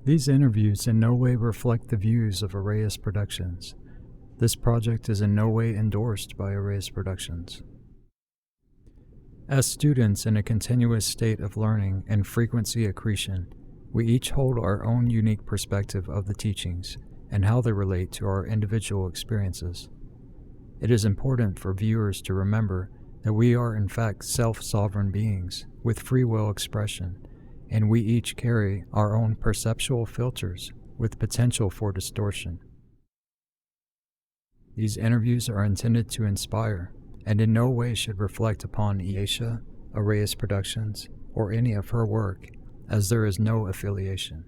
These interviews in no way reflect the views of Arrayas Productions. This project is in no way endorsed by Arrayas Productions. As students in a continuous state of learning and frequency accretion, we each hold our own unique perspective of the teachings and how they relate to our individual experiences. It is important for viewers to remember that we are in fact self-sovereign beings with free will expression, and we each carry our own perceptual filters with potential for distortion. These interviews are intended to inspire and in no way should reflect upon Iesha, Arrayas Productions, or any of her work, as there is no affiliation.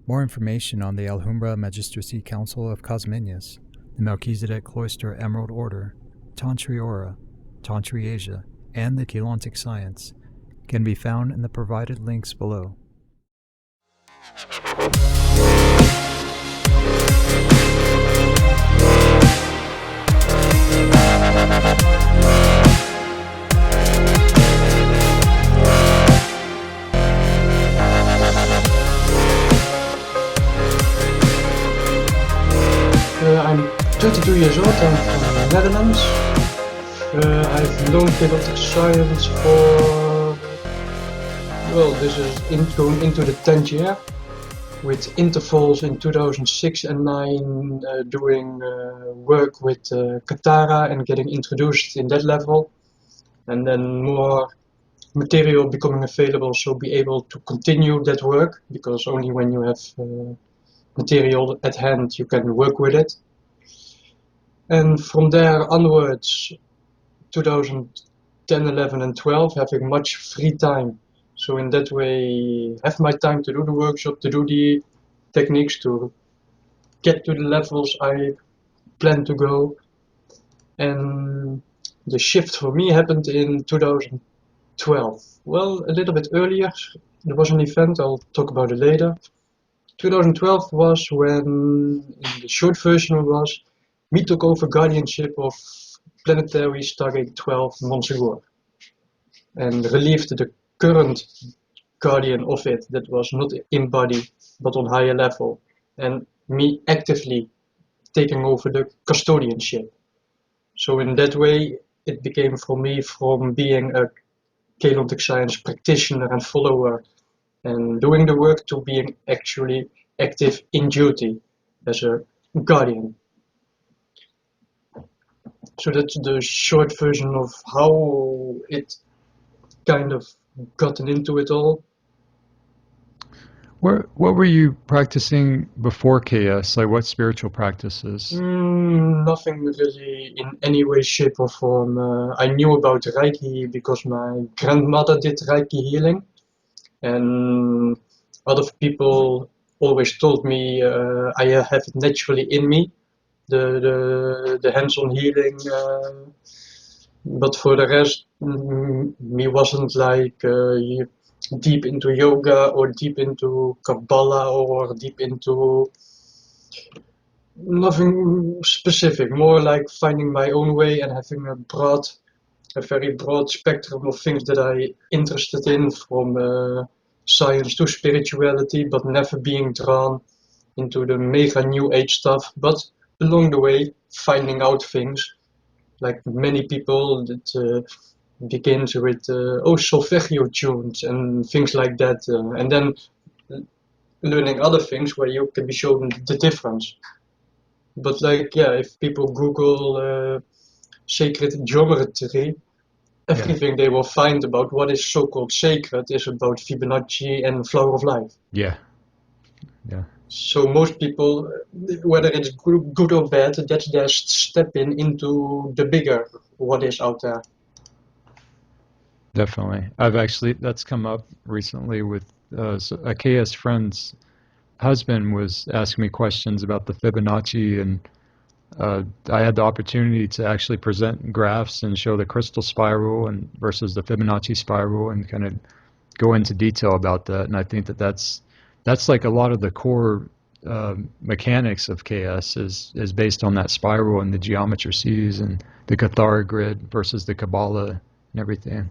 More information on the Alhambra Magistracy Council of Cosminius, the Melchizedek Cloister Emerald Order, Tantri Aura, Tantri Asia, and the Keylontic Science can be found in the provided links below. I'm 32 years old, I'm from the Netherlands. I've known chaotic science for, well, this is going into the 10th year, with intervals in 2006 and 9 doing work with Katara and getting introduced in that level, and then more material becoming available, so be able to continue that work, because only when you have material at hand you can work with it. And from there onwards, 2010, 11 and 12, having much free time. So in that way, have my time to do the workshop, to do the techniques, to get to the levels I plan to go. And the shift for me happened in 2012. Well, a little bit earlier, there was an event, I'll talk about it later. 2012 was when, in the short version was, me took over guardianship of planetary Stargate 12 Montsegur and relieved the current guardian of it that was not in body but on higher level, and me actively taking over the custodianship. So in that way it became for me from being a chaotic science practitioner and follower and doing the work to being actually active in duty as a guardian. So that's the short version of how it kind of gotten into it all. What were you practicing before KS? Like what spiritual practices? Nothing really in any way, shape or form. I knew about Reiki because my grandmother did Reiki healing, and other people always told me I have it naturally in me, the hands-on healing, but for the rest, me wasn't like deep into yoga or deep into Kabbalah or deep into nothing specific, more like finding my own way and having a very broad spectrum of things that I'm interested in, from science to spirituality, but never being drawn into the mega new age stuff, but along the way finding out things, like many people that begins with solfeggio tunes and things like that, and then learning other things where you can be shown the difference. But like, yeah, if people Google sacred geometry, everything they will find about what is so-called sacred is about Fibonacci and flower of life. Yeah. So most people, whether it's good or bad, that's their step into the bigger what is out there. Definitely. That's come up recently with a KS friend's husband was asking me questions about the Fibonacci, and I had the opportunity to actually present graphs and show the crystal spiral and versus the Fibonacci spiral and kind of go into detail about that. And I think that's like a lot of the core mechanics of KS is based on that spiral and the geometries and the Cathara grid versus the Kabbalah and everything.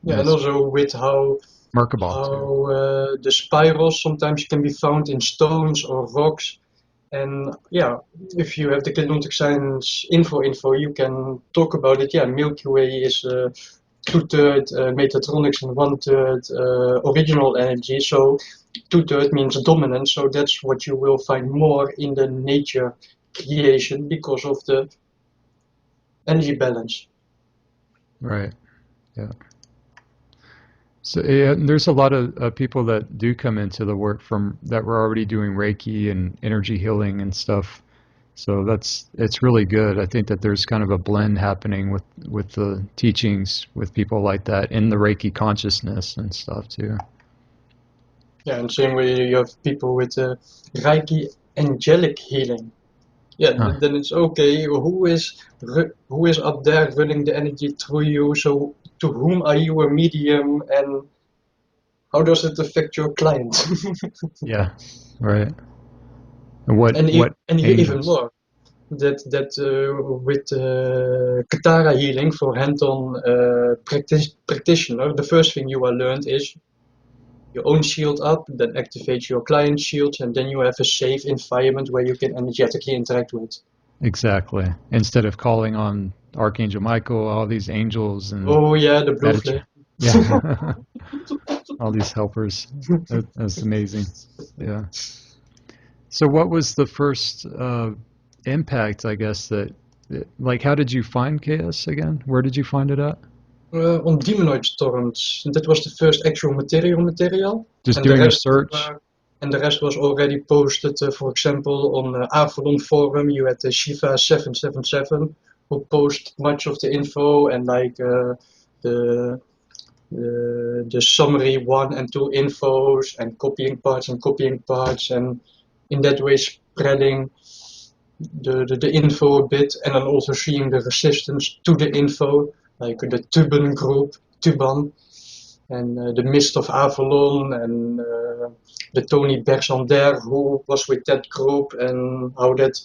Yeah, and also with how Merkabah the spirals sometimes can be found in stones or rocks. And yeah, if you have the kinetic science info, you can talk about it. Yeah, Milky Way is 2/3 Metatronics and 1/3 original energy. So 2/3 means dominant. So that's what you will find more in the nature creation because of the energy balance. Right. Yeah. So yeah, there's a lot of people that do come into the work from that were already doing Reiki and energy healing and stuff. So it's really good. I think that there's kind of a blend happening with the teachings with people like that in the Reiki consciousness and stuff too. Yeah, and same way you have people with Reiki angelic healing. Yeah, Huh. then it's okay. Who is up there running the energy through you? So to whom are you a medium, and how does it affect your client? Yeah. Right. And what and what and even angels? more that with Katara healing for hand-on practitioner, the first thing you will learn is your own shield up, then activate your client's shields, and then you have a safe environment where you can energetically interact with. Exactly. Instead of calling on Archangel Michael, all these angels and Oh yeah, the blue attitude. flame. Yeah. All these helpers. That's amazing. Yeah. So what was the first impact, I guess, like, how did you find chaos again? Where did you find it at? On demonoid torrents. That was the first actual material, Just and the doing a rest search? were, and the rest was already posted. For example, on Avalon forum, you had the Shiva 777 who post much of the info and like the the summary 1 and 2 infos and copying parts and in that way spreading the info a bit and then also seeing the resistance to the info like the Tuban group, Tuban, and the Mist of Avalon and the Tony Bersander who was with that group and how that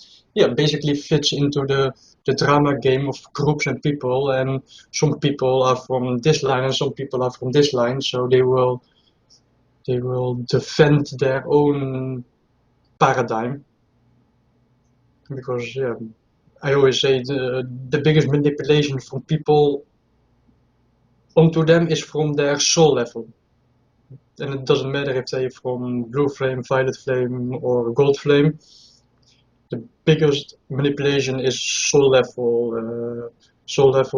basically fits into the drama game of groups and people, and some people are from this line and some people are from this line, so they will defend their own paradigm because I always say the biggest manipulation from people onto them is from their soul level. And it doesn't matter if they're from blue flame, violet flame, or gold flame. The biggest manipulation is soul level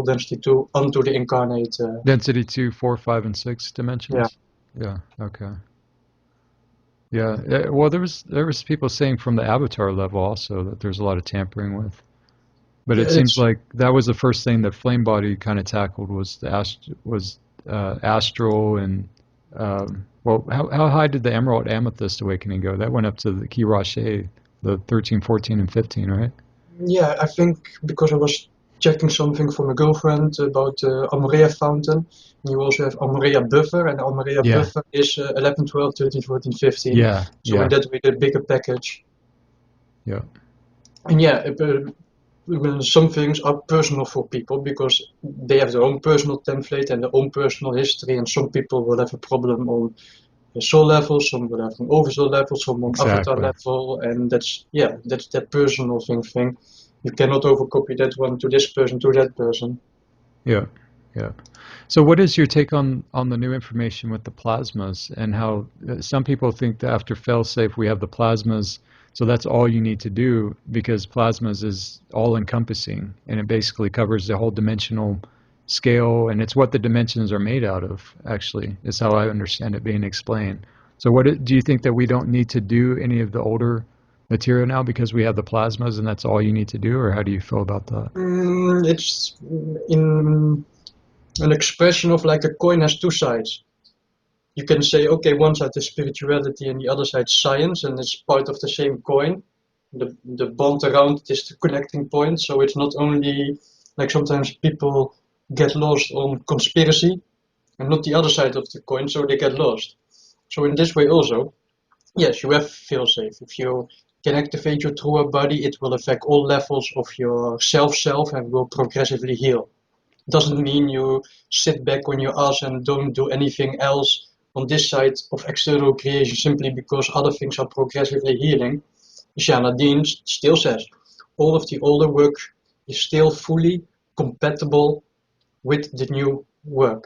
density 2 onto the incarnate. Density 2, 4, 5, and 6 Yeah, dimensions? Yeah, okay. Yeah. Well, there was people saying from the avatar level also that there's a lot of tampering with. But yeah, it seems it's like that was the first thing that Flame Body kind of tackled was astral and well, how high did the Emerald Amethyst Awakening go? That went up to the Key Roche, the 13, 14, and 15, right? yeah. I think because I was checking something from a girlfriend about Amorea Fountain. You also have Amorea Buffer, and Amorea Yeah, Buffer is 11, 12, 13, 14, 15. yeah, So in yeah, that way, the bigger package. yeah. And yeah, some things are personal for people because they have their own personal template and their own personal history, and some people will have a problem on the soul level, some will have an oversoul level, some on avatar Exactly. level, and that's that personal thing. You cannot overcopy that one to this person to that person. Yeah, yeah. So what is your take on the new information with the plasmas and how some people think that after failsafe we have the plasmas, so that's all you need to do because plasmas is all encompassing and it basically covers the whole dimensional scale and it's what the dimensions are made out of, actually, is how I understand it being explained. So do you think that we don't need to do any of the older material now because we have the plasmas and that's all you need to do, or how do you feel about that? It's in an expression of like a coin has two sides. You can say, okay, one side is spirituality and the other side science, and it's part of the same coin. The bond around it is the connecting point. So it's not only like sometimes people get lost on conspiracy and not the other side of the coin, so they get lost. So in this way also, yes, you have feel safe. If you can activate your true body, it will affect all levels of your self and will progressively heal. Doesn't mean you sit back on your ass and don't do anything else on this side of external creation simply because other things are progressively healing, Nadine still says all of the older work is still fully compatible with the new work.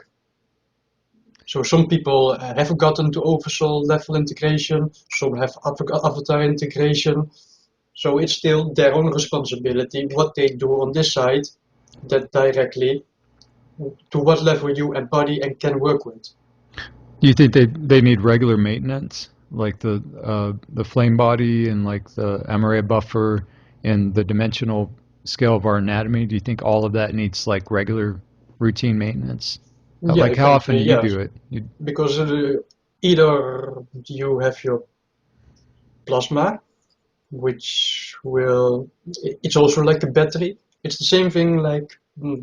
So some people have gotten to oversoul level integration, some have avatar integration. So it's still their own responsibility what they do on this side that directly to what level you embody and can work with. Do you think they need regular maintenance, like the flame body and like the MRA buffer and the dimensional scale of our anatomy? Do you think all of that needs like regular routine maintenance? Yeah, Like how often eventually, do you yes. do it? Because either you have your plasma, which will, it's also like a battery. It's the same thing like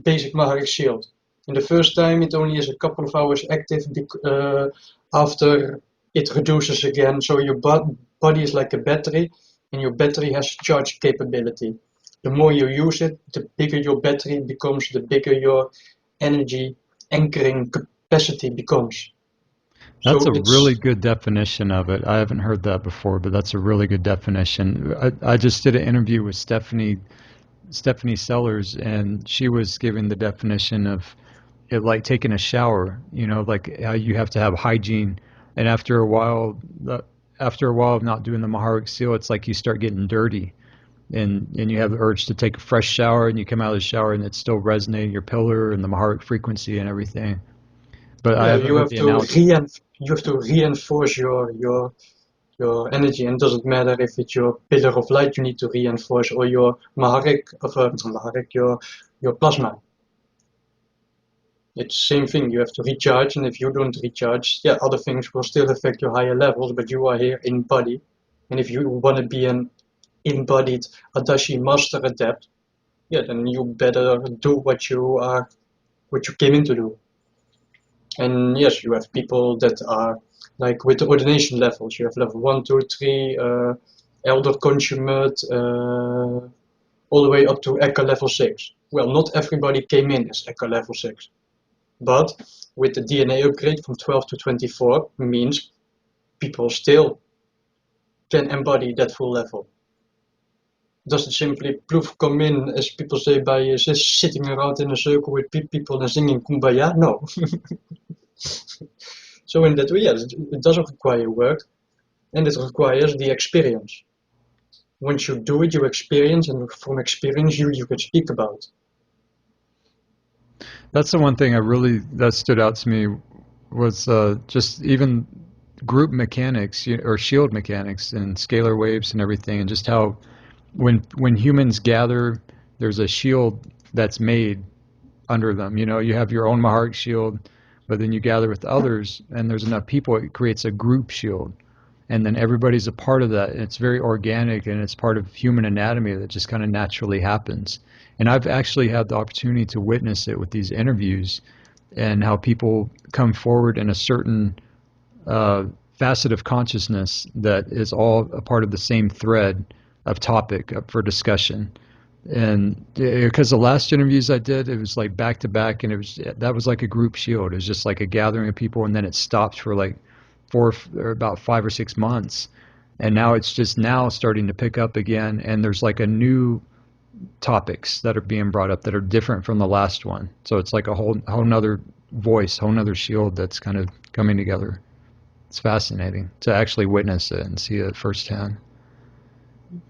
basic Maharic shield. In the first time, it only is a couple of hours active after it reduces again. So your body is like a battery, and your battery has charge capability. The more you use it, the bigger your battery becomes, the bigger your energy anchoring capacity becomes. That's So a really it's good definition of it. I haven't heard that before, but that's a really good definition. I just did an interview with Stephanie Sellers, and she was giving the definition of it like taking a shower. You know, like how you have to have hygiene, and after a while of not doing the Maharic seal, it's like you start getting dirty, and you have the urge to take a fresh shower, and you come out of the shower, and it's still resonating your pillar and the Maharic frequency and everything. But I yeah, haven't heard the analogy. you have to reinforce your energy, and it doesn't matter if it's your pillar of light you need to reinforce or your your plasma. It's the same thing. You have to recharge, and if you don't recharge, yeah, other things will still affect your higher levels. But you are here in body, and if you want to be an embodied Adashi master adept, yeah, then you better do what you came in to do. And yes, you have people that are like with the ordination levels. You have level 1, 2, 3, elder consummate, all the way up to Eka level 6. Well, not everybody came in as Eka level 6, but with the DNA upgrade from 12 to 24 means people still can embody that full level. Doesn't simply proof come in, as people say, by just sitting around in a circle with people and singing Kumbaya. No. So in that way, yes, it doesn't require work, and it requires the experience. Once you do it, you experience, and from experience, you can speak about. That's the one thing that stood out to me was just even group mechanics or shield mechanics and scalar waves and everything, and just how when humans gather, there's a shield that's made under them. You know, you have your own Maharic shield, but then you gather with others, and there's enough people, it creates a group shield. And then everybody's a part of that. And it's very organic, and it's part of human anatomy that just kind of naturally happens. And I've actually had the opportunity to witness it with these interviews and how people come forward in a certain facet of consciousness that is all a part of the same thread of topic up for discussion. And because the last interviews I did, it was like back to back, and that was like a group shield. It was just like a gathering of people, and then it stopped for like or about 5 or 6 months, and now it's just now starting to pick up again. And there's like a new topics that are being brought up that are different from the last one. So it's like a whole nother voice, whole nother shield that's kind of coming together. It's fascinating to actually witness it and see it firsthand.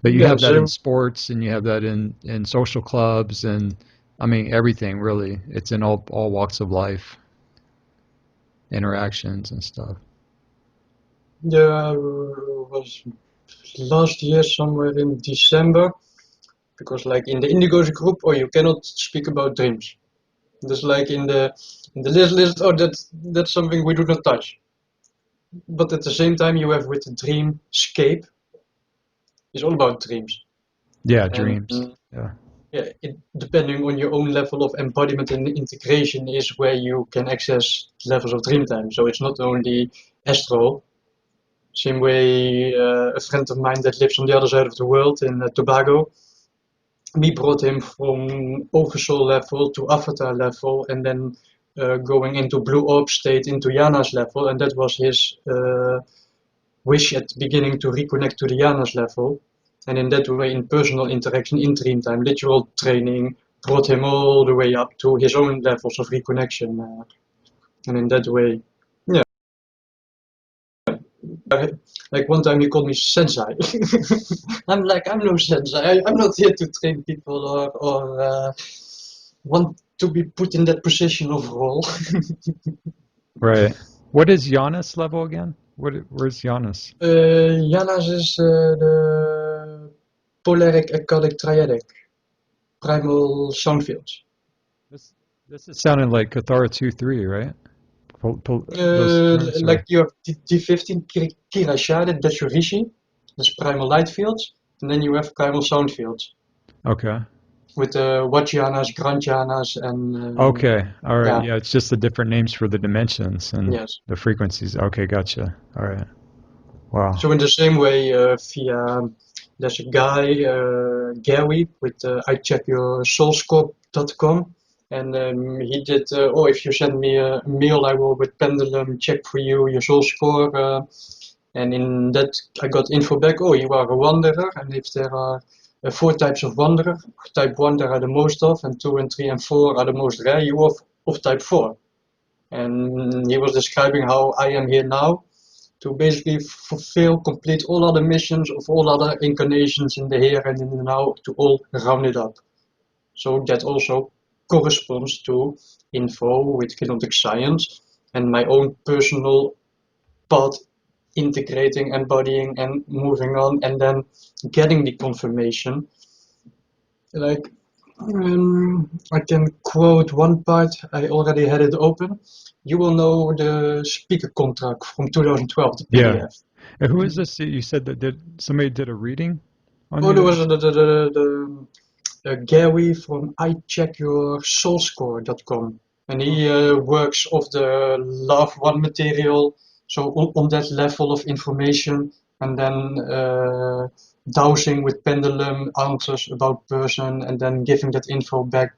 But you Yeah, have that in so sports, and you have that in social clubs, and I mean everything really. It's in all walks of life, interactions and stuff. there was last year somewhere in December, because like in the Indigos group, or you cannot speak about dreams. Just like in the list, oh that's something we do not touch. But at the same time, you have with the dreamscape, it's all about dreams. Yeah, And dreams. Yeah. yeah, depending on your own level of embodiment and integration is where you can access levels of dream time. So it's not only astral. Same way, a friend of mine that lives on the other side of the world in Tobago, we brought him from oversoul level to avatar level, and then going into blue orb state into Yana's level, and that was his wish at the beginning to reconnect to the Yana's level. And in that way, in personal interaction, in dream time, literal training brought him all the way up to his own levels of reconnection. And in that way, yeah. Like one time he called me sensei. I'm like, I'm no sensei. I'm not here to train people or want to be put in that position of role. Right. What is Giannis level again? Where's Giannis? Janas is the polaric ecodic triadic primal sound fields. This this is sounding like Cathara 2-3, right? Those terms Like or you have D15 Kirashada, that's your Rishi, that's primal light fields, and then you have primal sound fields okay. with Vajjayanas, Grandjanas, and Okay. All right. yeah, Yeah, it's just the different names for the dimensions and yes. the frequencies. Okay, gotcha. All right. Wow. So in the same way, via there's a guy, Gary, with icheckyoursoulscope.com, and he did. Oh, if you send me a mail, I will with Pendulum check for you your soul score. And in that, I got info back. Oh, you are a wanderer, and if there are four types of wanderer, type one there are the most of, and two and three and four are the most rare. You of type four, and he was describing how I am here now to basically fulfill, complete all other missions of all other incarnations in the here and in the now to all round it up. So that also corresponds to info with kinetic science and my own personal path integrating, embodying, and moving on, and then getting the confirmation. Like, I can quote one part, I already had it open. You will know the speaker contract from 2012, the Yeah. PDF. And who is this? You said that somebody did a reading on Oh, you there that was you said? Gary from icheckyoursoulscore.com, and he works off the Love One material, so on that level of information, and then dowsing with pendulum answers about person, and then giving that info back.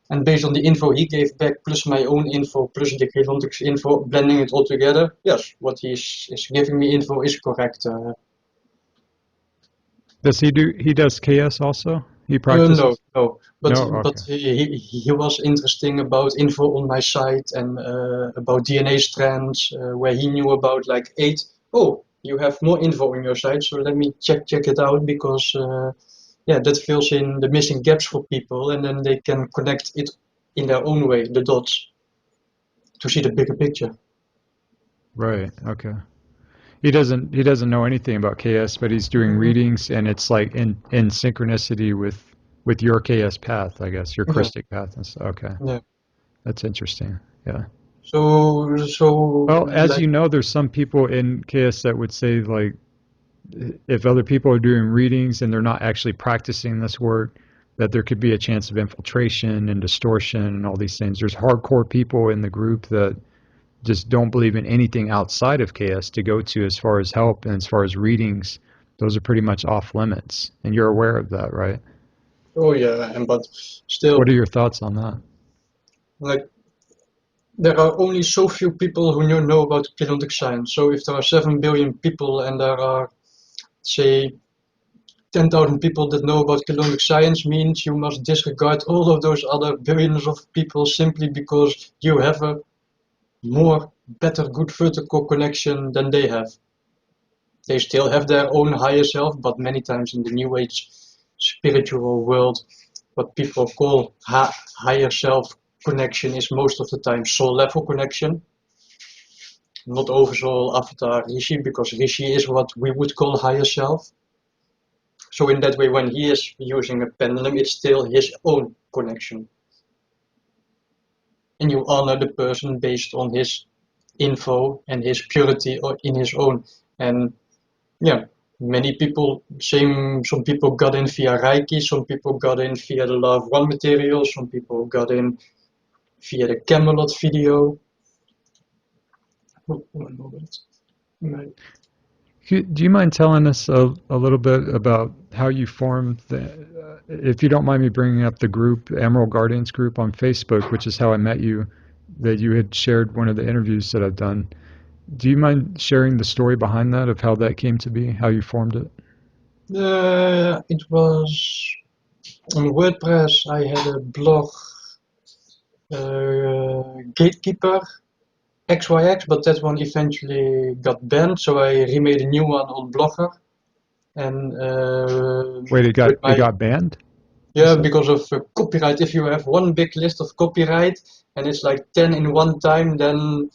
And based on the info he gave back, plus my own info, plus the Gelontics info, blending it all together, yes, what he is giving me info is correct. Does he do? He does KS also. He No, practices. no. But No. but Okay. he was interesting about info on my site and about DNA strands where he knew about like eight. Oh, you have more info on your site, so let me check it out because yeah, that fills in the missing gaps for people, and then they can connect it in their own way, the dots, to see the bigger picture. Right. Okay. He doesn't know anything about KS, but he's doing Mhm. readings, and it's like in synchronicity with your KS path, I guess, your Yeah, Christic path. And so, okay, yeah. that's interesting. Yeah. So Well, as like you know, there's some people in KS that would say like if other people are doing readings and they're not actually practicing this work, that there could be a chance of infiltration and distortion and all these things. There's hardcore people in the group that just don't believe in anything outside of KS to go to as far as help and as far as readings. Those are pretty much off limits, and you're aware of that, right? oh yeah, and but What still are your thoughts on that? like there are only so few people who know about genetic science. So if there are 7 billion people and there are, say, 10,000 people that know about genetic science, means you must disregard all of those other billions of people simply because you have a more, better, good vertical connection than they have. They still have their own higher self, but many times in the New Age spiritual world, what people call higher self connection is most of the time soul level connection, not oversoul, avatar, Rishi, because Rishi is what we would call higher self. So in that way, when he is using a pendulum, it's still his own connection. And you honor the person based on his info and his purity or in his own. And yeah, many people, some people got in via Reiki, some people got in via the Love One material, some people got in via the Camelot video. Oh, one moment. Do you mind telling us a little bit about how you formed if you don't mind me bringing up the group, Emerald Guardians group on Facebook, which is how I met you. that you had shared one of the interviews that I've done. Do you mind sharing the story behind that of how that came to be, how you formed it? It was on WordPress. I had a blog, Gatekeeper XYX, but that one eventually got banned, so I remade a new one on Blogger. And Wait, with it my got banned, you yeah, said? because of copyright. If you have one big list of copyright and it's like 10 in one time, then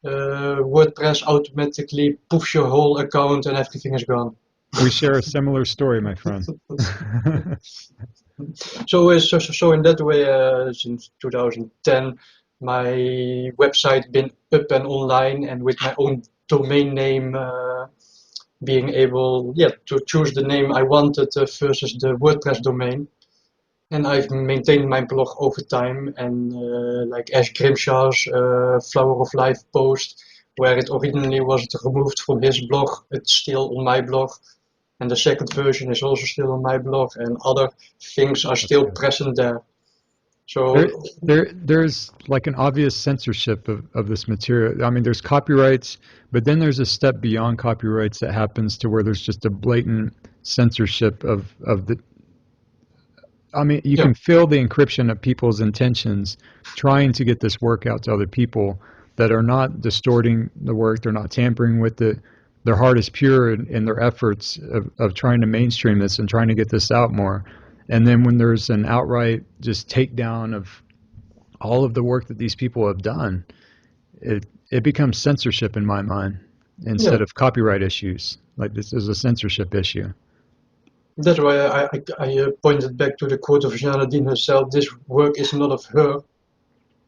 WordPress automatically poofs your whole account and everything is gone. We share a similar story, my friend. So in that way, since 2010, my website been up and online, and with my own domain name, being able, yeah, to choose the name I wanted versus the WordPress domain. And I've maintained my blog over time, and like Ash Grimshaw's Flower of Life post, where it originally was removed from his blog, it's still on my blog, and the second version is also still on my blog, and other things are That's still good. present there. There, So there's like an obvious censorship of this material. I mean, there's copyrights, but then there's a step beyond copyrights that happens to where there's just a blatant censorship of the. I mean, you yeah, can feel the encryption of people's intentions trying to get this work out to other people that are not distorting the work, they're not tampering with it. Their heart is pure in their efforts of trying to mainstream this and trying to get this out more. And then when there's an outright just takedown of all of the work that these people have done, it becomes censorship in my mind yeah. instead of copyright issues. Like this is a censorship issue. That's why I pointed back to the quote of Jeanne Nadine herself. This work is not of her;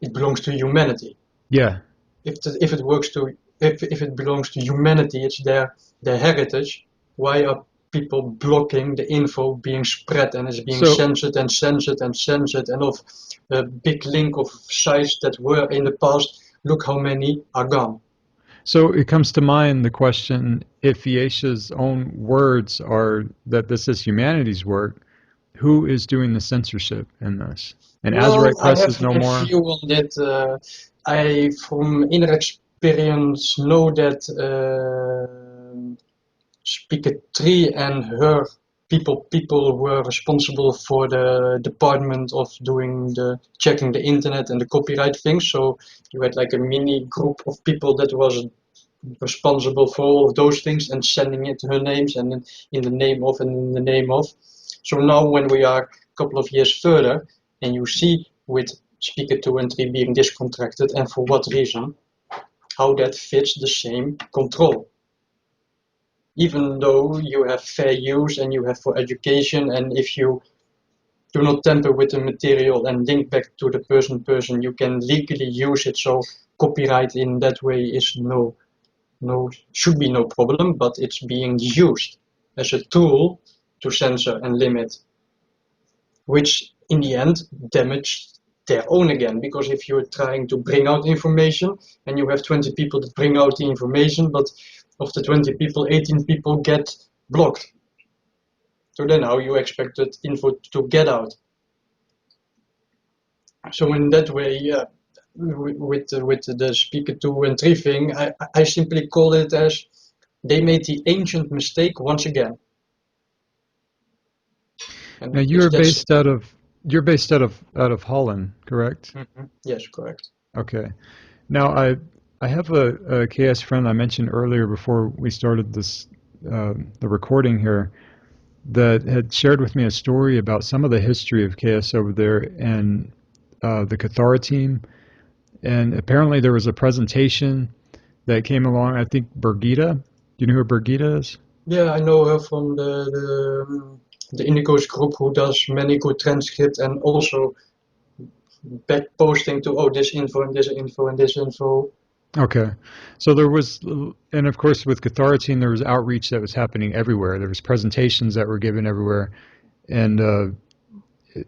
it belongs to humanity. Yeah. If it works to if it belongs to humanity, it's their heritage. Why are people blocking the info being spread, and it's being So censored and censored and censored, and of a big link of sites that were in the past, look how many are gone. So it comes to mind the question, if Yesha's own words are that this is humanity's work, who is doing the censorship in this? And Well, Azrite I Press have is no a more? view on that. I, from inner experience, know that Speaker 3 and her people were responsible for the department of doing the checking the internet and the copyright things. So you had like a mini group of people that was responsible for all of those things and sending it her names and in the name of and in the name of. So now when we are a couple of years further and you see with Speaker 2 and 3 being discontracted and for what reason, how that fits the same control. Even though you have fair use and you have for education, and if you do not tamper with the material and link back to the person, you can legally use it. So copyright in that way is should be no problem, but it's being used as a tool to censor and limit, which in the end damage their own again. Because if you're trying to bring out information and you have 20 people that bring out the information, but of the 20 people, 18 people get blocked. So then how you expect that info to get out? So in that way, yeah, with the speaker 2 and 3 thing, I simply call it as they made the ancient mistake once again. Now And it's that simple. you're based out of Holland, correct? Yes, correct. Okay. Now I have a KS friend I mentioned earlier before we started this the recording here that had shared with me a story about some of the history of KS over there and the Cathara team. And apparently there was a presentation that came along. I think Birgitta. Do you know who Birgitta is? Yeah, I know her from the Indigo's group who does many good transcripts and also back posting to oh this info and this info and this info. Okay. So there was, and of course with Cathara team, there was outreach that was happening everywhere. There was presentations that were given everywhere. And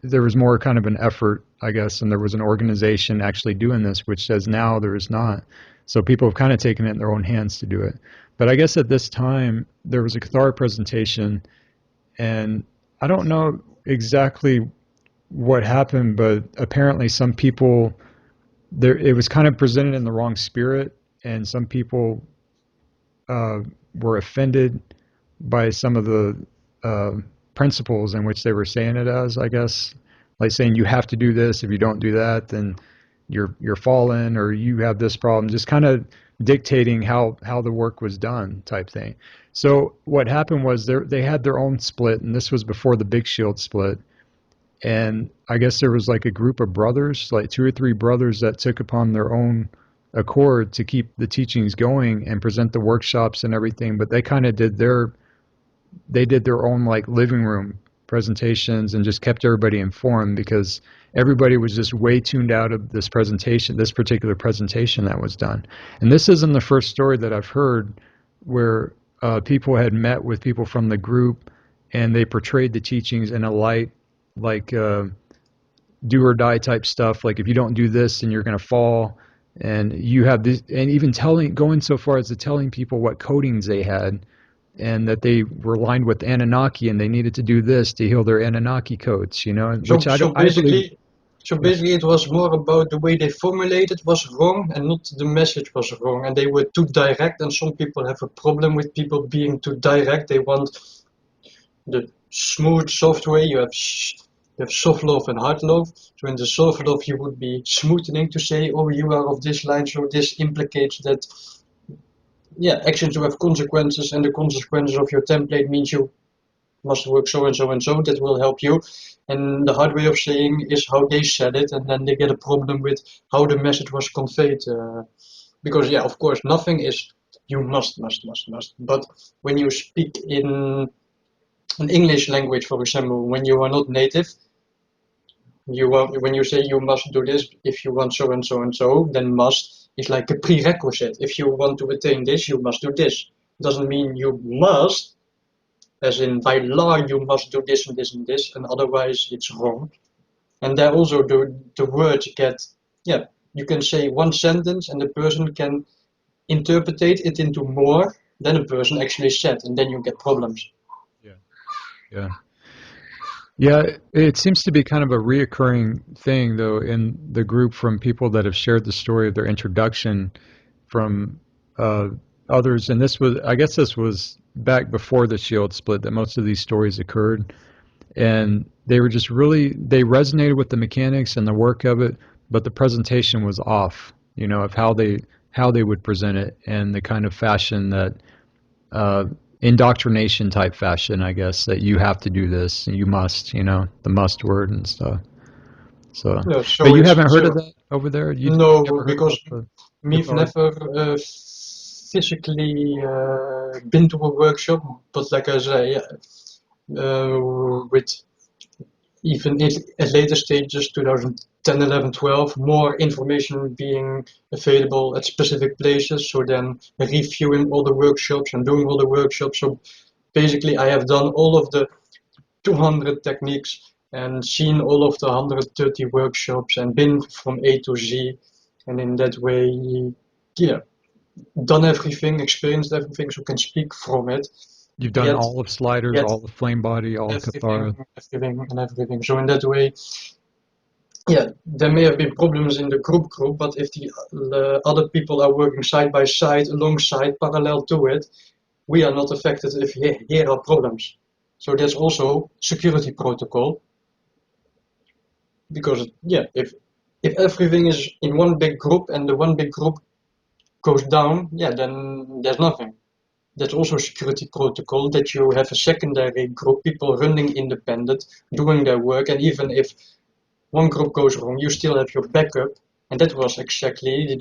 there was more kind of an effort, I guess, and there was an organization actually doing this, which says now there is not. So people have kind of taken it in their own hands to do it. But I guess at this time, there was a Cathara presentation, and I don't know exactly what happened, but apparently some people there it was kind of presented in the wrong spirit, and some people uh, were offended by some of the uh, principles in which they were saying it as, I guess, like saying you have to do this. If you don't do that, then you're fallen, or you have this problem. Just kind of dictating how the work was done, type thing. So what happened was they had their own split, and this was before the Big Shield split. And I guess there was like a group of brothers, like two or three brothers, that took upon their own accord to keep the teachings going and present the workshops and everything. But they kind of did their own like living room presentations and just kept everybody informed, because everybody was just way tuned out of this particular presentation that was done. And this isn't the first story that I've heard where people had met with people from the group and they portrayed the teachings in a light, like do or die type stuff. Like if you don't do this, then you're going to fall. And you have this, and even going so far as to telling people what coatings they had, and that they were lined with Anunnaki and they needed to do this to heal their Anunnaki coats, So which I so don't, I believe. basically so basically it was more about the way they formulated was wrong and not the message was wrong, and they were too direct, and some people have a problem with people being too direct. They want the smooth soft way. You have soft love and hard love. So in the soft love you would be smoothing to say, oh, you are of this line, so this implicates that, yeah, actions will have consequences, and the consequences of your template means you must work so and so and so. That will help you. And the hard way of saying is how they said it, and then they get a problem with how the message was conveyed. Because yeah, of course, nothing is you must. But when you speak in an English language, for example, when you are not native, when you say you must do this if you want so and so and so, then must is like a prerequisite. If you want to attain this, you must do this. Doesn't mean you must, as in by law you must do this and this and this, and otherwise it's wrong. And there also the words get, yeah, you can say one sentence and the person can interpret it into more than a person actually said, and then you get problems. Yeah. Yeah. Yeah, it seems to be kind of a reoccurring thing, though, in the group, from people that have shared the story of their introduction from uh, others. And I guess this was back before the Shield split that most of these stories occurred. And they were just they resonated with the mechanics and the work of it, but the presentation was off, of how they would present it, and the kind of fashion that uh, indoctrination type fashion, I guess, that you have to do this, and you must, the must word and stuff. So, Yeah, but so you it's haven't heard of so that over there? You no, never heard because of we've Cathars? never physically been to a workshop, but like I say, with even at later stages, 2010, 11, 12, more information being available at specific places. So then reviewing all the workshops and doing all the workshops. So basically, I have done all of the 200 techniques and seen all of the 130 workshops and been from A to Z. And in that way, yeah, done everything, experienced everything, so can speak from it. You've done Yet, all of Sliders, yet all of Flame Body, all of everything, Cathars. everything. So in that way, yeah, there may have been problems in the group, but if the other people are working side by side, alongside, parallel to it, we are not affected if here are problems. So there's also security protocol, because yeah, if everything is in one big group and the one big group goes down, yeah, then there's nothing. That's also security protocol, that you have a secondary group, people running independent, doing their work, and even if one group goes wrong, you still have your backup, and that was exactly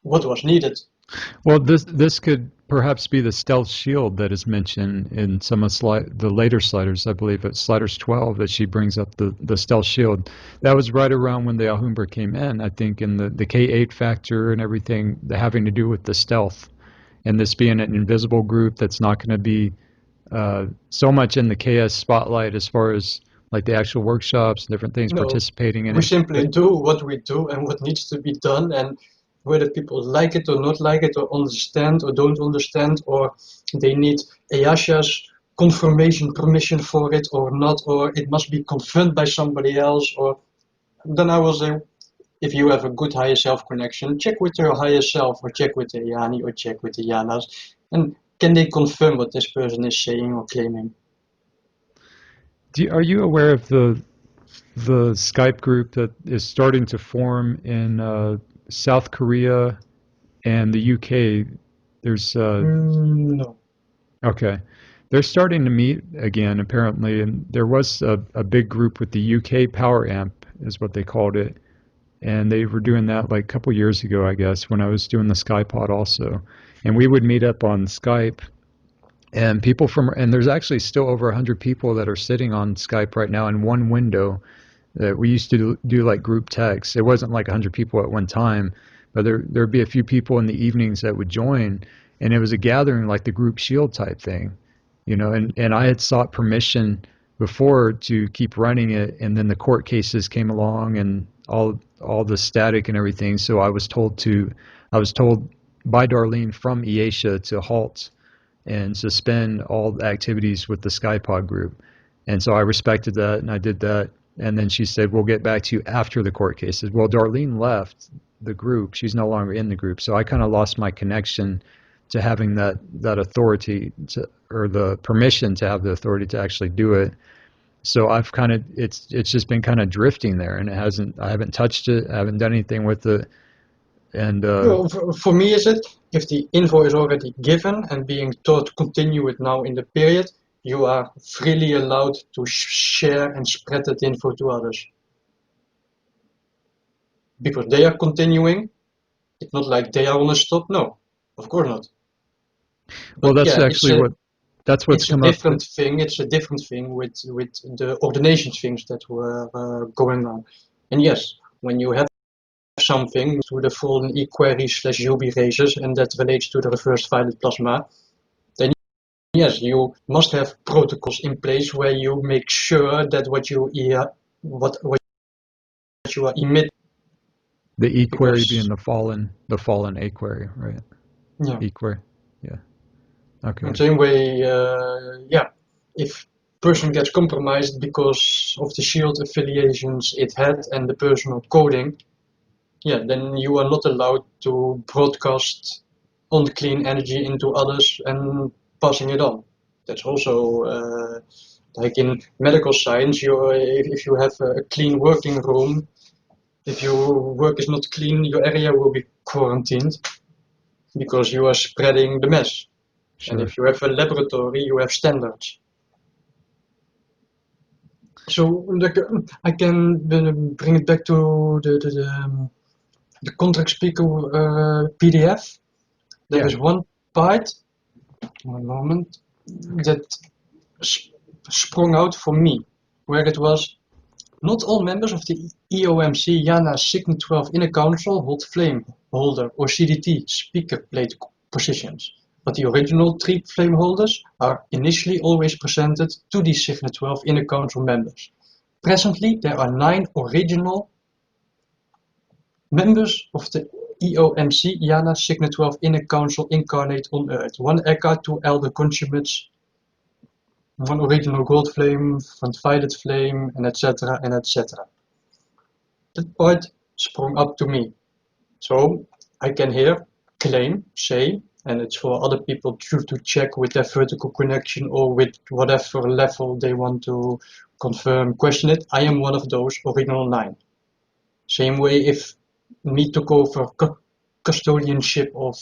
what was needed. Well, this could perhaps be the stealth shield that is mentioned in some of the later sliders. I believe it's sliders 12 that she brings up the stealth shield. That was right around when the Alhambra came in, I think, in the K8 factor and everything having to do with the stealth, and this being an invisible group that's not going to be so much in the KS spotlight as far as like the actual workshops and different things No, participating in we it. simply But do what we do and what needs to be done, and whether people like it or not like it, or understand or don't understand, or they need Ayasha's confirmation, permission for it or not, or it must be confirmed by somebody else, or then I will say, if you have a good higher self connection, check with your higher self or check with the Yani or check with the Yanas, and can they confirm what this person is saying or claiming? Are you aware of the Skype group that is starting to form in South Korea and the UK? There's No. okay. They're starting to meet again, apparently, and there was a big group with the UK Power Amp, is what they called it, and they were doing that like a couple years ago, I guess, when I was doing the SkyPod also, and we would meet up on Skype, and there's actually still over 100 people that are sitting on Skype right now in one window. That we used to do like group text. It wasn't like 100 people at one time, but there'd be a few people in the evenings that would join, and it was a gathering like the group shield type thing, and I had sought permission before to keep running it, and then the court cases came along and all the static and everything. So I was told by Darlene from Easia to halt and suspend all the activities with the SkyPod group. And so I respected that and I did that. And then she said, we'll get back to you after the court cases. Well, Darlene left the group. She's no longer in the group. So I kind of lost my connection to having that authority or the permission to have the authority to actually do it. So I've kind of, it's just been kind of drifting there, and I haven't touched it. I haven't done anything with it. And Well, for me, is it if the info is already given and being taught to continue it now in the period, you are freely allowed to share and spread that info to others because they are continuing. It's not like they are on a stop. No, of course not. well, But yeah, that's what's it's a come up. different thing. It's a different thing with the ordination things that were going on. And yes, when you have something to the full e-query slash UB races and that relates to the reverse violet plasma, then yes, you must have protocols in place where you make sure that what what you are emitting, The equerry being because the fallen equerry, right? yeah, Equerry. Yeah. in Okay. the same way, yeah, if person gets compromised because of the shield affiliations it had and the personal coding, yeah, then you are not allowed to broadcast unclean energy into others and passing it on. That's also like in medical science. If you have a clean working room, if your work is not clean, your area will be quarantined because you are spreading the mess. And Sure. if you have a laboratory, you have standards. So I can bring it back to the contract speaker PDF. There Yeah. is one part, one moment, that sprung out for me, where it was not all members of the EOMC YANA Signet 12 Inner Council hold flame holder or CDT speaker plate positions, but the original 3 flame holders are initially always presented to the Signet 12 Inner Council members. Presently, there are 9 original members of the EOMC YANA Signet 12 Inner Council incarnate on Earth. 1 Eka, 2 Elder Consummates, 1 original gold flame, 1 violet flame, and etc. and etc. That part sprung up to me. So I can here claim, say, and it's for other people to check with their vertical connection or with whatever level they want to confirm, question it. I am one of those original 9. Same way if me took over custodianship of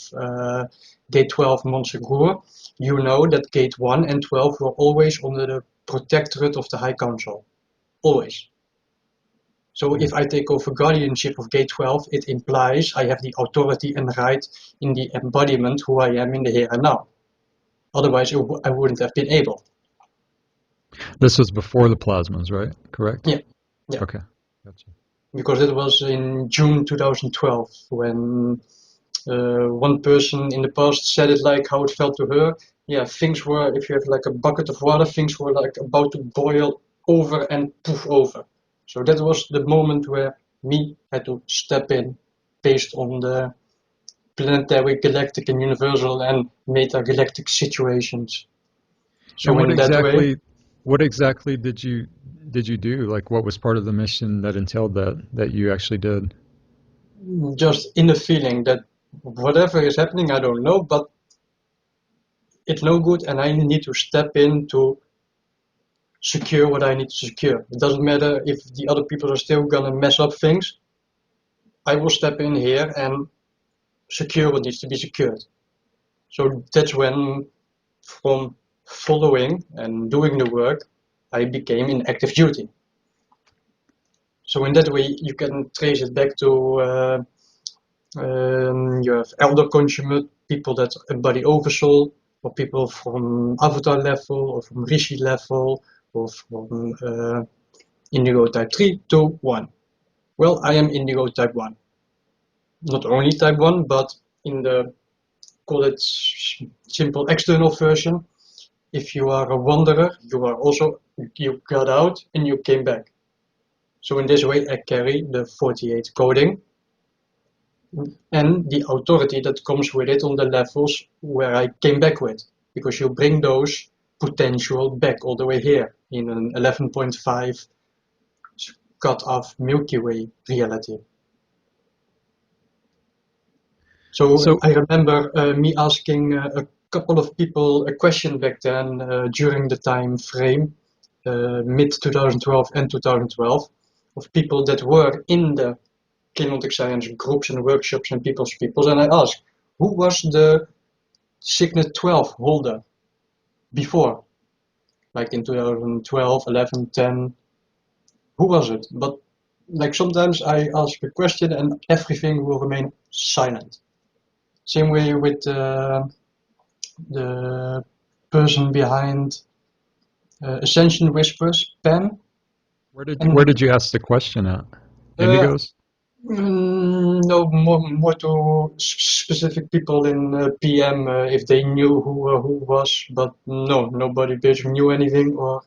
gate 12 Montsegur, you know that gate 1 and 12 were always under the protectorate of the High Council. Always. So Yeah. if I take over guardianship of gate 12, it implies I have the authority and right in the embodiment who I am in the here and now. Otherwise, I wouldn't have been able. This was before the plasmas, right? Correct? Yeah, yeah. Okay. Gotcha. Because it was in June 2012 when one person in the past said it like how it felt to her. Yeah, things were, if you have like a bucket of water, things were like about to boil over and poof over. So that was the moment where me had to step in based on the planetary, galactic, and universal and meta-galactic situations. And So in that way, what exactly did you do? Like what was part of the mission that entailed that you actually did? just in a feeling that whatever is happening, I don't know, but it's no good, and I need to step in to secure what I need to secure. It doesn't matter if the other people are still gonna mess up things. I will step in here and secure what needs to be secured. So that's when, from following and doing the work, I became in active duty. So in that way, you can trace it back to you have elder consummate, people that embody oversoul, or people from avatar level, or from rishi level, or from indigo type 3 to 1. Well, I am indigo type 1. Not only type 1, but in the, call it simple external version, if you are a wanderer, you got out and you came back. So in this way, I carry the 48 coding and the authority that comes with it on the levels where I came back with, because you bring those potential back all the way here in an 11.5 cut off Milky Way reality. So So, I remember me asking a couple of people a question back then during the time frame, mid 2012 and 2012, of people that were in the kinetic science groups and workshops and people's, and I asked, who was the Signet 12 holder before? Like in 2012, 11, 10, who was it? But like sometimes I ask a question and everything will remain silent. Same way with the person behind Ascension Whispers, Pam. where And did you ask the question at? uh, Indigos? no, more to specific people in PM if they knew who was, but no, nobody basically knew anything. Or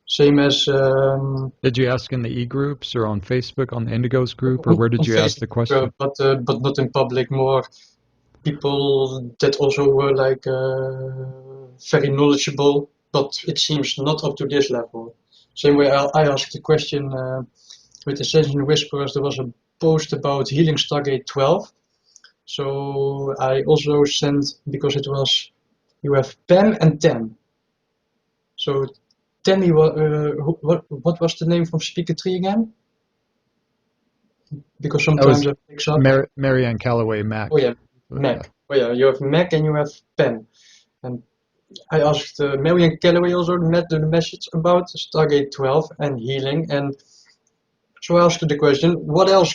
same as Did you ask in the e-groups or on Facebook on the Indigos group, or on where did you ask the Facebook, question? but not in public. More people that also were like very knowledgeable, but it seems not up to this level. Same way I asked the question with Ascension Whisperers, there was a post about healing Stargate 12. So I also sent, because it was, you have Pam and Tem. So Tammy, what was the name from Speaker 3 again? Because That sometimes was I mix up. Marianne Calloway Oh Mac. yeah, Yeah. Mac. Oh yeah, you have Mac and you have Pam. And I asked Marian Calloway also the message about Stargate 12 and healing, and so I asked the question, what else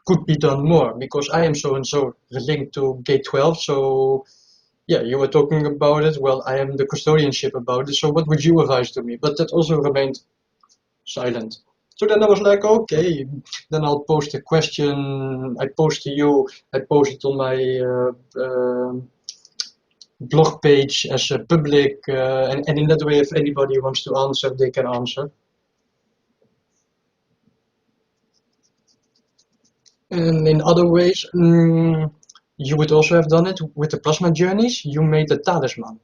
could be done more? Because I am so and so linked to Gate 12, so yeah, you were talking about it. Well, I am the custodianship about it, so what would you advise to me? But that also remained silent. So then I was like, okay, then I'll post a question. I post to you, I post it on my blog page as a public, and in that way, if anybody wants to answer, they can answer. And in other ways, you would also have done it with the plasma journeys. You made a talisman.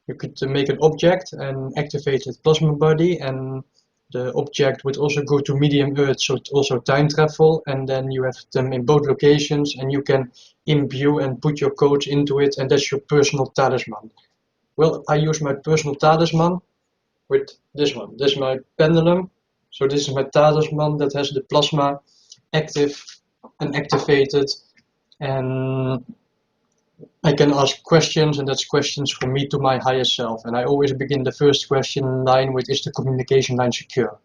You could make an object and activate its plasma body, and the object would also go to medium Earth, so it also time travel, and then you have them in both locations, and you can imbue and put your codes into it, and that's your personal talisman. Well, I use my personal talisman with this one. This is my pendulum. So this is my talisman that has the plasma active and activated, and I can ask questions, and that's questions from me to my higher self. And I always begin the first question line with, is the communication line secure?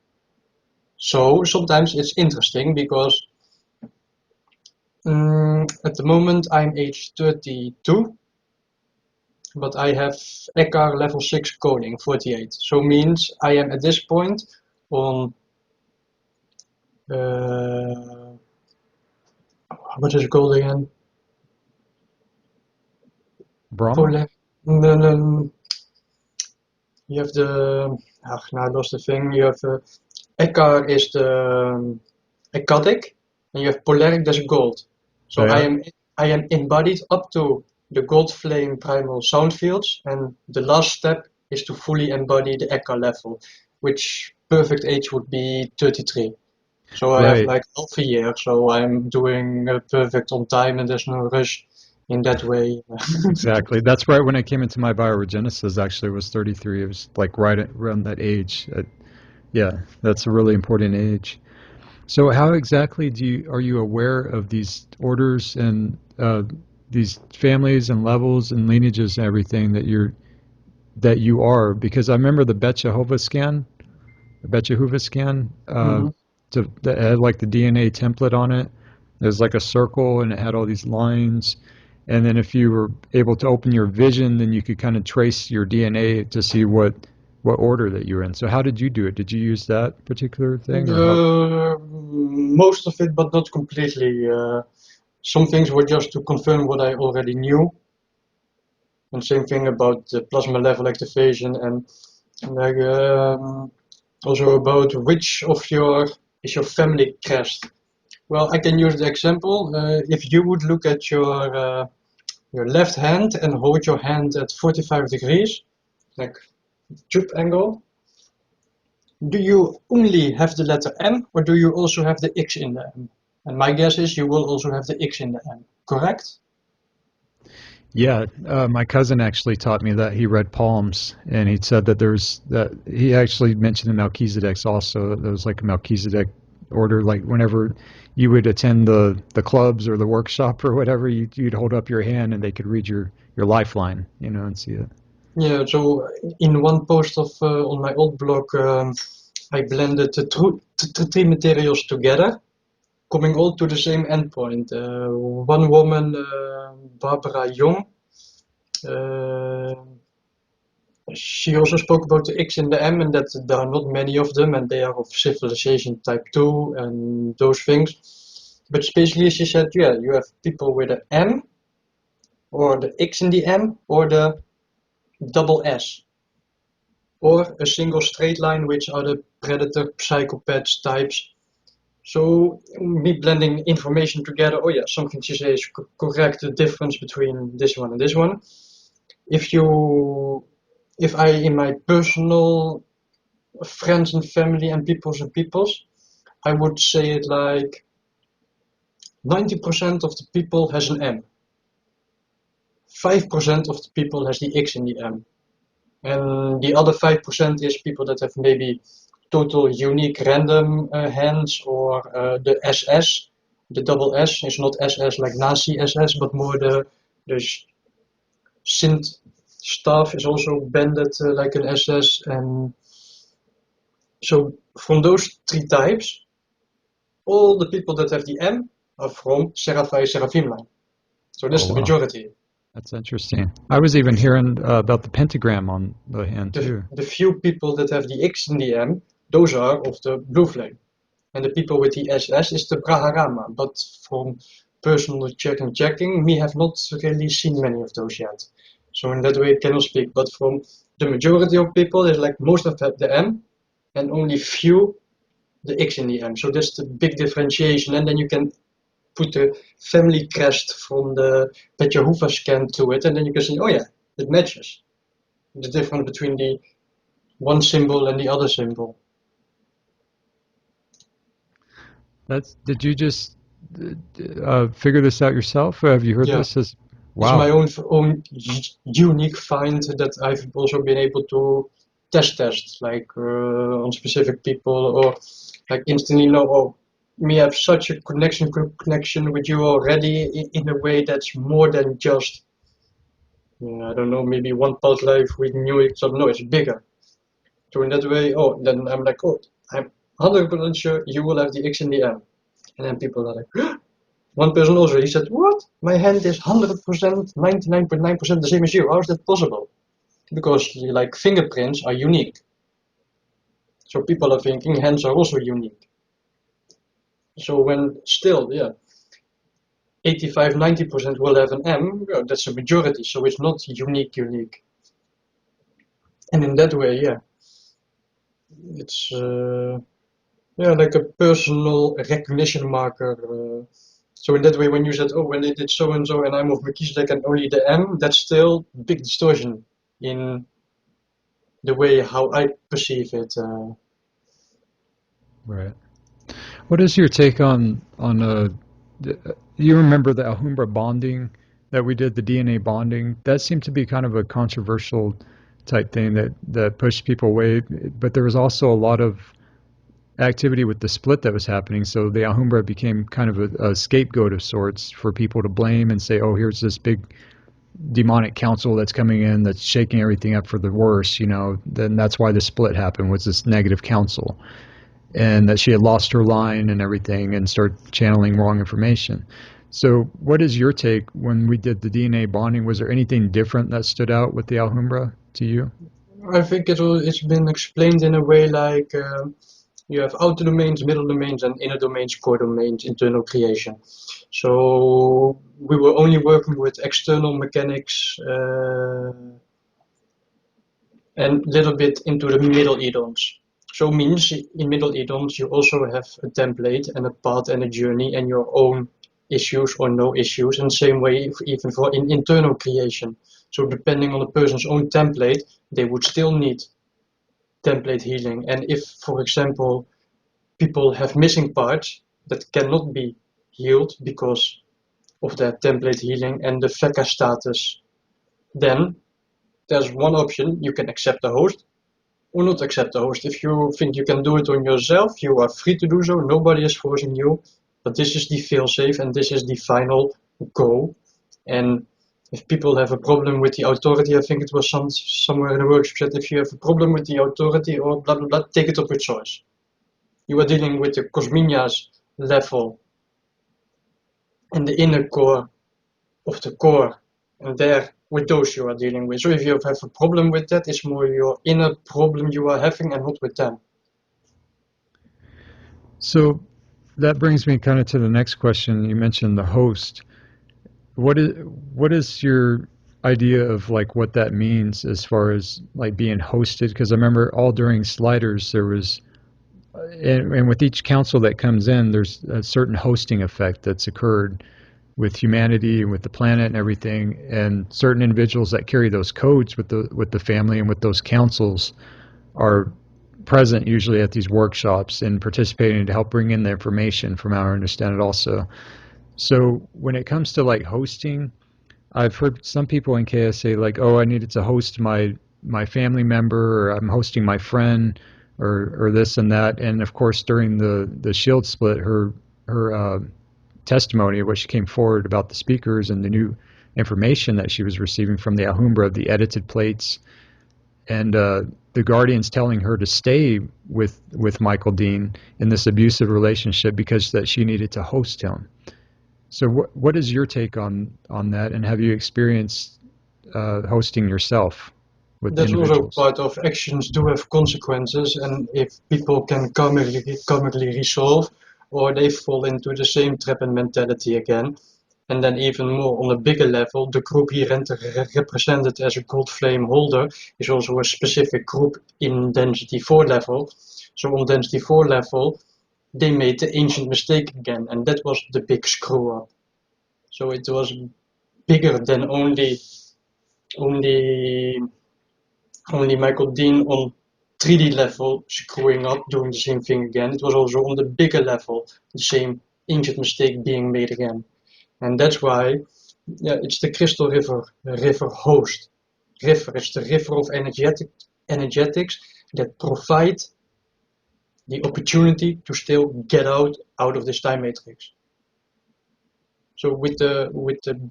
So sometimes it's interesting because at the moment I'm age 32, but I have ECAR level 6 coding 48. So means I am at this point on what is it called again? Brahma? No, no, you have the, now I lost the thing. You have Eckhart is the ecstatic, and you have polaric, that's gold. So There. I am embodied up to the gold flame primal sound fields, and the last step is to fully embody the Eckhart level, which perfect age would be 33. So I have Right. like half a year, so I'm doing perfect on time and there's no rush in that way. Exactly. That's right when I came into my bioregenesis, actually, it was 33. It was like around that age. Yeah, that's a really important age. So how exactly are you aware of these orders and these families and levels and lineages and everything that you are? Because I remember the Bet Jehovah scan, the Bet Jehovah scan, Mhm. that had like the DNA template on it. There's like a circle and it had all these lines. And then if you were able to open your vision, then you could kind of trace your DNA to see what order that you're in. So how did you do it? Did you use that particular thing or how? Most of it, but not completely. Some things were just to confirm what I already knew, and same thing about the plasma level activation and like also about which of your is your family crest. Well, I can use the example. If you would look at your left hand and hold your hand at 45 degrees, like tube angle, do you only have the letter M or do you also have the X in the M? And my guess is you will also have the X in the M, correct? Yeah, my cousin actually taught me that. He read palms, and he said that there's that he actually mentioned the Melchizedek's also. There was like a Melchizedek order, like whenever you would attend the clubs or the workshop or whatever, you'd hold up your hand and they could read your lifeline, and see it. Yeah, so in one post of on my old blog, I blended the three materials together, coming all to the same endpoint. One woman, Barbara Young, uh, she also spoke about the X and the M, and that there are not many of them, and they are of civilization type 2 and those things. But especially she said, yeah, you have people with an M, or the X in the M, or the double S, or a single straight line, which are the predator psychopaths types. So me blending information together, oh yeah, something she says is correct, the difference between this one and this one. If you, if I in my personal friends and family and peoples, I would say it like 90% of the people has an M. 5% of the people has the X in the M. And the other 5% is people that have maybe total unique random hands or the SS. The double S is not SS like Nazi SS, but more the synth stuff is also bended like an SS. And so from those three types, all the people that have the M are from Seraphi Seraphim line. So Oh that's the wow, majority. that's interesting. I was even hearing about the pentagram on the hand too. The few people that have the X in the M, those are of the blue flame. And the people with the SS is the Braharama. But from personal checking, we have not really seen many of those yet. So in that way, I cannot speak. But from the majority of people, it's like most of the M, and only few the X in the M. So that's the big differentiation. And then you can put the family crest from the Petyahuva scan to it, and then you can see, oh yeah, it matches. The difference between the one symbol and the other symbol. Did you just figure this out yourself? Or have you heard Yeah, this? it's my Wow. own unique find that I've also been able to test like on specific people or like instantly know, oh, we have such a connection with you already in a way that's more than just, I don't know, maybe one past life we knew each other. No, it's bigger. So in that way, oh, then I'm like, oh, I'm 100% sure you will have the X in the M. And then people are like, one person also, he said, what? My hand is 100%, 99.9% the same as you. How is that possible? Because like fingerprints are unique. So people are thinking hands are also unique. So when still, yeah, 85, 90% will have an M, yeah, that's a majority. So it's not unique. And in that way, yeah, it's yeah, like a personal recognition marker. So in that way, when you said, oh, when they did so and I'm of Melchizedek and only the M, that's still big distortion in the way how I perceive it. Right. What is your take on you remember the Alhambra bonding that we did, the DNA bonding? That seemed to be kind of a controversial type thing that pushed people away, but there was also a lot of activity with the split that was happening. So the Alhambra became kind of a scapegoat of sorts for people to blame and say, oh, here's this big demonic council that's coming in that's shaking everything up for the worse, then that's why the split happened, was this negative council, and that she had lost her line and everything and started channeling wrong information. So what is your take when we did the DNA bonding? Was there anything different that stood out with the Alhambra to you? I think it's been explained in a way like you have outer domains, middle domains, and inner domains, core domains, internal creation. So we were only working with external mechanics and a little bit into the middle edons. So means in middle edons you also have a template and a path and a journey and your own issues or no issues, and same way even for in internal creation. So depending on the person's own template, they would still need template healing. And if, for example, people have missing parts that cannot be healed because of their template healing and the FECA status, then there's one option: you can accept the host or not accept the host. If you think you can do it on yourself, you are free to do so. Nobody is forcing you, but this is the fail-safe and this is the final go. And if people have a problem with the authority, I think it was somewhere in the workshop that if you have a problem with the authority or blah blah blah, take it up with choice. You are dealing with the Cosminias level and the inner core of the core, and there with those you are dealing with. So if you have a problem with that, it's more your inner problem you are having and not with them. So that brings me kind of to the next question. You mentioned the host. What is what is your idea of like what that means as far as like being hosted? Because I remember all during sliders there was, and with each council that comes in, there's a certain hosting effect that's occurred with humanity and with the planet and everything, and certain individuals that carry those codes with the family and with those councils are present usually at these workshops and participating to help bring in the information from how I understand it also. So when it comes to like hosting, I've heard some people in KS say like, oh, I needed to host my family member, or I'm hosting my friend, or this and that. And of course, during the Shield split, her testimony of what she came forward about the speakers and the new information that she was receiving from the Alhambra, the edited plates, and the guardians telling her to stay with Michael Dean in this abusive relationship because that she needed to host him. So what is your take on that, and have you experienced hosting yourself with That's also individuals? part of actions do have consequences, and if people can karmically resolve, or they fall into the same trap and mentality again. And then even more on a bigger level, the group here represented as a gold flame holder is also a specific group in density 4 level. So on density 4 level, they made the ancient mistake again, and that was the big screw up. So it was bigger than only only Michael Dean on 3D level screwing up, doing the same thing again. It was also on the bigger level, the same ancient mistake being made again. And that's why, yeah, it's the Crystal River host. It's the river of energetics that provide the opportunity to still get out of this time matrix. So with the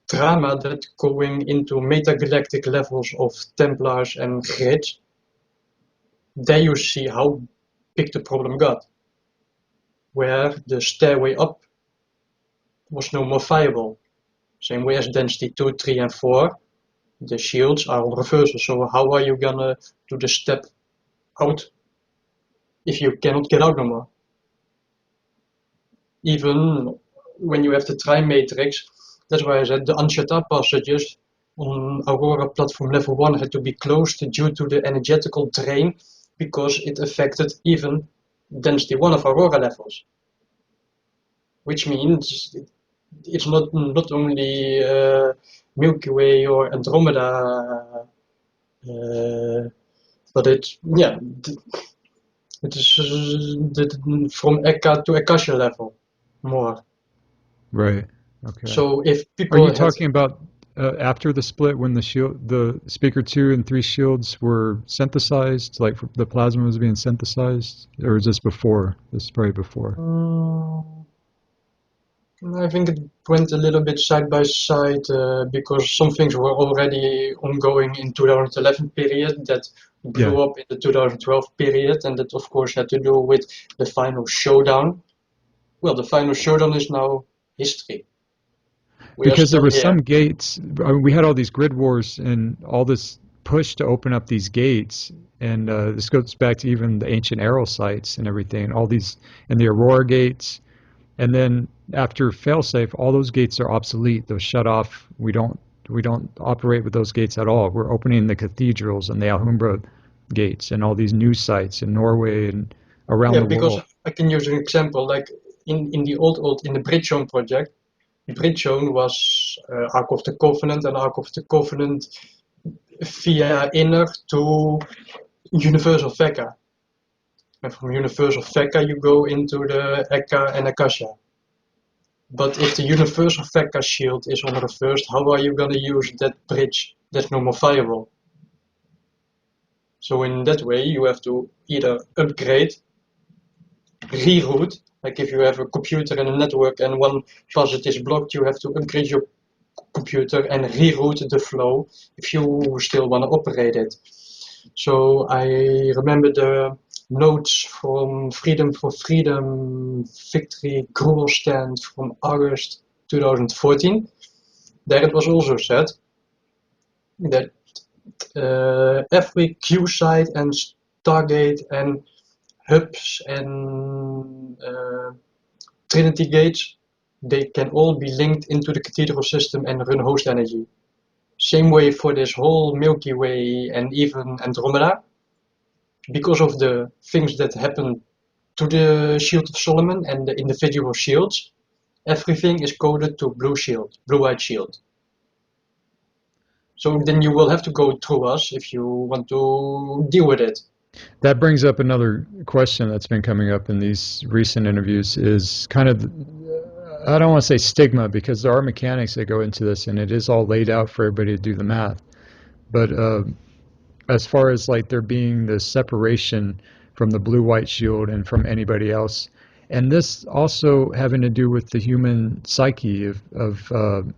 drama that going into metagalactic levels of Templars and grids, there you see how big the problem got, where the stairway up was no more viable. Same way as density 2, 3, and 4, the shields are on reversal. So how are you gonna do the step out if you cannot get out no more? Even when you have the tri-matrix, that's why I said the Anshata passages on Aurora platform level 1 had to be closed due to the energetical drain, because it affected even density 1 of Aurora levels. Which means it's not only Milky Way or Andromeda, but it's, yeah, It is from Eka to Akasha level, more. Right. Okay. So if Are you people had, talking about after the split when the speaker 2 and 3 shields were synthesized, like the plasma was being synthesized, or is this before? This is probably before. I think it went a little bit side by side because some things were already ongoing in 2011 period that Yeah. blew up in the 2012 period, and that of course had to do with the final showdown. Well, the final showdown is now history. We are Because there still were here. some gates, I mean, we had all these grid wars and all this push to open up these gates, and this goes back to even the ancient arrow sites and everything, all these, and the Aurora gates. And then after failsafe, all those gates are obsolete. They're shut off. We don't operate with those gates at all. We're opening the cathedrals and the Alhambra gates and all these new sites in Norway and around Yeah, the because world. I can use an example like in the old in the Bridgestone project. Bridgestone was Ark of the Covenant and Ark of the Covenant via inner to Universal Vecca. And from Universal Vecca you go into the Eka and Akasha. But if the Universal Vecca shield is on reversed, how are you gonna use that bridge that's no more viable? So in that way you have to either upgrade, reroute, like if you have a computer and a network and one packet is blocked, you have to upgrade your computer and reroute the flow if you still want to operate it. So I remember the notes from Freedom for Freedom Victory Gruel stand from August 2014. There it was also said that every Q site and Stargate and hubs and Trinity gates, they can all be linked into the cathedral system and run host energy. Same way for this whole Milky Way and even Andromeda. Because of the things that happen to the Shield of Solomon and the individual shields, everything is coded to blue shield, blue-white shield. So then you will have to go through us if you want to deal with it. That brings up another question that's been coming up in these recent interviews is kind of, I don't want to say stigma because there are mechanics that go into this and it is all laid out for everybody to do the math. But as far as like there being the separation from the blue-white shield and from anybody else, and this also having to do with the human psyche of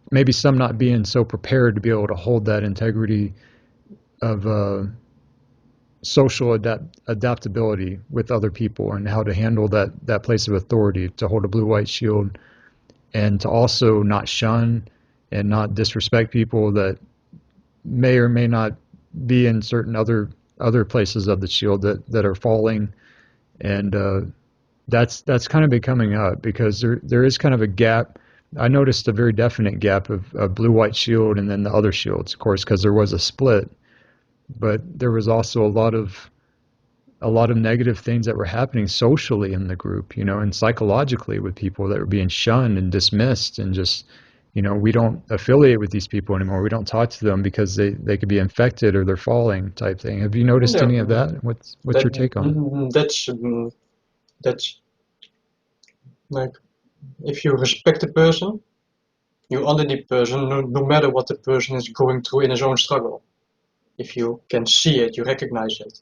maybe some not being so prepared to be able to hold that integrity of social adaptability with other people and how to handle that place of authority to hold a blue-white shield and to also not shun and not disrespect people that may or may not be in certain other places of the shield that are falling, and that's kind of been coming up because there is kind of a gap. I noticed a very definite gap of blue-white shield and then the other shields, of course, because there was a split, but there was also a lot of negative things that were happening socially in the group, and psychologically with people that were being shunned and dismissed and just, we don't affiliate with these people anymore. We don't talk to them because they could be infected or they're falling type thing. Have you noticed Yeah, any of that? What's that your take on it? that's like if you respect a person, you honor the person no matter what the person is going through in his own struggle. If you can see it, you recognize it.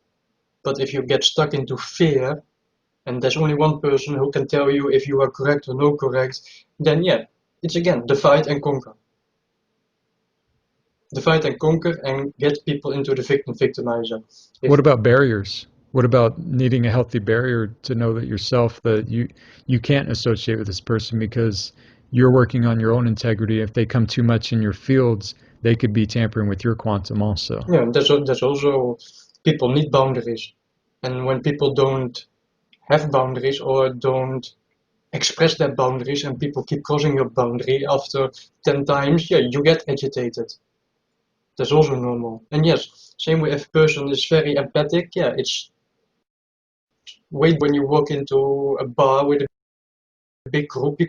But if you get stuck into fear, and there's only one person who can tell you if you are correct or no correct, then yeah, it's again divide and conquer. Divide and conquer and get people into the victimizer. What If about barriers? What about needing a healthy barrier to know that yourself that you can't associate with this person because you're working on your own integrity. If they come too much in your fields, they could be tampering with your quantum also. yeah, that's also people need boundaries, and when people don't have boundaries or don't express their boundaries, and people keep crossing your boundary after 10 times, yeah, you get agitated. That's also normal. And yes, same way if a person is very empathic, yeah, it's wait when you walk into a bar with a big group,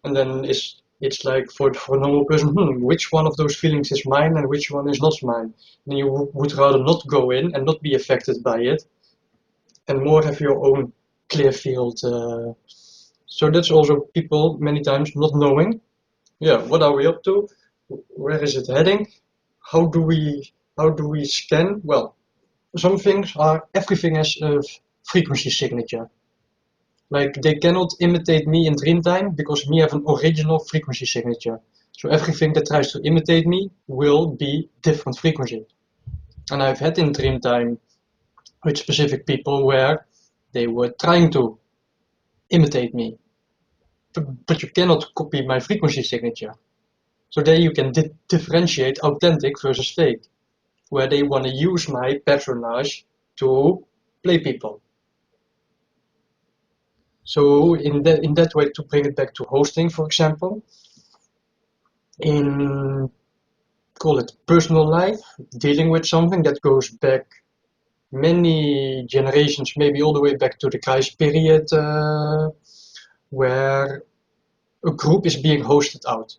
and then it's like for a normal person, which one of those feelings is mine and which one is not mine? Then you would rather not go in and not be affected by it and more have your own clear field. So that's also people many times not knowing, yeah, what are we up to? Where is it heading? How do we scan? Well, some things are everything has a frequency signature. Like they cannot imitate me in Dreamtime because me have an original frequency signature. So everything that tries to imitate me will be different frequency. And I've had in Dreamtime with specific people where they were trying to imitate me, but you cannot copy my frequency signature. So there you can differentiate authentic versus fake, where they want to use my personage to play people. So in that way, to bring it back to hosting, for example, in call it personal life, dealing with something that goes back many generations, maybe all the way back to the Christ period, where a group is being hosted out.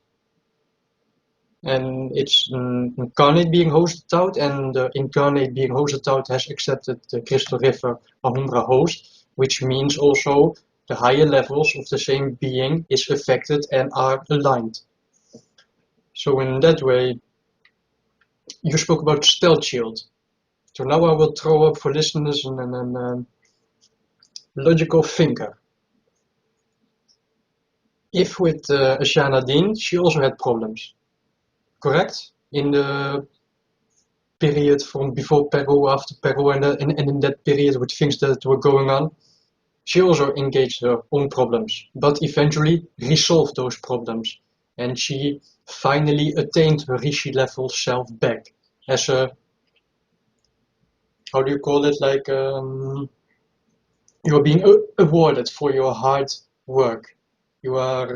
And it's an incarnate being hosted out, and the incarnate being hosted out has accepted the Crystal River Ahumbra host, which means also the higher levels of the same being is affected and are aligned. So in that way, you spoke about stealth shield. So now I will throw up for listeners an logical thinker. If with Ashana Dean, she also had problems, correct? In the period from before Peru, after Peru, and in that period with things that were going on, she also engaged her own problems, but eventually resolved those problems. And she finally attained her Rishi level self back as a, how do you call it, like you are being awarded for your hard work. You are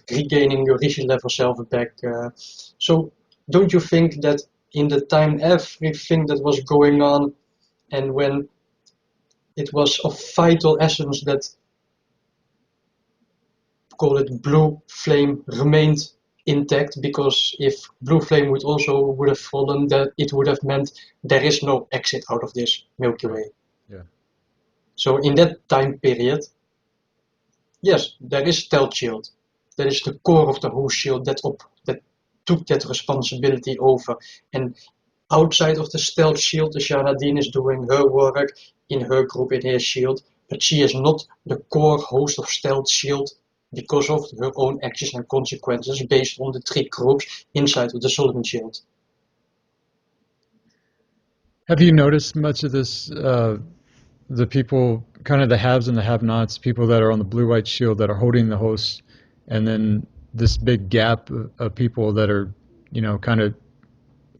regaining your Rishi level self back. So don't you think that in the time everything that was going on and when it was of vital essence that, call it blue flame, remained intact, because if blue flame would have fallen, that it would have meant there is no exit out of this Milky Way. Yeah. So in that time period, yes, there is stealth shield. That is the core of the whole shield that took that responsibility over. And outside of the stealth shield, the Sharadin is doing her work in her group, in her shield, but she is not the core host of stealth shield because of her own actions and consequences based on the three groups inside of the Solomon shield. Have you noticed much of this, the people, kind of the haves and the have-nots, people that are on the blue-white shield that are holding the hosts, and then this big gap of people that are, kind of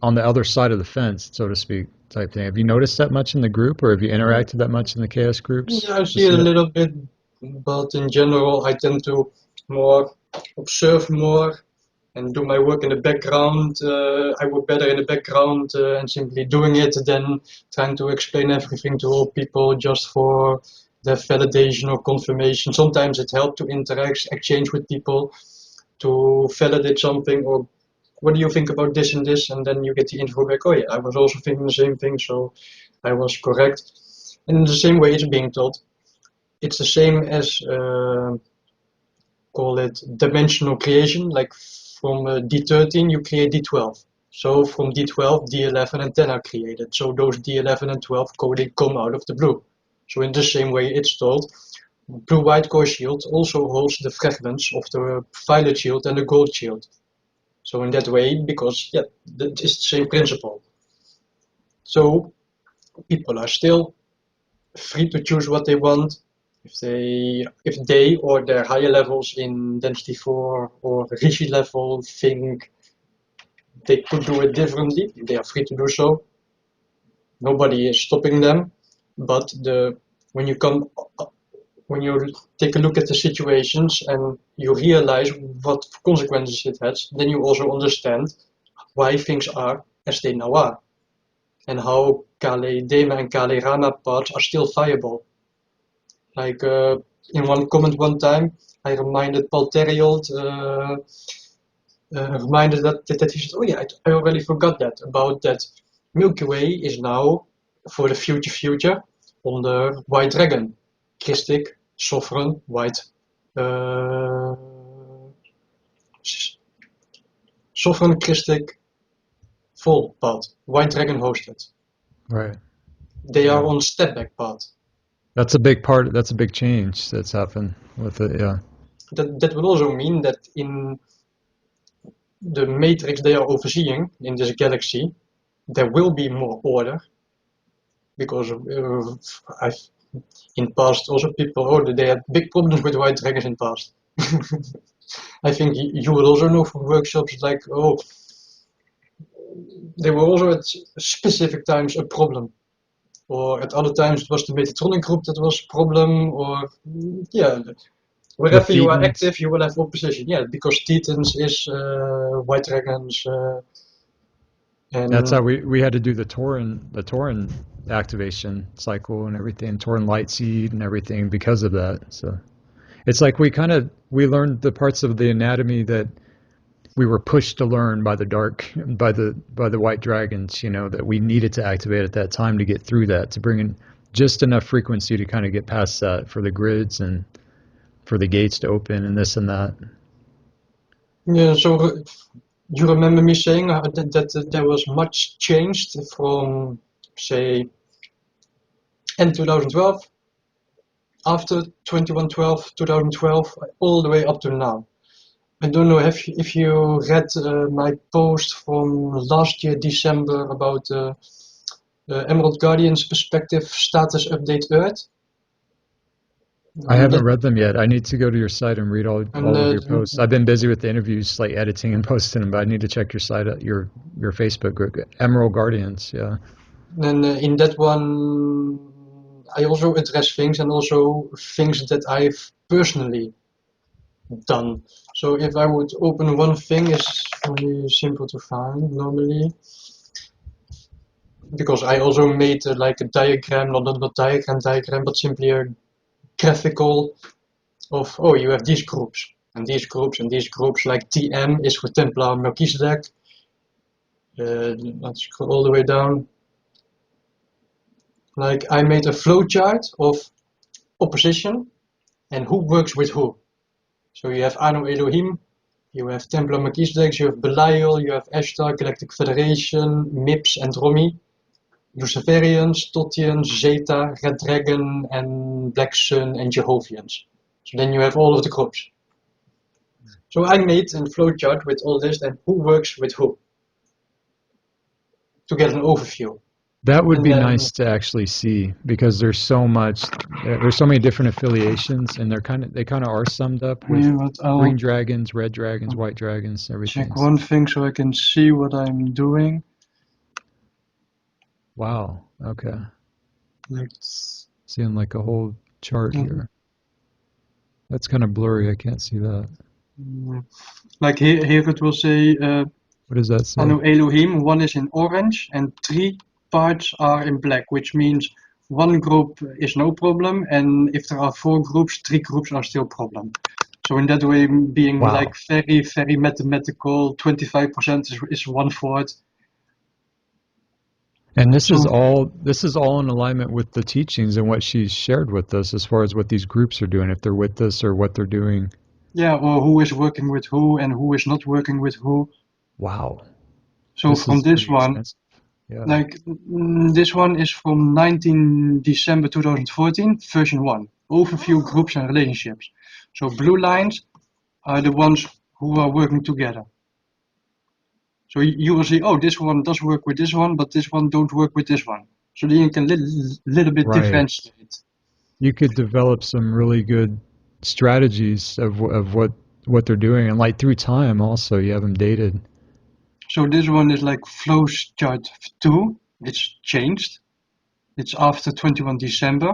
on the other side of the fence, so to speak, type thing? Have you noticed that much in the group, or have you interacted that much in the chaos groups? Yeah, I see it a little bit, but in general, I tend to more observe more and do my work in the background. I work better in the background and simply doing it than trying to explain everything to all people just for the validation or confirmation. Sometimes it helps to interact, exchange with people to validate something, or what do you think about this and this, and then you get the info back. Oh yeah, I was also thinking the same thing, so I was correct. And in the same way it's being taught. It's the same as call it dimensional creation, like from D13 you create D12. So from D12, D11 and 10 are created. So those D11 and 12 coding come out of the blue. So in the same way it's told, blue-white core shield also holds the fragments of the violet shield and the gold shield. So in that way, because yeah, that is the same principle. So people are still free to choose what they want. If they or their higher levels in density 4 or Rishi level think they could do it differently, they are free to do so. Nobody is stopping them. But when you take a look at the situations and you realize what consequences it has, then you also understand why things are as they now are, and how Kale Dema and Kale Rama paths are still viable. Like in one comment one time, I reminded Paul Terriold, reminded that he said, oh yeah, I already forgot that, about that Milky Way is now, for the future, on the White Dragon, Christic, Sovereign, White, Sovereign, Christic, full path, White Dragon hosted. Right. They Yeah. are on step back path. That's a big part. That's a big change that's happened with it. Yeah. That will also mean that in the matrix they are overseeing in this galaxy, there will be more order because I've in past also people they had big problems with white dragons in past. I think you will also know from workshops like they were also at specific times a problem, or at other times it was the Metatronic group that was a problem, or yeah, The wherever you are Thetans. active you will have opposition. Yeah, because Titans is white dragons. That's how And we had to do the Tauran activation cycle and everything, Tauran light seed and everything because of that. So it's like we learned the parts of the anatomy that we were pushed to learn by the dark by the white dragons, that we needed to activate at that time to get through that, to bring in just enough frequency to kind of get past that for the grids and for the gates to open and this and that. yeah, so you remember me saying that there was much changed from, say, end 2012, after 2112, 2012, all the way up to now. I don't know if you read my post from last year, December, about Emerald Guardian's perspective status update Earth. I And haven't that, read them yet. I need to go to your site and read and all of your posts. I've been busy with the interviews, like editing and posting them, but I need to check your site, your Facebook group, Emerald Guardians. Yeah. then in that one, I also address things and also things that I've personally done. So if I would open one thing, it's very simple to find normally, because I also made like a diagram, not diagram, but simply a graphical of, oh, you have these groups and these groups and these groups. Like TM is for Templar Melchizedek. Let's scroll all the way down. Like I made a flowchart of opposition and who works with who. So you have Anu Elohim, you have Templar Melchizedek, you have Belial, you have Ashtar, Galactic Federation, MIPS, and Romy, Luciferians, Totians, Zeta, Red Dragon, and Black Sun, and Jehovians. So then you have all of the groups. So I made a flowchart with all this and who works with who to get an overview. That would And be then, nice to actually see because there's so many different affiliations, and they kind of are summed up with yeah, but green I'll dragons, red dragons, white dragons, check everything. one thing so I can see what I'm doing. Wow. Okay. Let's, Seeing like a whole chart here. That's kind of blurry. I can't see that. like here it will say What does that say? Anu Elohim, one is in orange and three parts are in black, which means one group is no problem, and if there are four groups, three groups are still problem. So in that way, being Wow. like very, very mathematical, 25% is one fourth. And this is So all in alignment with the teachings and what she's shared with us as far as what these groups are doing, if they're with us or what they're doing. yeah, or who is working with who and who is not working with who. Wow. So This from is this pretty one, extensive. Yeah. like this one is from 19 December 2014, version 1, overview groups and relationships. So blue lines are the ones who are working together. So you will see, oh, this one does work with this one, but this one don't work with this one. So then you can little bit Right. differentiate. You could develop some really good strategies of what they're doing, and like through time also you have them dated. So this one is like flowchart 2. It's changed. It's after 21 December.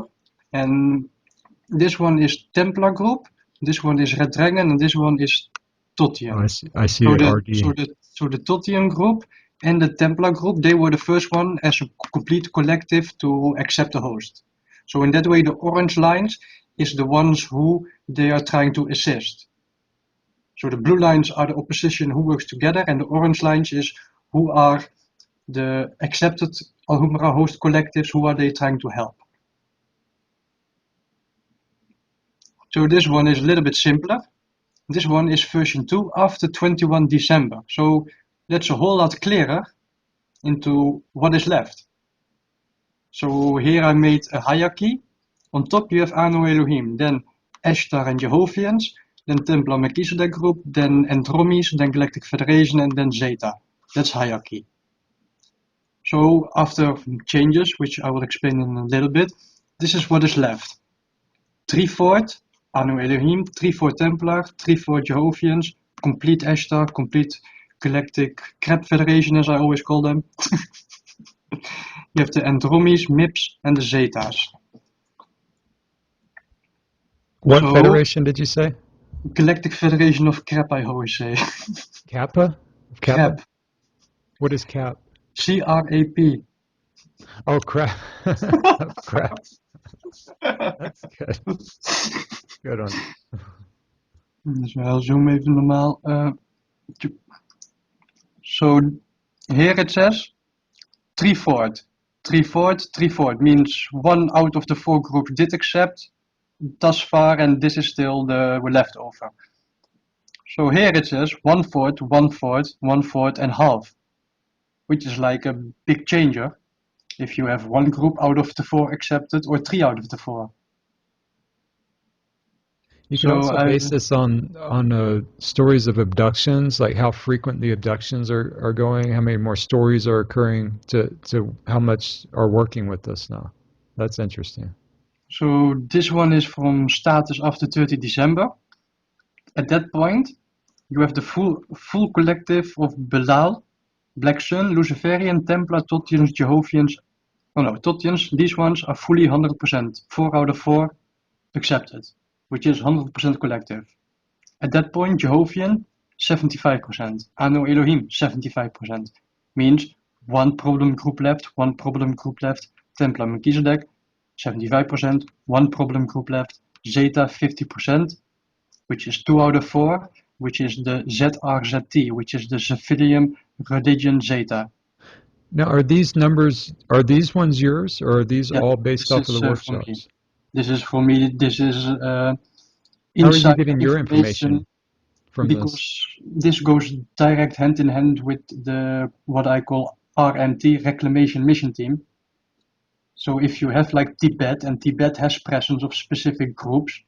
And this one is Templar group. This one is Red Dragon, and this one is Oh, Totian. I see So it, the RD. Totian group and the Templar group, they were the first one as a complete collective to accept the host. So in that way, the orange lines is the ones who they are trying to assist. So the blue lines are the opposition who works together, and the orange lines is who are the accepted or who are host collectives, who are they trying to help. So this one is a little bit simpler. This one is version 2 after 21 December. So that's a whole lot clearer into what is left. So here I made a hierarchy. On top you have Anu Elohim, then Ashtar and Jehovians, then Templar Melchizedek group, then Andromes, then Galactic Federation, and then Zeta. That's hierarchy. So after changes, which I will explain in a little bit, this is what is left. 3/4 Anu Elohim, 3/4 Templar, 3/4 Jehovians, complete Ashtar, complete Galactic Crab Federation, as I always call them. You have the Andromes, MIPS, and the Zetas. What So, federation did you say? Galactic Federation of Crab, I always say. Kappa? Crab. What is Cap? CRAP. Oh, crap. Crap. That's good. Good one. Dus wel zoom even normaal. So here it says 3/4. 3/4, 3/4 means one out of the 4 groups did accept thus far, and this is still the leftover. So here it says 1/4, 1/4, 1/4, and half, which is like a big changer if you have one group out of the 4 accepted or 3 out of the 4. You can So also base this on stories of abductions, like how frequent the abductions are going, how many more stories are occurring to how much are working with us now. That's interesting. So this one is from status after 30 December. At that point, you have the full collective of Belial, Black Sun, Luciferian, Templar, Thotians, Jehovians. Oh no, Thotians, these ones are fully 100%, 4 out of 4 accepted, which is 100% collective. At that point, Jehovian, 75%, Anu Elohim, 75%, means one problem group left, one problem group left, Templar Melchizedek, 75%, one problem group left, Zeta, 50%, which is 2 out of 4, which is the ZRZT, which is the Civilian Religion Zeta. Now, are these ones yours, or are these all based off of the workshops? This is for me. This is How are you getting your information from because this goes direct hand in hand with the what I call RMT, Reclamation Mission Team. So if you have like Tibet, and Tibet has presence of specific groups,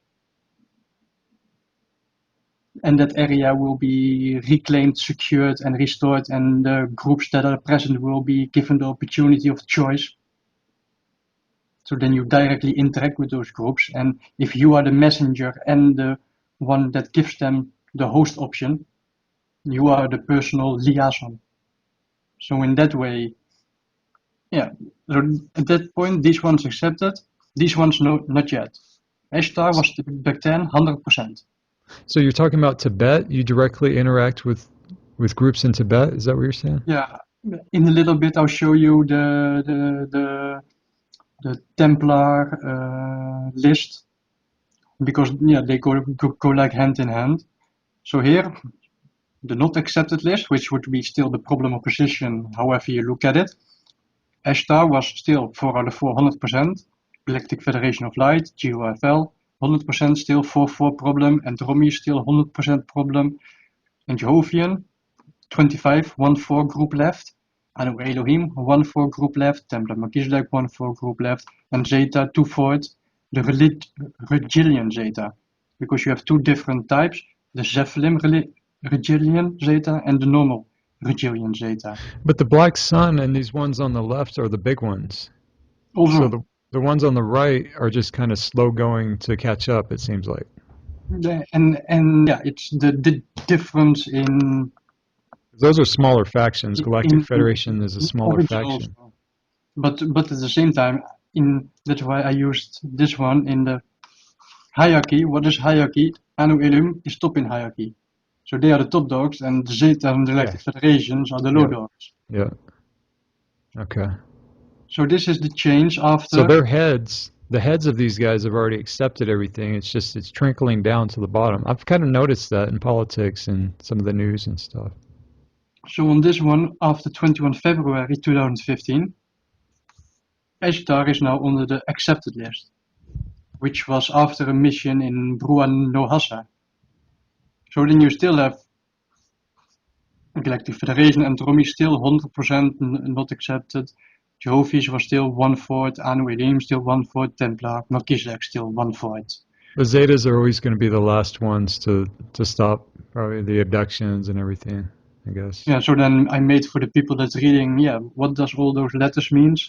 and that area will be reclaimed, secured, and restored, and the groups that are present will be given the opportunity of choice. So then you directly interact with those groups, and if you are the messenger and the one that gives them the host option, you are the personal liaison. So in that way, yeah. So at that point, these ones accepted, these ones not yet. Ashtar was back then 100%. So you're talking about Tibet? You directly interact with groups in Tibet? Is that what you're saying? Yeah. In a little bit, I'll show you the Templar list, because yeah, they go like hand in hand. So here, the not accepted list, which would be still the problem opposition, however you look at it. Ashtar was still 4 out of 4, 100%. Galactic Federation of Light, GOFL, 100% still 4/4 problem. Andromes still 100% problem. And Jehovian, 25, 1/4 group left. Anu Elohim, 1/4 group left. Templar Melchizedek, 1/4 group left. And Zeta, 2/4, the Regilian Zeta. Because you have 2 different types, the Zephylim Regilian Zeta and the normal Regilian Zeta. But the Black Sun and these ones on the left are the big ones. Also, so the ones on the right are just kind of slow going to catch up, it seems like. And yeah, it's the difference in... Those are smaller factions. Galactic Federation is a smaller faction. Also. But at the same time, that's why I used this one in the hierarchy. What is hierarchy? Anu Elohim is top in hierarchy. So they are the top dogs, and the Zeta and the Galactic Federations are the low dogs. Yeah. Okay. So this is the change after... So the heads of these guys have already accepted everything. It's just, it's trickling down to the bottom. I've kind of noticed that in politics and some of the news and stuff. So on this one, after 21 February 2015, Ashtar is now on the accepted list. which was after a mission in Brua Nohasa. So then you still have Galactic Federation and Romy still 100% not accepted. Jovis was still 1/4, Anu Elim still 1/4, Templar, Melchizedek still 1/4. The Zetas are always going to be the last ones to stop probably the abductions and everything, I guess. Yeah, so then I made for the people that's reading, yeah, what does all those letters means?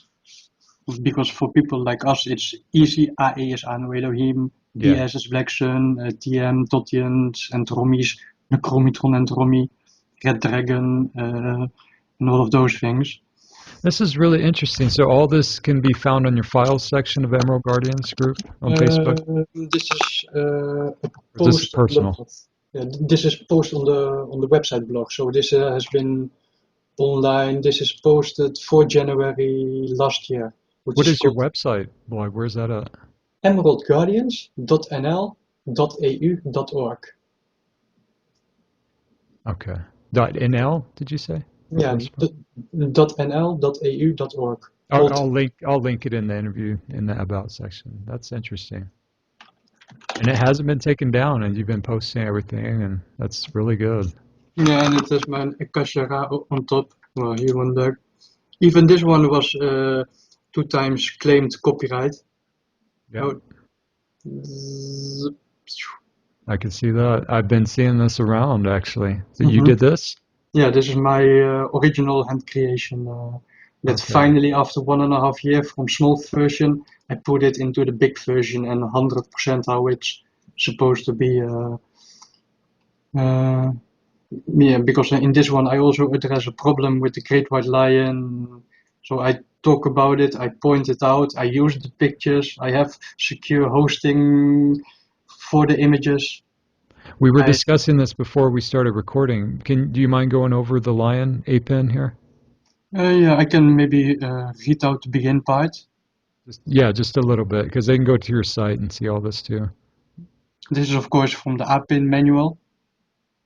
Because for people like us, it's easy. AE is Anu Elohim, Yeah. DS is Black Sun, TM, Totians, and Romis, Necromitron and Romy, Red Dragon, and all of those things. This is really interesting. So all this can be found on your files section of Emerald Guardians group on Facebook? This is a Or this is post on the personal? blog. Yeah, this is post on the website blog. So this has been online. This is posted for January last year. What is your website blog? Where's that at? emeraldguardians.nl.au.org. Okay. .nl, did you say? Yeah, .nl.au.org. I'll link it in the interview in the about section. That's interesting. And it hasn't been taken down, and you've been posting everything, and that's really good. Yeah, and it has my Akashara on top. Well, here on there. Even this one was 2 times claimed copyright. Yeah. Oh. I can see that. I've been seeing this around, actually. So you did this? Yeah, this is my original hand creation. That Okay. finally, after 1.5 years from small version, I put it into the big version and 100% how it's supposed to be. Yeah, because in this one I also address a problem with the great white lion. So I talk about it, I point it out, I use the pictures, I have secure hosting for the images. We were discussing this before we started recording. Do you mind going over the lion APN here? Yeah, I can maybe read out the begin part. Just a little bit, because they can go to your site and see all this too. This is of course from the APN manual.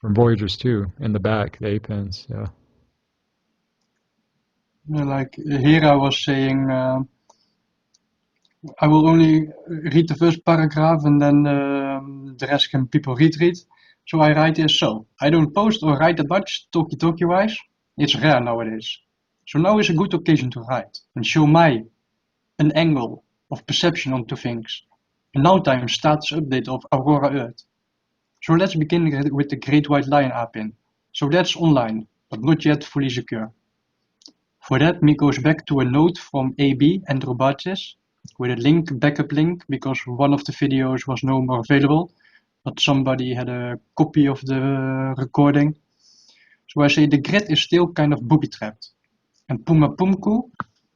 From Voyagers too, in the back, the APNs, yeah. Like here I was saying, I will only read the first paragraph and then the rest can people read. So I write this so. I don't post or write that much talkie wise. It's rare nowadays. So now is a good occasion to write and show an angle of perception onto things. A now time status update of Aurora Earth. So let's begin with the Great White Lion APN. So that's online, but not yet fully secure. For that, me goes back to a note from AB and Robatis with a backup link, because one of the videos was no more available, but somebody had a copy of the recording. So I say the grid is still kind of booby-trapped. And Pumapumku,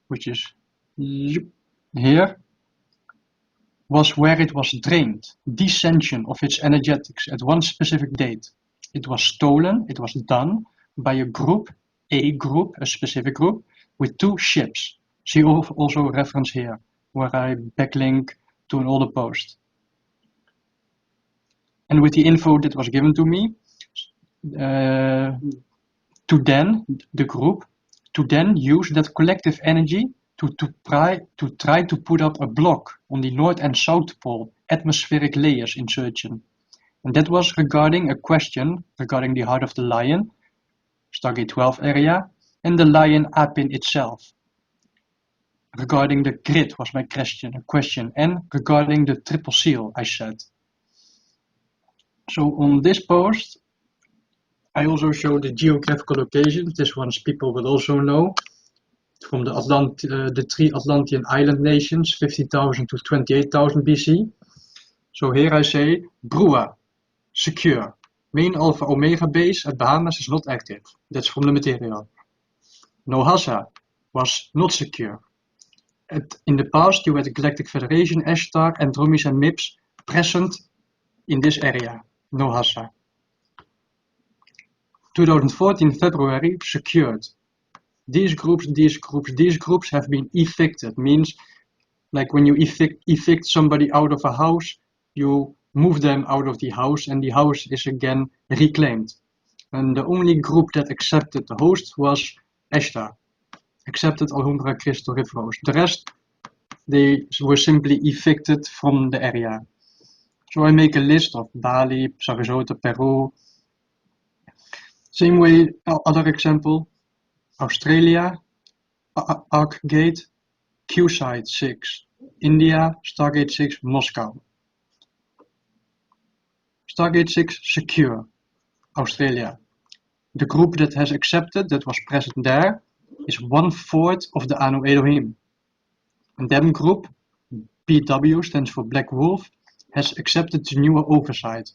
which is here, was where it was drained, descension of its energetics at one specific date. It was stolen, it was done by a specific group, with 2 ships. See also a reference here, where I backlink to an older post. And with the info that was given to me, to then use that collective energy to try to put up a block on the North and South Pole atmospheric layers insertion. And that was regarding a question regarding the Heart of the Lion, Stargate 12 area, and the Lion APN itself. Regarding the grid was my question, and regarding the triple seal, I said. So on this post, I also show the geographical locations. This one's people will also know. From the 3 Atlantean island nations, 50,000 to 28,000 BC. So here I say, Brua, secure. Main Alpha Omega base at Bahamas is not active. That's from the material. Nohasa was not secure. In the past, you had the Galactic Federation, Ashtar, Andromis and MIPS present in this area, Nohasa. 2014 February, secured. These groups have been evicted. Means like when you evict somebody out of a house, you move them out of the house and the house is again reclaimed. And the only group that accepted the host was Ashtar. Accepted Alhambra Crystal Rift Rose. The rest they were simply evicted from the area. So I make a list of Bali, Sarasota, Peru. Same way, other example, Australia, Arc Gate, Q-Site 6, India, Stargate 6, Moscow. Stargate 6 secure, Australia. The group that has accepted that was present there is 1/4 of the Anu Elohim. And that group, BW stands for Black Wolf, has accepted the newer oversight.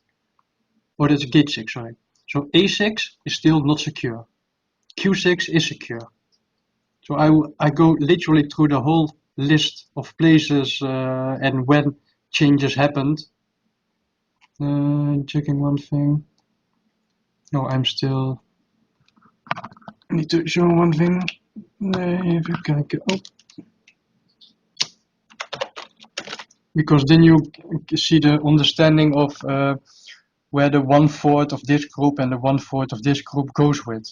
Or that's Gate 6, sorry. So A6 is still not secure. Q6 is secure. So I go literally through the whole list of places and when changes happened. Checking one thing. No, I'm still. I need to show one thing. Even kijken. Oh. Because then you see the understanding of where the 1/4 of this group and the 1/4 of this group goes with.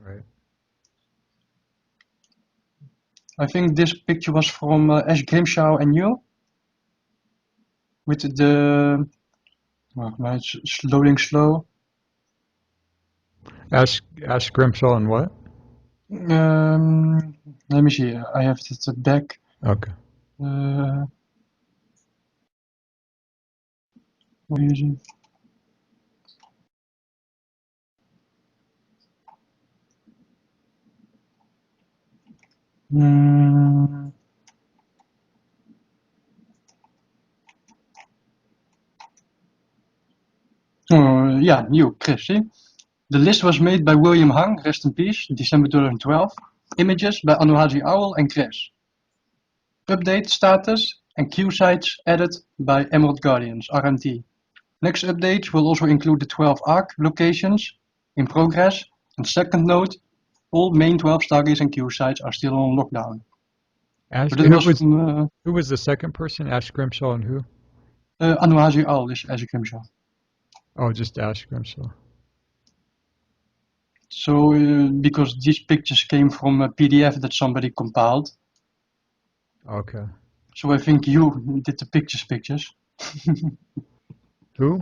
Right. I think this picture was from Ash Grimshaw and you. With the. Well, now it's loading slow. Ash Grimshaw and what? Let me see. I have it back. Okay. What is it? Oh, yeah, you, Chris. See? The list was made by William Hung, rest in peace, December 2012. Images by Anuhaji Owl and Chris. Update status and Q sites added by Emerald Guardians, RMT. Next updates will also include the 12 ARC locations in progress. And second note, all main 12 Stargates and Q sites are still on lockdown. Ash, But who was the second person? Ash Grimshaw and who? Anuhaji Owl is Ash Grimshaw. Oh, just Ash Grimshaw. So, because these pictures came from a PDF that somebody compiled. Okay. So I think you did the pictures. Who?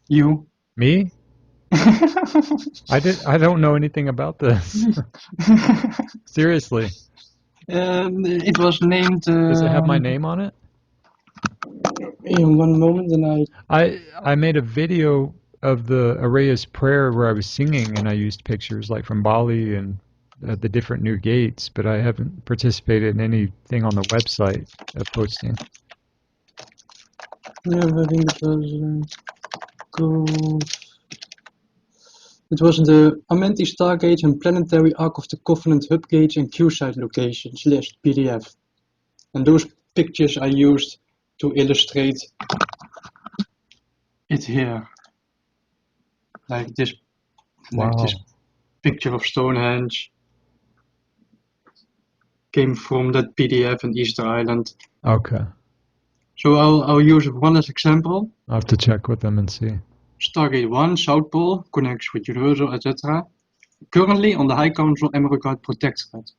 You. Me? I don't know anything about this. Seriously. It was named. Does it have my name on it? In one moment, and I made a video of the Araya's prayer where I was singing, and I used pictures like from Bali and the different new gates, but I haven't participated in anything on the website of posting. Yeah, I think it was It was the Amenti Stargate and Planetary Arc of the Covenant hub gates and Q-site locations list PDF, and those pictures I used to illustrate it here, like this, Wow. like this picture of Stonehenge came from that PDF in Easter Island. Okay. So I'll use one as example. I'll have to check with them and see. Stargate 1, South Pole, connects with Universal, etc. Currently on the High Council Emerald Guard Protectorate.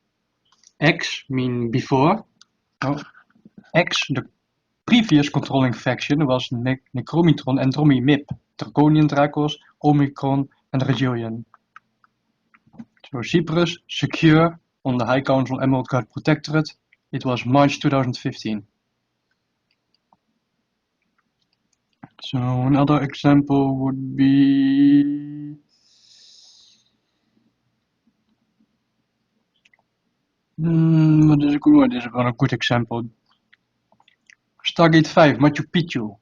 X mean before. No. X, the previous controlling faction, was Necromitron, Andromi, MIP, Draconian Dracos, Omicron, and Regilian. So Cyprus, secure on the High Council Emerald Guard Protectorate. It was March 2015. So another example would be what is a good example? Stargate 5, Machu Picchu.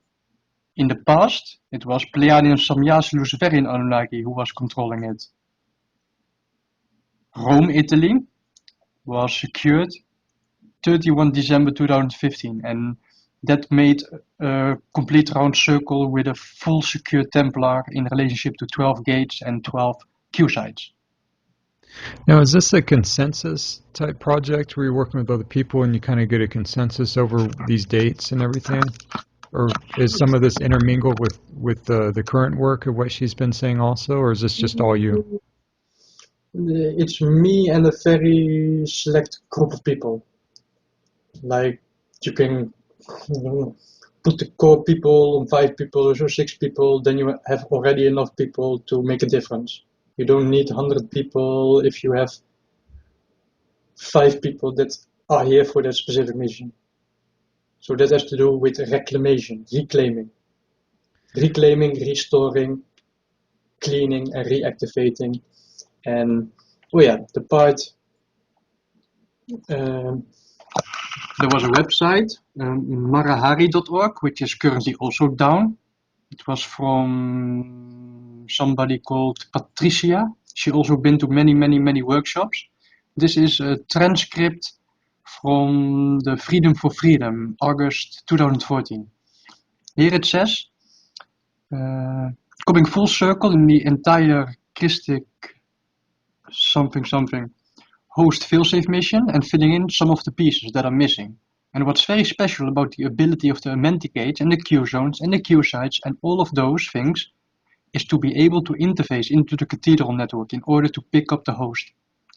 In the past, it was Pleiadian Samyas Luciferian Anunnaki who was controlling it. Rome, Italy was secured 31 December 2015, and that made a complete round circle with a full secure Templar in relationship to 12 gates and 12 Q sites. Now, is this a consensus type project where you're working with other people and you kind of get a consensus over these dates and everything? Or is some of this intermingled with the current work of what she's been saying also, or is this just all you? It's me and a very select group of people. Like You can put the core people on 5 people or so 6 people, then you have already enough people to make a difference. You don't need 100 people if you have 5 people that are here for that specific mission. So that has to do with reclamation, reclaiming, restoring, cleaning, and reactivating. And oh yeah, the part there was a website, marahari.org, which is currently also down. It was from somebody called Patricia. She also been to many workshops. This is a transcript from the Freedom for Freedom, August 2014. Here it says, coming full circle in the entire Christic something host failsafe mission and filling in some of the pieces that are missing. And what's very special about the ability of the Manticates and the Q zones and the Q sites and all of those things is to be able to interface into the cathedral network in order to pick up the host.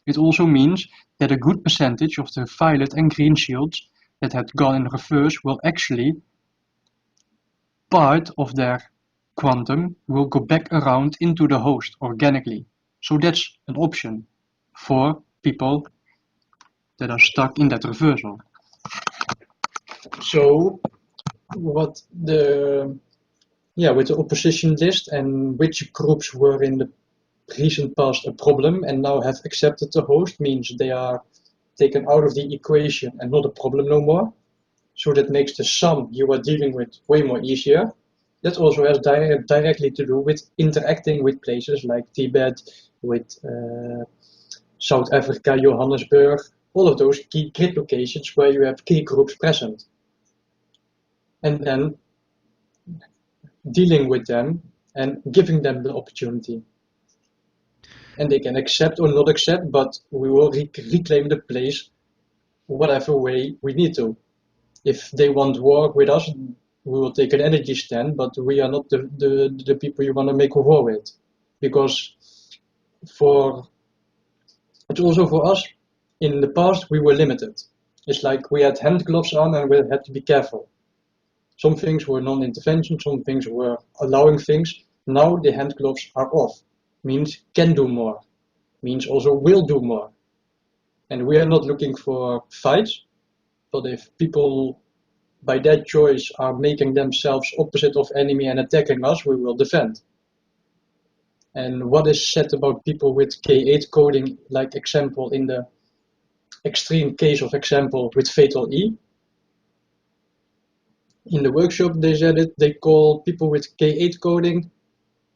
It also means that a good percentage of the violet and green shields that had gone in reverse will actually, part of their quantum will go back around into the host organically. So that's an option for people that are stuck in that reversal. So what the with the opposition list and which groups were in the recent past a problem and now have accepted the host means they are taken out of the equation and not a problem no more. So that makes the sum you are dealing with way more easier. That also has directly to do with interacting with places like Tibet, with South Africa, Johannesburg, all of those key grid locations where you have key groups present. And then dealing with them and giving them the opportunity. And they can accept or not accept, but we will reclaim the place whatever way we need to. If they want war with us, we will take an energy stand, but we are not the people you want to make a war with. Because it's also for us, in the past we were limited. It's like we had hand gloves on and we had to be careful. Some things were non-intervention, some things were allowing things. Now the hand gloves are off. Means can do more. Means also will do more. And we are not looking for fights, but if people by that choice are making themselves opposite of enemy and attacking us, we will defend. And what is said about people with K8 coding, like example in the extreme case of example with Fatal E? In the workshop they said it, they call people with K8 coding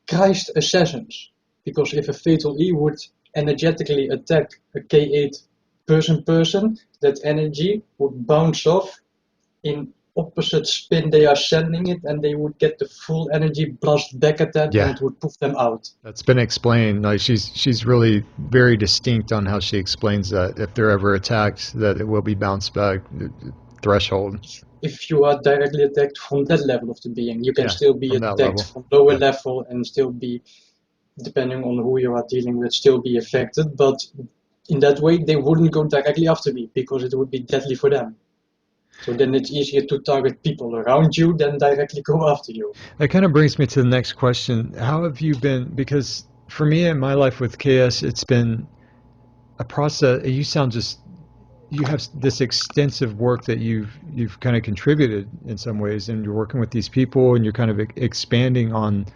Christ assassins. Because if a Fatal E would energetically attack a K8 person, that energy would bounce off in opposite spin they are sending it, and they would get the full energy blast back at them, and it would poof them out. That's been explained. Like she's really very distinct on how she explains that. If they're ever attacked, that it will be bounced back. Threshold. If you are directly attacked from that level of the being, you can still be attacked from lower level and still be, depending on who you are dealing with, still be affected. But in that way, they wouldn't go directly after me because it would be deadly for them. So then it's easier to target people around you than directly go after you. That kind of brings me to the next question. How have you been, because for me in my life with KS, it's been a process. You have this extensive work that you've kind of contributed in some ways, and you're working with these people and you're kind of expanding on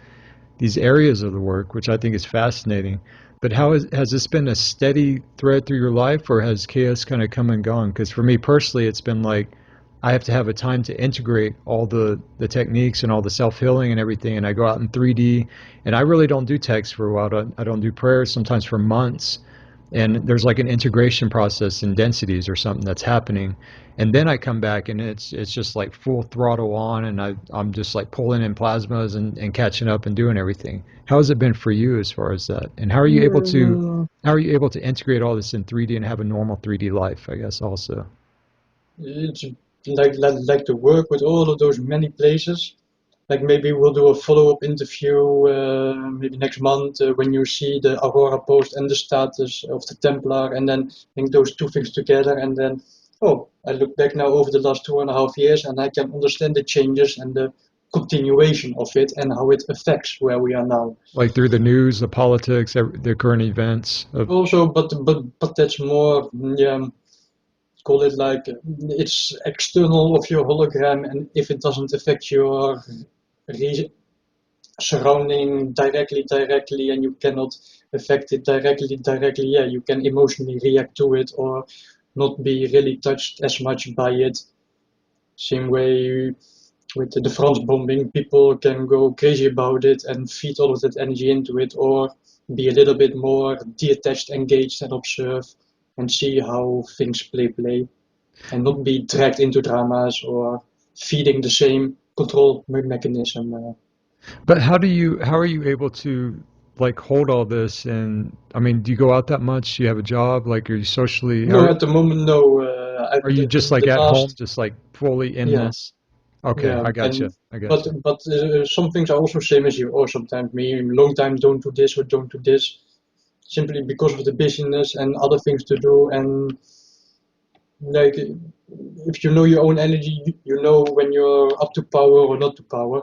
these areas of the work, which I think is fascinating. But has this been a steady thread through your life, or has KS kind of come and gone? Because for me personally, it's been like I have to have a time to integrate all the techniques and all the self-healing and everything, and I go out in 3D, and I really don't do text for a while. I don't do prayers sometimes for months, and there's like an integration process in densities or something that's happening, and then I come back and it's just like full throttle on, and I'm just like pulling in plasmas and catching up and doing everything. How has it been for you as far as that? And how are you able to integrate all this in 3D and have a normal 3D life, I guess, also? It's like to work with all of those many places. Like maybe we'll do a follow-up interview maybe next month when you see the Aurora post and the status of the Templar, and then link those two things together, and then oh, I look back now over the last 2.5 years and I can understand the changes and the continuation of it and how it affects where we are now. Like through the news, the politics, the current events of. Also, but that's more, yeah, call it like it's external of your hologram, and if it doesn't affect your surrounding directly, and you cannot affect it directly, yeah, you can emotionally react to it or not be really touched as much by it. Same way with the France bombing, people can go crazy about it and feed all of that energy into it, or be a little bit more detached, engaged, and observe and see how things play, and not be dragged into dramas or feeding the same control mechanism. But how are you able to like hold all this? And I mean, do you go out that much? Do you have a job? Like, are you socially? No, at the moment, no. Are you just like The at home, last, just like fully in yeah, this? Okay, yeah, I gotcha. and I gotcha. but some things are also same as you. Or sometimes me, long time don't do this or don't do this, simply because of the busyness and other things to do. And like, if you know your own energy, you know when you're up to power or not to power.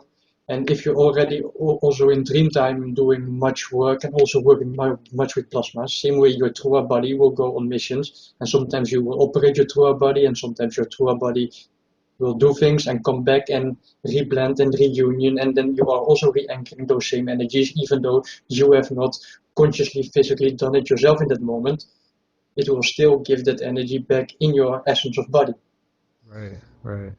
And if you're already also in dream time doing much work and also working much with plasma, same way your true body will go on missions, and sometimes you will operate your true body, and sometimes your true body will do things and come back and reblend and reunion, and then you are also re-anchoring those same energies, even though you have not consciously physically done it yourself in that moment. It will still give that energy back in your essence of body. Right, right.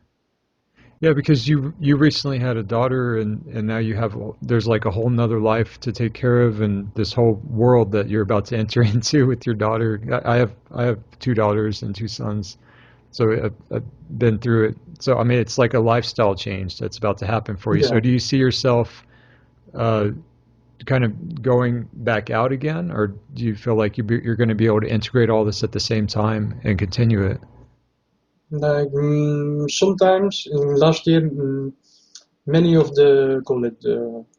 Yeah, because you recently had a daughter, and now you have there's like a whole nother life to take care of, and this whole world that you're about to enter into with your daughter. I have two daughters and two sons, so I've been through it. So I mean, it's like a lifestyle change that's about to happen for you. So Yeah, do you see yourself uh, kind of going back out again, or do you feel like you're going to be able to integrate all this at the same time and continue it? like sometimes in last year, many of the call it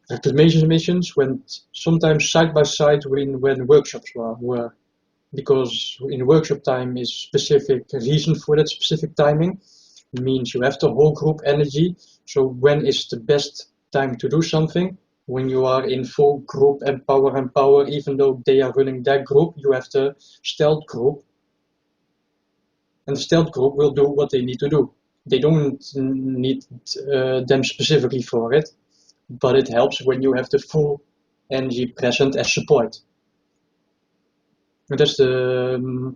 reclamation missions went sometimes side by side when workshops were, because in workshop time is specific reason for that specific timing. It means you have the whole group energy. So when is the best time to do something? When you are in full group and power, even though they are running that group, you have the stealth group, and the stealth group will do what they need to do. They don't need them specifically for it, but it helps when you have the full energy present as support. And that's the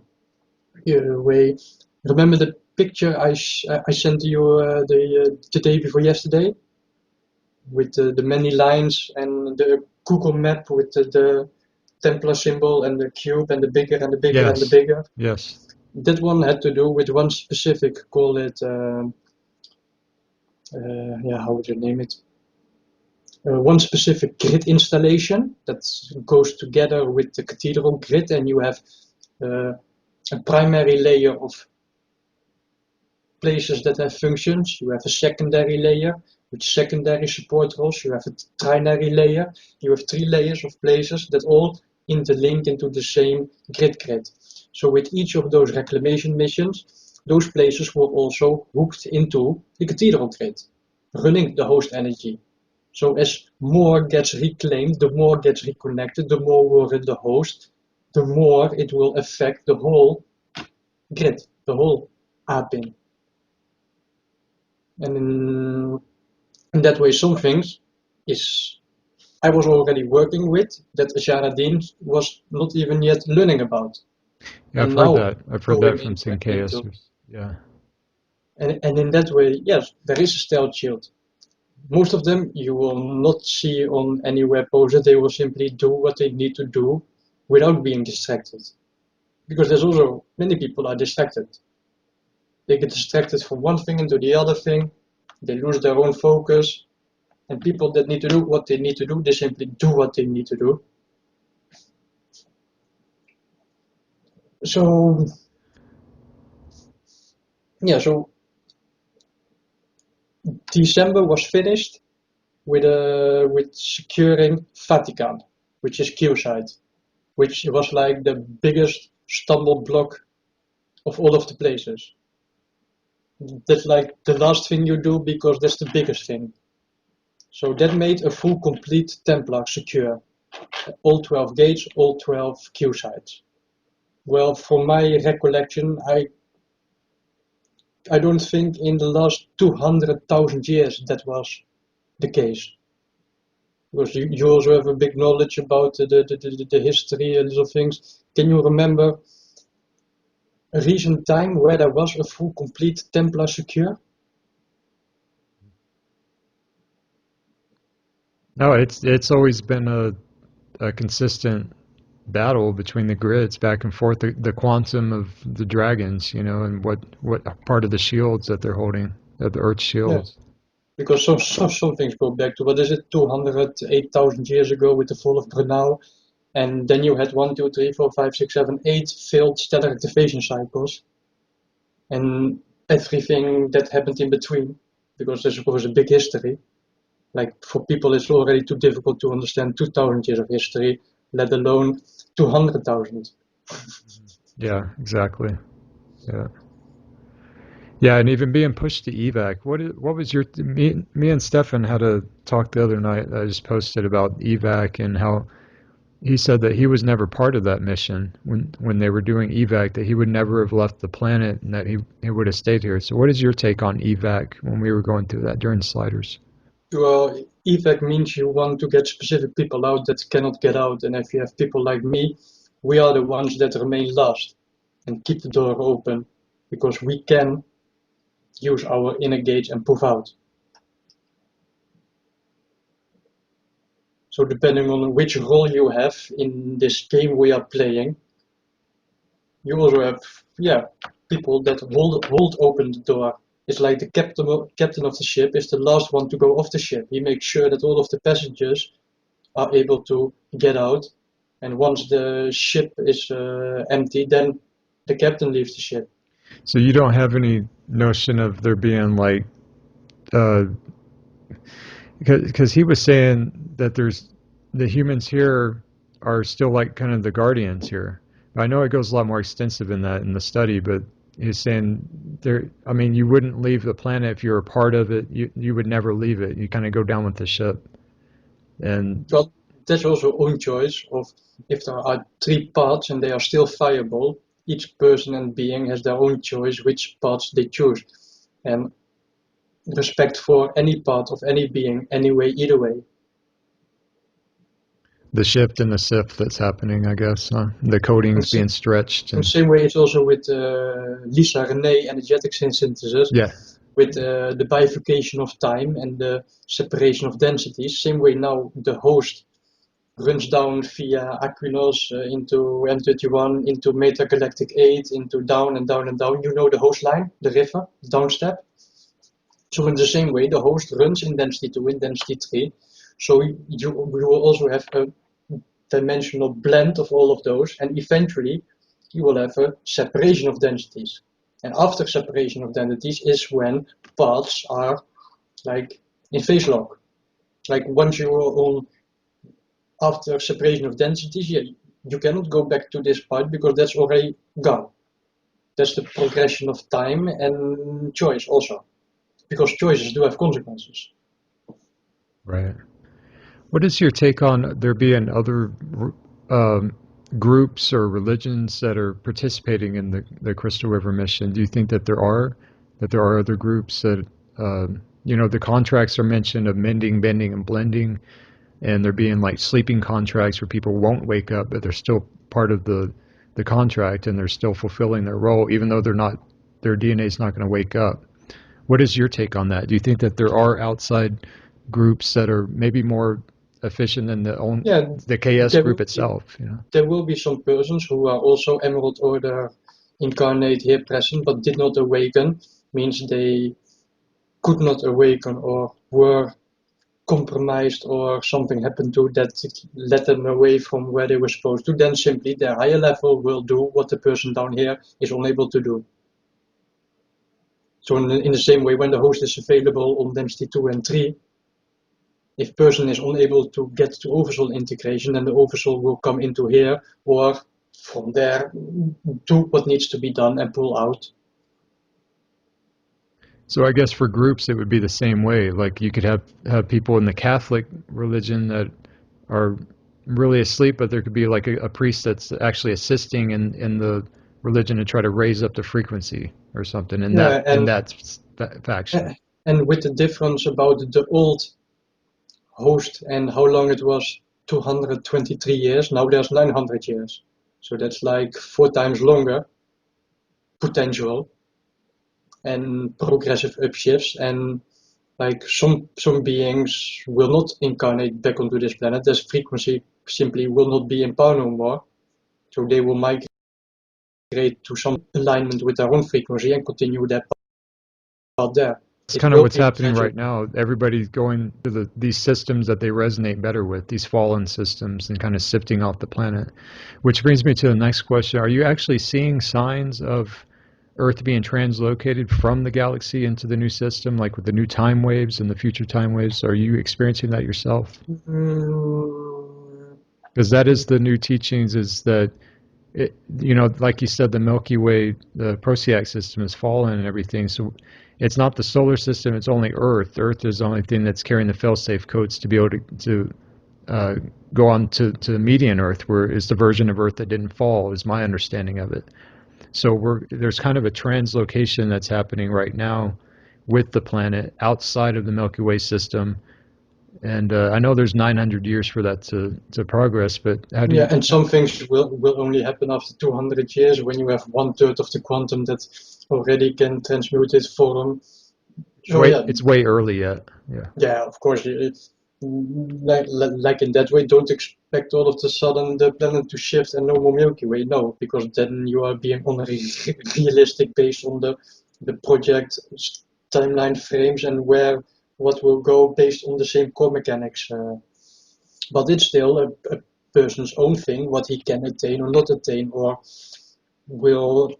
way. Remember the picture I sent to you the day before yesterday with the many lines and the Google map with the Templar symbol and the cube and the bigger and the bigger and the Yes, bigger. yes, That one had to do with one specific, call it, yeah, how would you name it? One specific grid installation that goes together with the cathedral grid, and you have uh, a primary layer of places that have functions. You have a secondary layer with secondary support roles. You have a trinary layer. You have 3 layers of places that all interlink into the same grid. So with each of those reclamation missions, those places were also hooked into the cathedral grid, running the host energy. So as more gets reclaimed, the more gets reconnected, the more will hit the host, the more it will affect the whole grid, the whole APIN. And in that way, some things is I was already working with that Jaradin was not even yet learning about, yeah. I've and heard now that. I've heard that going from into. Synchaeus. Yeah. And in that way, yes, there is a stealth shield. Most of them you will not see on any web poster. They will simply do what they need to do without being distracted. Because there's also many people are distracted. They get distracted from one thing into the other thing. They lose their own focus. And people that need to do what they need to do, they simply do what they need to do. So yeah, so December was finished with securing Vatican, which is QSite, which was like the biggest stumble block of all of the places. That's like the last thing you do because that's the biggest thing. So that made a full complete Templar secure. All 12 gates, all 12 queue sites. Well, from my recollection, I don't think in the last 200,000 years that was the case. Because you also have a big knowledge about the history and little things. Can you remember a recent time where there was a full complete Templar secure? No, it's always been a consistent battle between the grids back and forth, the quantum of the dragons, and what part of the shields that they're holding, of the Earth Yeah, shields. because some things go back to, what is it, 208,000 years ago with the fall of Brunel. And then you had 1, 2, 3, 4, 5, 6, 7, 8 failed stellar activation cycles. And everything that happened in between, because there's of course a big history. Like for people, it's already too difficult to understand 2,000 years of history, let alone 200,000. Yeah, exactly. Yeah. Yeah, and even being pushed to evac. What was your me and Stefan had a talk the other night that I just posted about evac and how he said that he was never part of that mission when they were doing evac, that he would never have left the planet and that he would have stayed here. So what is your take on evac when we were going through that during sliders? Well, evac means you want to get specific people out that cannot get out, and if you have people like me, we are the ones that remain last and keep the door open because we can use our inner gauge and puff out. So depending on which role you have in this game we are playing, you also have, yeah, people that hold open the door. It's like the captain of the ship is the last one to go off the ship. He makes sure that all of the passengers are able to get out, and once the ship is empty, then the captain leaves the ship. So you don't have any notion of there being like uh, because he was saying that there's the humans here are still like kind of the guardians here. I know it goes a lot more extensive in that in the study, but he's saying there. I mean, you wouldn't leave the planet if you were a part of it. You would never leave it. You kind of go down with the ship. And Well, that's also own choice of if there are three paths and they are still viable, each person and being has their own choice which paths they choose. And respect for any part of any being, anyway, either way. the shift and the sift that's happening, I guess, the And coding's being stretched the and same way it's also with Lisa René energetic synthesis, yeah. with the bifurcation of time and the separation of densities. Same way now the host runs down via Aquinos into M21, into Metagalactic 8, into down and down and down. You know the host line, the river, downstep. So in the same way, the host runs in density 2, in density 3. So you will also have a dimensional blend of all of those, and eventually you will have a separation of densities. And after separation of densities is when paths are like in phase lock. Like once you are on after separation of densities, you cannot go back to this part because that's already gone. That's the progression of time and choice also, because choices do have consequences. Right. What is your take on there being other um, groups or religions that are participating in the Crystal River mission? Do you think that there are other groups that the contracts are mentioned of mending, bending, and blending, and there being like sleeping contracts where people won't wake up, but they're still part of the contract and they're still fulfilling their role, even though their DNA is not going to wake up. What is your take on that? Do you think that there are outside groups that are maybe more efficient than Yeah, the KS there group will itself? there will be some persons who are also Emerald Order incarnate here present but did not awaken, means they could not awaken or were compromised or something happened to that led them away from where they were supposed to, then simply their higher level will do what the person down here is unable to do. So in the same way, when the host is available on density 2 and 3, if person is unable to get to oversoul integration, then the oversoul will come into here, or from there do what needs to be done and pull out. So I guess for groups it would be the same way. Like you could have people in the Catholic religion that are really asleep, but there could be like a priest that's actually assisting in the religion to try to raise up the frequency or something in Yeah, that faction. and with the difference about the old host and how long it was, 223 years, now there's 900 years. So that's like 4 times longer potential and progressive upshifts. And like some beings will not incarnate back onto this planet. This frequency simply will not be in power no more. So they will migrate to some alignment with their own frequency and continue their path there. It's It kind of will what's be a happening gradual. right now. Everybody's going to these systems that they resonate better with, these fallen systems, and kind of sifting off the planet. Which brings me to the next question. Are you actually seeing signs of Earth being translocated from the galaxy into the new system, like with the new time waves and the future time waves? Are you experiencing that yourself? Mm, Because that is the new teachings, is that like you said, the Milky Way, the Procyon system has fallen and everything. So it's not the solar system; it's only Earth. Earth is the only thing that's carrying the fail-safe codes to be able to uh, go on to the median Earth, where is the version of Earth that didn't fall. Is my understanding of it. So there's kind of a translocation that's happening right now with the planet outside of the Milky Way system. And I know there's 900 years for that to progress, but how do yeah, you? and some things will only happen after 200 years when you have 1/3 of the quantum that already can transmute its form. So yeah, It's way early yet. Yeah. yeah, of course, like in that way, don't expect all of a sudden the planet to shift and no more Milky Way. No, because then you are being unrealistic based on the project timeline frames and where what will go based on the same core mechanics. But it's still a person's own thing, what he can attain or not attain, or will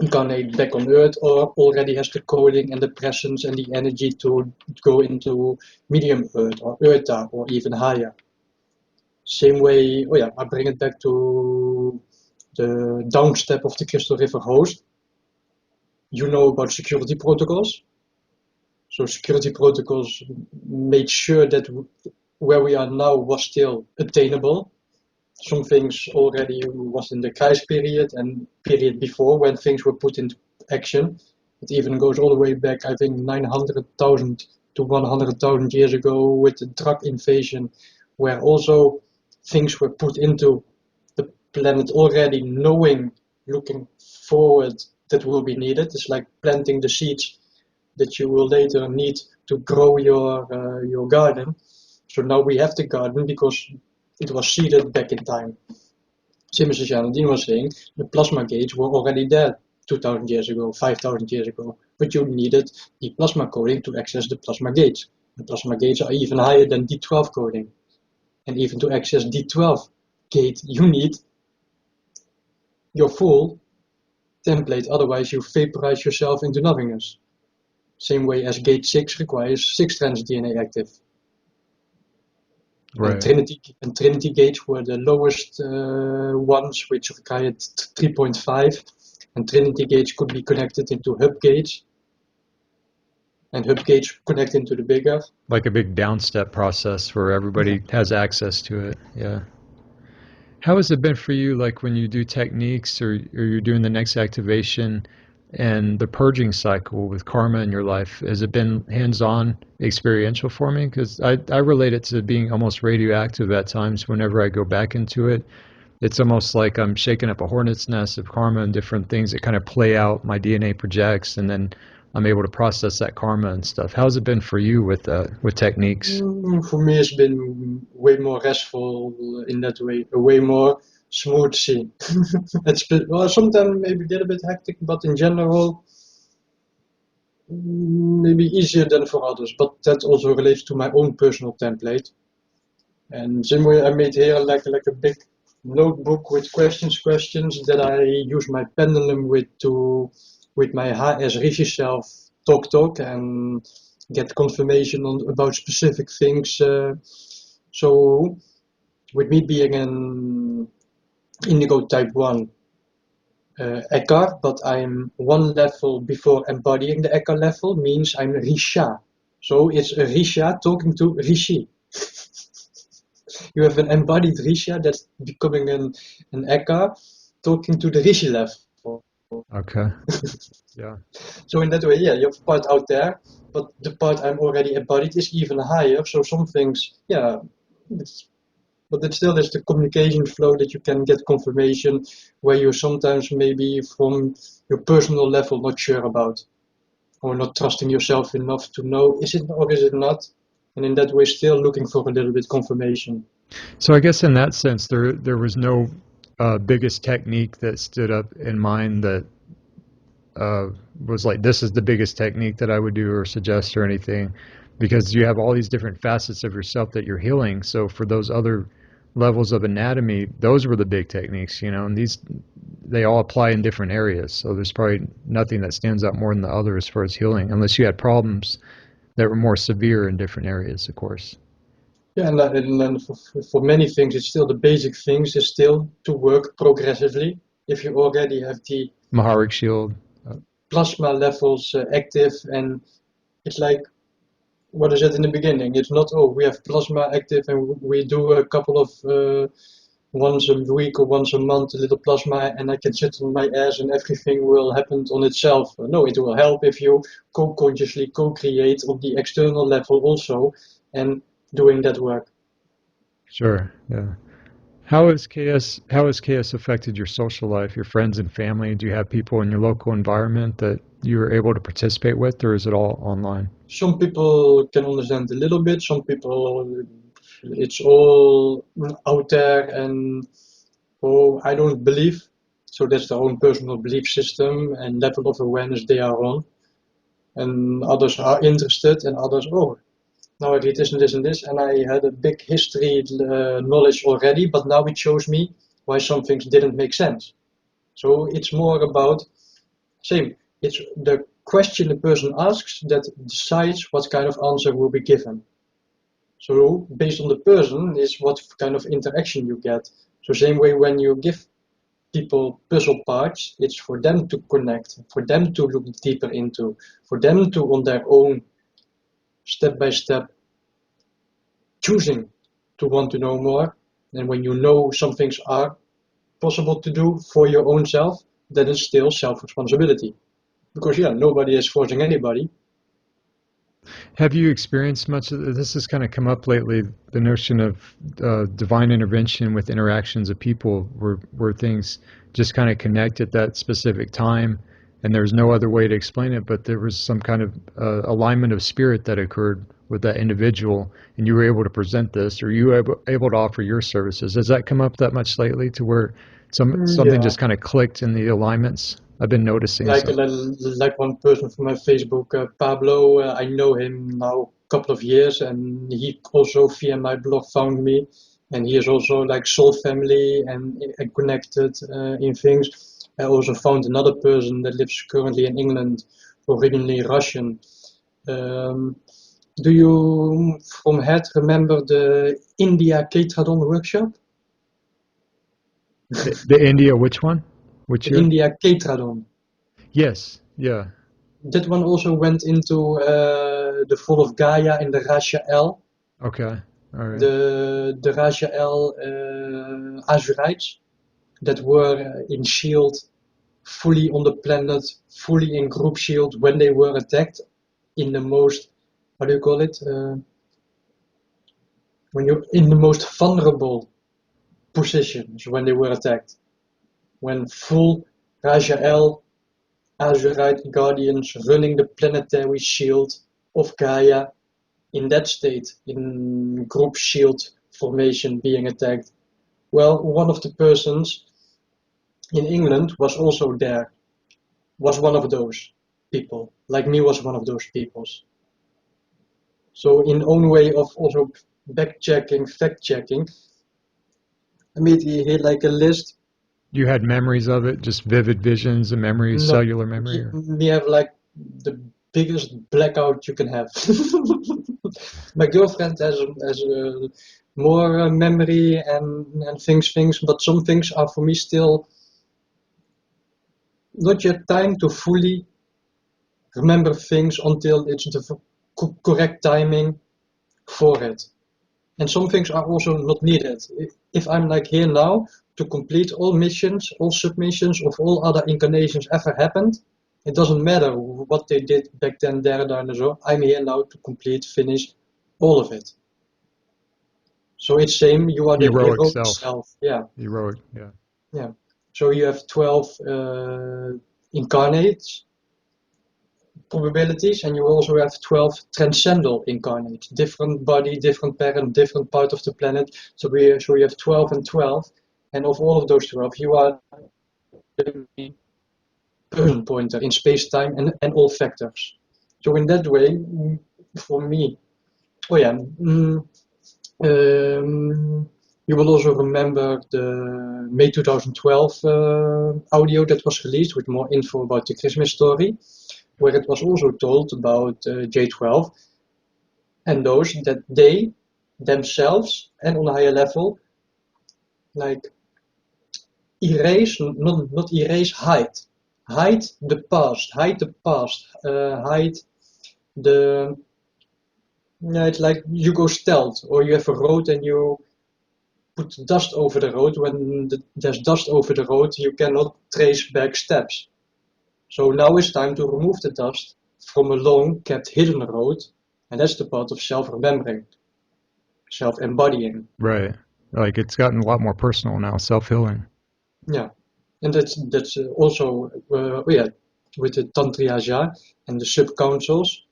incarnate back on Earth, or already has the coding and the presence and the energy to go into medium Earth or Eartha or even higher. Same way, oh yeah, I bring it back to the downstep of the Crystal River host. You know about security protocols. So security protocols made sure that where we are now was still attainable. Some things already was in the Kreis period and period before when things were put into action. It even goes all the way back, I think, 900,000 to 100,000 years ago with the drug invasion, where also things were put into the planet already knowing, looking forward, that will be needed. It's like planting the seeds that you will later need to grow your garden. So now we have the garden because it was seeded back in time. Same as Janine was saying, the plasma gates were already there 2000 years ago, 5000 years ago, but you needed the plasma coding to access the plasma gates. The plasma gates are even higher than D12 coding. And even to access D12 gate, you need your full template, otherwise you vaporize yourself into nothingness. Same way as gate 6 requires 6 strands DNA active. And Right. Trinity gates were the lowest ones, which required 3.5. And Trinity gates could be connected into hub gates, and hub gates connect into the bigger. Like a big downstep process where Yeah. everybody has access to it. Yeah. How has it been for you, like when you do techniques or you're doing the next activation and the purging cycle with karma in your life? Has it been hands-on experiential for me? Because I relate it to being almost radioactive at times whenever I go back into it. It's almost like I'm shaking up a hornet's nest of karma and different things that kind of play out, my DNA projects, and then I'm able to process that karma and stuff. How's it been for you with techniques? For me, it's been way more restful in that way, a way more smooth scene. It's been, well, sometimes maybe get a bit hectic, but in general, maybe easier than for others. But that also relates to my own personal template. And same way I made here like a big notebook with questions that I use my pendulum with my HS Rishi self talk and get confirmation on about specific things. So with me being an indigo type 1, Eckhart, but I'm one level before embodying the Eckhart level, means I'm Risha. So it's a Risha talking to Rishi. You have an embodied Risha that's becoming an Eckhart talking to the Rishi level. Okay. Yeah. So in that way, yeah, you have a part out there, but the part I'm already embodied is even higher. So some things, yeah, but it still is the communication flow that you can get confirmation where you sometimes maybe from your personal level not sure about or not trusting yourself enough to know is it or is it not, and in that way still looking for a little bit confirmation. So I guess in that sense, there was no biggest technique that stood up in mind that uh, was like, this is the biggest technique that I would do or suggest or anything, because you have all these different facets of yourself that you're healing. So for those other levels of anatomy, those were the big techniques, and these they all apply in different areas. So there's probably nothing that stands out more than the other as far as healing, unless you had problems that were more severe in different areas, of course. Yeah, and then for many things, it's still the basic things is still to work progressively. If you already have the Maharic Shield. plasma levels active, and it's like what I said in the beginning. It's not, oh, we have plasma active and we do a couple of once a week or once a month a little plasma and I can sit on my ass and everything will happen on itself. No, it will help if you co-consciously co-create on the external level also and doing that work. Sure. Yeah. How has chaos affected your social life, your friends and family? Do you have people in your local environment that you were able to participate with, or is it all online? Some people can understand a little bit, some people it's all out there and oh, I don't believe. So that's their own personal belief system and level of awareness they are on. And others are interested, and others, oh, now I read this and this and this, and I had a big history knowledge already, but now it shows me why some things didn't make sense. So it's more about same. It's the question the person asks that decides what kind of answer will be given. So based on the person is what kind of interaction you get. So same way when you give people puzzle parts, it's for them to connect, for them to look deeper into, for them to on their own step by step choosing to want to know more. And when you know some things are possible to do for your own self, then it's still self-responsibility. Because yeah, nobody is forcing anybody. Have you experienced much of this? Has kind of come up lately, the notion of divine intervention with interactions of people, where things just kind of connect at that specific time, and there's no other way to explain it, but there was some kind of alignment of spirit that occurred with that individual, and you were able to present this, or you were able to offer your services. Has that come up that much lately, to where something Yeah, just kind of clicked in the alignments? I've been noticing like so. like one person from my Facebook, Pablo. I know him now a couple of years, and he also via my blog found me, and he is also like soul family and connected in things. I also found another person that lives currently in England, originally Russian. Um, do you from head remember the India Ketradon workshop? The India, which one? Which The year? India Ketradon. Yes, yeah. That one also went into the fall of Gaia in the Raja L, Okay. All right. the Raja L Azurites that were in shield, fully on the planet, fully in group shield when they were attacked in the most, how do you call it? When you're in the most vulnerable positions when they were attacked. When full Raja L Azurite Guardians running the planetary shield of Gaia in that state, in group shield formation being attacked. Well, one of the persons in England was also there, was one of those people, like me was one of those peoples. So in own way of also back checking, fact checking, I made here like a list. You had memories of it, just vivid visions and memories, Not cellular memory, or we have like the biggest blackout you can have. My girlfriend has more memory and things, but some things are for me still not yet time to fully remember things until it's the correct timing for it. And some things are also not needed. If I'm like here now to complete all missions, all submissions of all other incarnations ever happened, it doesn't matter what they did back then, there, and so. I'm here now to complete, finish all of it. So it's same. You are the Heroic heroic self. self. Yeah, Heroic, yeah. yeah. So you have 12 incarnates probabilities, and you also have 12 transcendental incarnates, different body, different parent, different part of the planet. So you have 12 and 12, and of all of those 12, you are the person pointer in space-time and all factors. So in that way, for me, oh yeah, you will also remember the May 2012 audio that was released with more info about the Christmas story, where it was also told about J12 and those that they themselves and on a higher level like erase, not erase, hide the past, hide the, yeah, it's like you go stealth or you have a road and you put dust over the road. When there's dust over the road, you cannot trace back steps. So now it's time to remove the dust from a long kept hidden road, and that's the part of self-remembering, self-embodying. Right. Like it's gotten a lot more personal now, self-healing. Yeah, and that's also yeah, with the Tantriya and the sub-councils.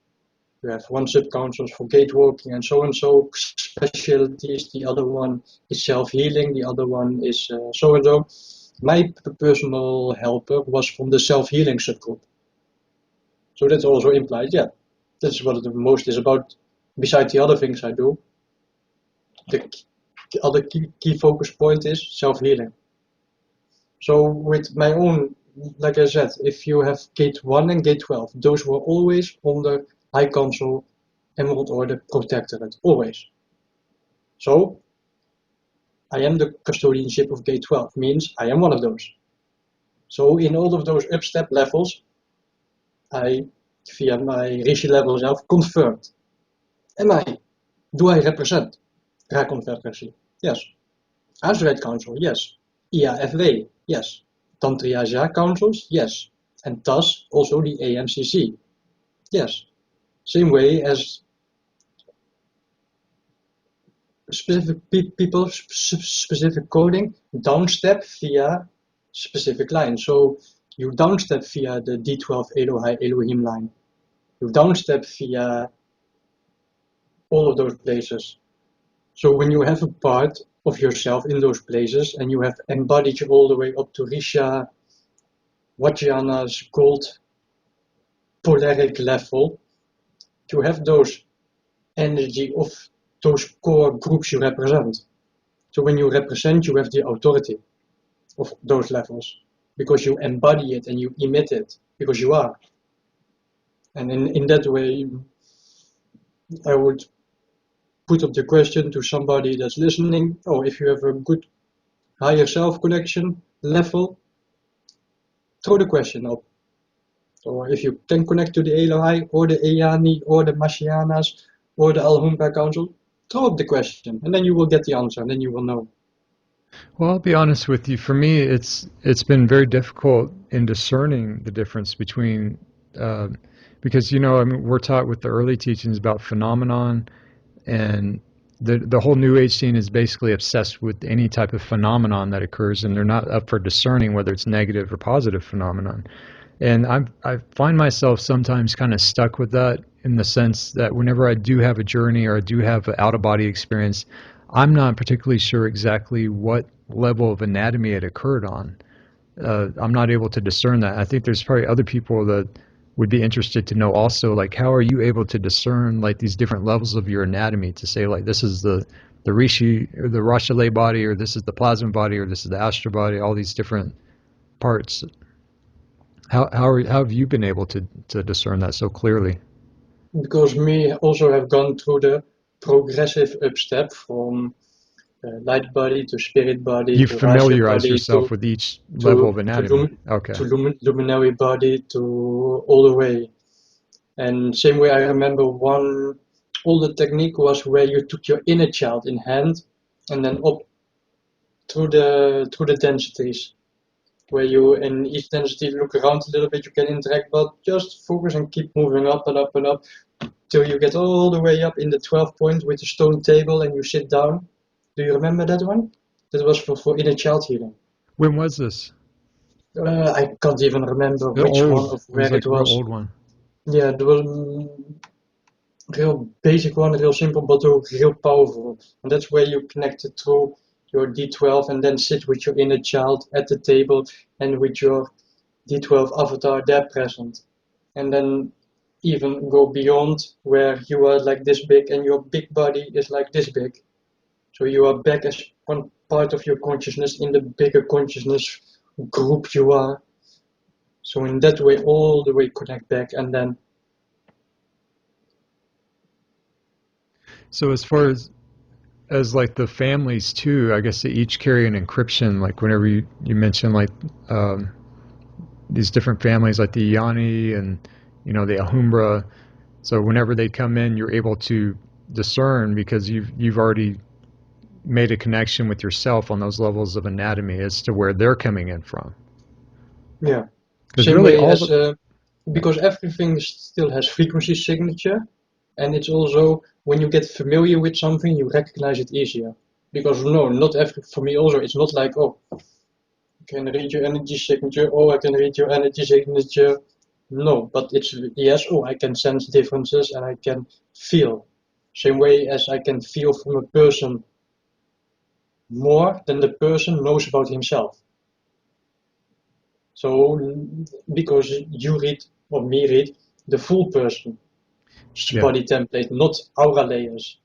You have one sub-council for gate walking and so specialties. The other one is self-healing. The other one is so and so. My personal helper was from the self-healing subgroup. So that also implies, yeah, that's what the most is about. Besides the other things I do, the other key focus point is self-healing. So with my own, like I said, if you have gate 1 and gate 12, those were always under High Council, Emerald Order, Protectorate, always. So I am the custodianship of gate 12, means I am one of those. So in all of those upstep levels, I, via my Rishi level self, confirmed. Do I represent Ra Confederacy? Yes. Azurite Council? Yes. IAFW? Yes. Tantriya Councils? Yes. And thus also the AMCC? Yes. Same way as specific people, specific coding, downstep via specific line. So you downstep via the D12 Elohai Elohim line. You downstep via all of those places. So when you have a part of yourself in those places and you have embodied all the way up to Risha, Vajrayana's gold polaric level, to have those energy of those core groups you represent. So when you represent, you have the authority of those levels because you embody it and you emit it because you are. And in that way, I would put up the question to somebody that's listening. Oh, if you have a good higher self connection level, throw the question up. Or if you can connect to the Elohai or the Eyani or the Mashianas or the Al-Humbra Council, throw up the question and then you will get the answer and then you will know. Well, I'll be honest with you. For me, it's been very difficult in discerning the difference between uh, because I mean, we're taught with the early teachings about phenomenon, and the whole New Age scene is basically obsessed with any type of phenomenon that occurs, and they're not up for discerning whether it's negative or positive phenomenon. And I find myself sometimes kind of stuck with that in the sense that whenever I do have a journey or I do have an out of body experience, I'm not particularly sure exactly what level of anatomy it occurred on. I'm not able to discern that. I think there's probably other people that would be interested to know also, like, how are you able to discern like these different levels of your anatomy to say like this is the Rishi or the Rashale body, or this is the plasma body, or this is the astral body, all these different parts. How have you been able to discern that so clearly? Because me also have gone through the progressive upstep from light body to spirit body You to Raja familiarize body yourself with each to level of to, anatomy. lum, Okay. luminary body to all the way. And same way, I remember one older technique was where you took your inner child in hand and then up through the densities. Where you in each density look around a little bit, you can interact, but just focus and keep moving up and up and up till you get all the way up in the 12 point with the stone table and you sit down. Do you remember that one? That was for inner child healing. When was this? I can't even remember which one Old. of It was where like it a real was. old one. Yeah, it was real basic one, real simple, but real powerful. And that's where you connect it through your D12 and then sit with your inner child at the table and with your D12 avatar there present. And then even go beyond where you are like this big and your big body is like this big. So you are back as one part of your consciousness in the bigger consciousness group you are. So in that way, all the way connect back and then So as far as like the families too, I guess they each carry an encryption. Like whenever you mention like um, these different families, like the Yanni and the Alhambra. So whenever they come in, you're able to discern because you've already made a connection with yourself on those levels of anatomy as to where they're coming in from. yeah. Because Same really way all as the yeah. because everything still has frequency signature, and it's also when you get familiar with something, you recognize it easier. Because no, not every for me also, it's not like oh, I can read your energy signature. Oh, I can read your energy signature. No, but it's yes. Oh, I can sense differences and I can feel. Same way as I can feel from a person more than the person knows about himself. So because you read or me read the full person Yeah. body template, not aura layers.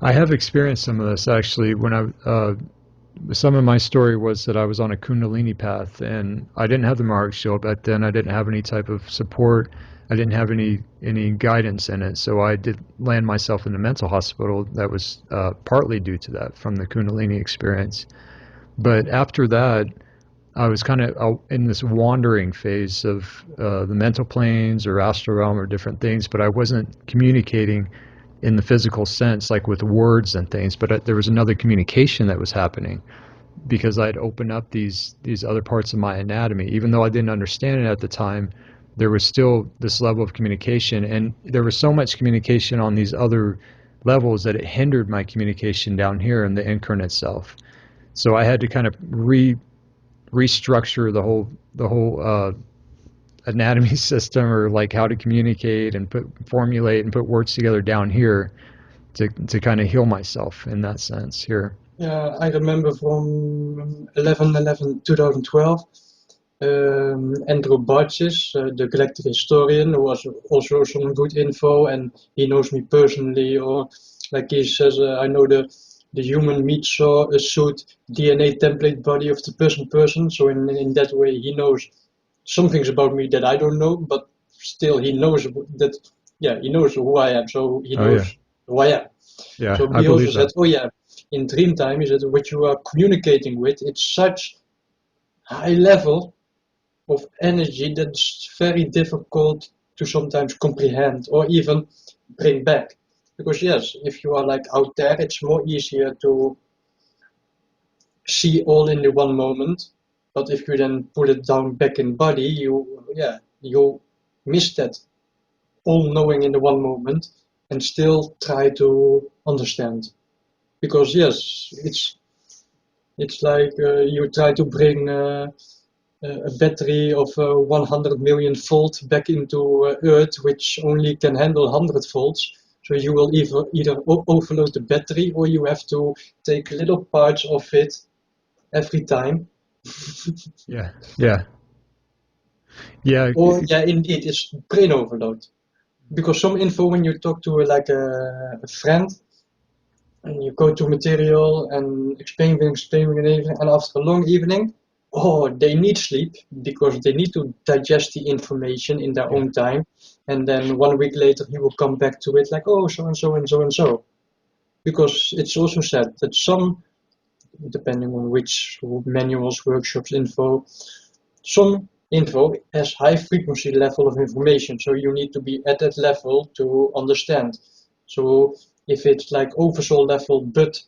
I have experienced some of this actually when some of my story was that I was on a Kundalini path and I didn't have the Mark shield back then. I didn't have any type of support. I didn't have any guidance in it. So I did land myself in the mental hospital. That was partly due to that from the Kundalini experience. But after that, I was kind of in this wandering phase of the mental planes or astral realm or different things, but I wasn't communicating in the physical sense, like with words and things. But there was another communication that was happening because I'd opened up these other parts of my anatomy. Even though I didn't understand it at the time, there was still this level of communication, and there was so much communication on these other levels that it hindered my communication down here in the incarnate self. So I had to kind of restructure the whole anatomy system, or like how to communicate and formulate and put words together down here to kind of heal myself in that sense here. Yeah, I remember from 11/11/2012, Andrew Bartjes, the galactic historian, who was also some good info, and he knows me personally, or like he says, I know the human meat suit DNA template body of the person. So in that way, he knows some things about me that I don't know, but still he knows that, yeah, he knows who I am, so he Oh yeah, knows who I am. yeah, So I he also believe said, that. oh yeah, in dream time, is that what you are communicating with, it's such high level of energy that's very difficult to sometimes comprehend or even bring back. Because yes, if you are like out there, it's more easier to see all in the one moment. But if you then put it down back in body, you miss that all knowing in the one moment and still try to understand. Because yes, it's like you try to bring a battery of 100 million volt back into Earth, which only can handle 100 volts. So you will either overload the battery, or you have to take little parts of it every time. Yeah, yeah, yeah, Or yeah, indeed, it's brain overload. Because some info, when you talk to like a friend, and you go to material and explaining, and after a long evening, oh, they need sleep because they need to digest the information in their yeah. own time. And then 1 week later, he will come back to it like, oh, so and so and so and so. Because it's also said that some depending on which manuals, workshops, info. Some info has high frequency level of information, so you need to be at that level to understand. So if it's like oversoul level, but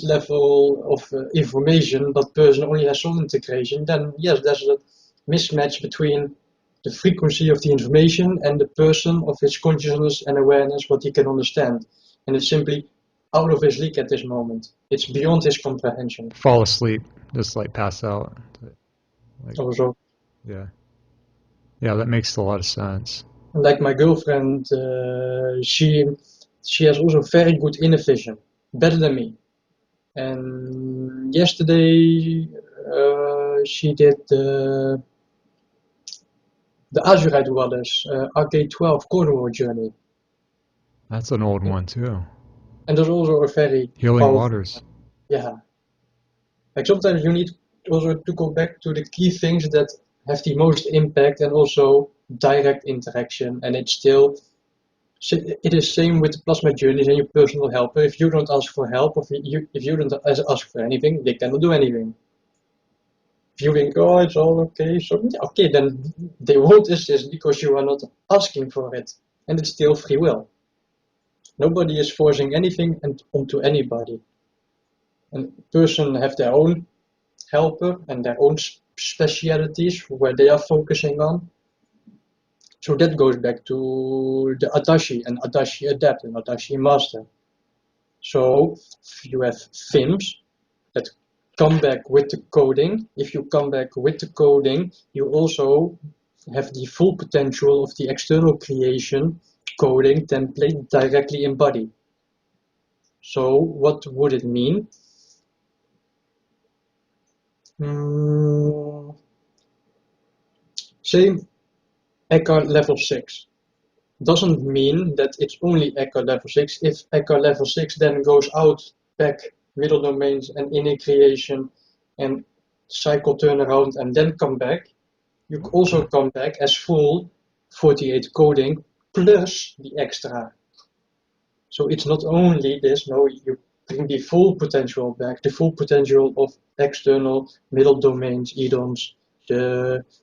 level of information, but person only has some integration, then yes, there's a mismatch between the frequency of the information and the person of his consciousness and awareness, what he can understand. And it's simply out of his league at this moment. It's beyond his comprehension. Fall asleep, just like pass out. Like, Also, yeah. Yeah, that makes a lot of sense. like my girlfriend, she has also very good inner vision, better than me. And yesterday she did the Azurite Waters RK12 corridor journey, That's an old one too. and there's also a very Healing powerful, waters. yeah. Like sometimes you need also to go back to the key things that have the most impact and also direct interaction, and it's still. It is same with the plasma journeys and your personal helper. If you don't ask for help, or if you don't ask for anything, they cannot do anything. If you think, oh, it's all okay, so okay, then they won't assist because you are not asking for it, and it's still free will. Nobody is forcing anything onto anybody. And person have their own helper and their own specialities where they are focusing on. So that goes back to the Adashi and Adashi Adept and Adashi Master. So you have FIMS that come back with the coding. If you come back with the coding, you also have the full potential of the external creation coding template directly embodied. So what would it mean? Say Eckhart level 6. Doesn't mean that it's only Eckhart level 6. If Eckhart level 6 then goes out back middle domains and inner creation and cycle turnaround and then come back, you also come back as full 48 coding plus the extra. So it's not only this, no, you bring the full potential back, the full potential of external middle domains, EDOMs,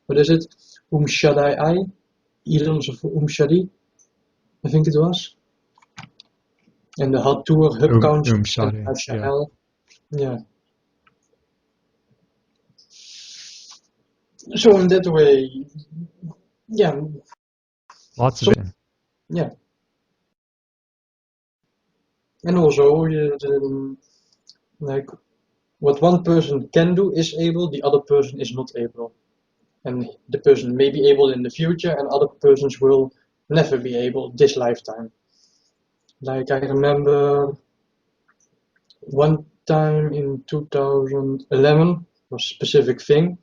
what is it? Shaddai, EDOMs of Shadi, I think it was. And the Hatur hub council and Shadi, yeah. HL. Yeah. So in that way, yeah. Lots of it. Yeah. And also, like, what one person can do is able, the other person is not able. And the person may be able in the future, and other persons will never be able this lifetime. Like, I remember one time in 2011, was a specific thing,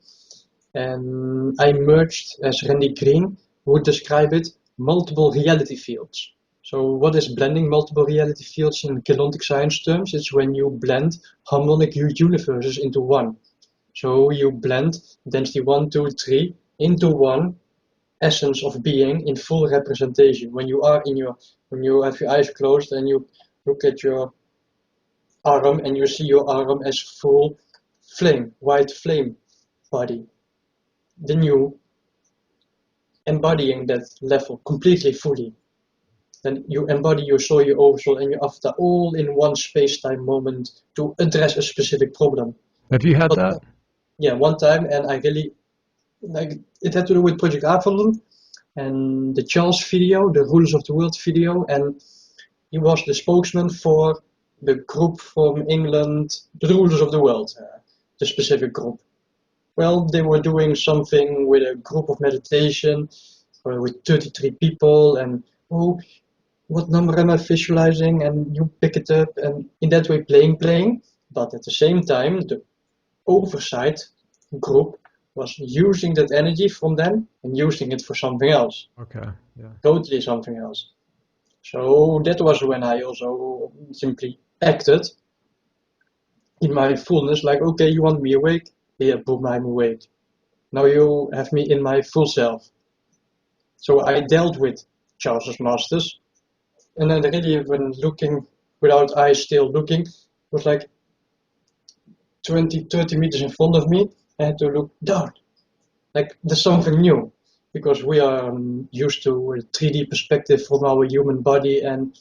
and I merged, as Randy Green would describe it, multiple reality fields. So what is blending multiple reality fields in quantum science terms? It's when you blend harmonic universes into one. So you blend density 1, 2, 3 into one essence of being in full representation. When you are when you have your eyes closed and you look at your arm and you see your arm as full flame, white flame body, then you embodying that level completely fully. Then you embody your soul, your oversoul, and your avatar all in one space-time moment to address a specific problem. Have you had But, that? yeah, one time, and I really like it had to do with Project Avalon and the Charles video, the Rulers of the World video, and he was the spokesman for the group from England, the Rulers of the World, the specific group. Well, they were doing something with a group of meditation with 33 people, and oh, what number am I visualizing? And you pick it up, and in that way, playing. But at the same time, the oversight group was using that energy from them and using it for something else. Okay, yeah. Totally something else. So that was when I also simply acted in my fullness, like, okay, you want me awake? Yeah, boom, I'm awake. Now you have me in my full self. So I dealt with Charles's Masters, and then really when looking without eyes still looking, was like, 20, 30 meters in front of me, I had to look down. Like there's something new, because we are used to a 3D perspective from our human body, and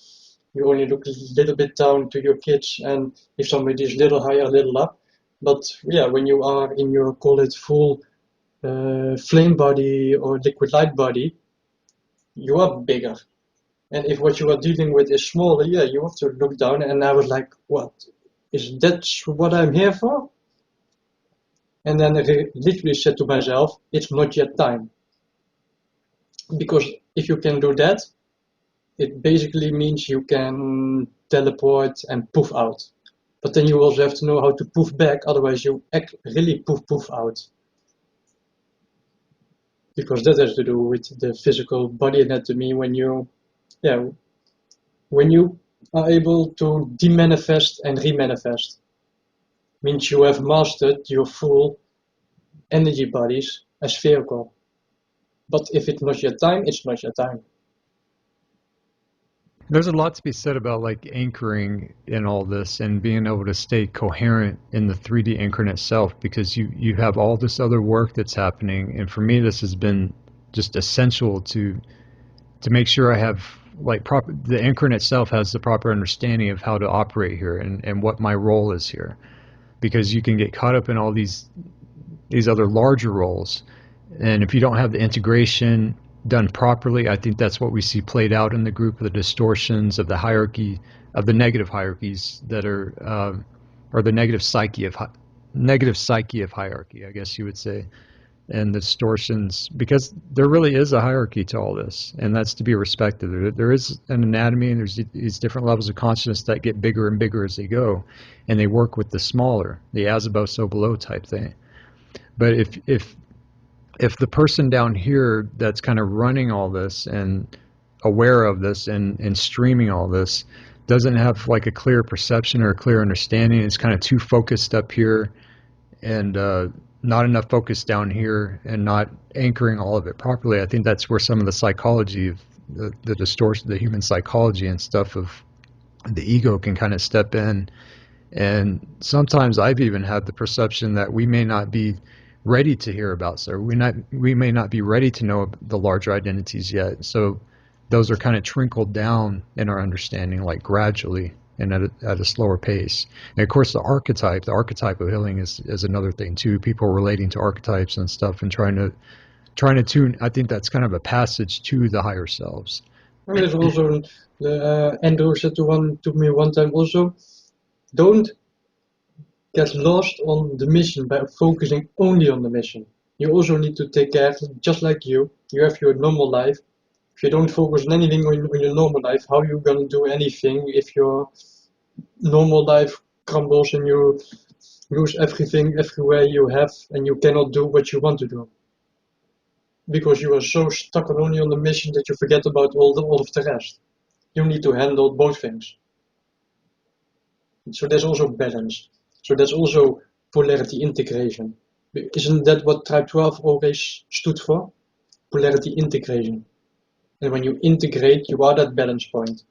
you only look a little bit down to your kids, and if somebody is little higher, a little up. But yeah, when you are in your, call it, full flame body or liquid light body, you are bigger. And if what you are dealing with is smaller, yeah, you have to look down. And I was like, what? Is that what I'm here for? And then I literally said to myself, it's not yet time. Because if you can do that, it basically means you can teleport and poof out. But then you also have to know how to poof back, otherwise you really poof out. Because that has to do with the physical body anatomy when you, yeah, when you are able to demanifest and remanifest. Means you have mastered your full energy bodies as vehicle. But if it's not your time, it's not your time. There's a lot to be said about like anchoring in all this and being able to stay coherent in the 3D anchoring itself, because you have all this other work that's happening, and for me this has been just essential to make sure I have like proper, the anchoring itself has the proper understanding of how to operate here and what my role is here, because you can get caught up in all these other larger roles, and if you don't have the integration done properly, I think that's what we see played out in the group, the distortions of the hierarchy, of the negative hierarchies that are, or the negative psyche of hierarchy, I guess you would say, and the distortions, because there really is a hierarchy to all this, and that's to be respected. There is an anatomy, and there's these different levels of consciousness that get bigger and bigger as they go, and they work with the smaller, the as above, so below type thing. But if the person down here that's kind of running all this and aware of this and streaming all this doesn't have like a clear perception or a clear understanding, it's kind of too focused up here and not enough focus down here and not anchoring all of it properly, I think that's where some of the psychology of the distortion, the human psychology and stuff of the ego can kind of step in. And sometimes I've even had the perception that we may not be ready to hear about, so we may not be ready to know the larger identities yet. So those are kind of trickled down in our understanding, like gradually and at a slower pace. And of course, the archetype of healing is another thing too. People relating to archetypes and stuff and trying to tune. I think that's kind of a passage to the higher selves. And there's also, Andrew said to me one time also, don't get lost on the mission by focusing only on the mission. You also need to take care, just like you have your normal life. If you don't focus on anything on your normal life, how are you going to do anything if your normal life crumbles and you lose everything everywhere you have and you cannot do what you want to do? Because you are so stuck only on the mission that you forget about all of the rest. You need to handle both things. So there's also balance. So that's also polarity integration. Isn't that what Tribe 12 always stood for? Polarity integration. And when you integrate, you are that balance point.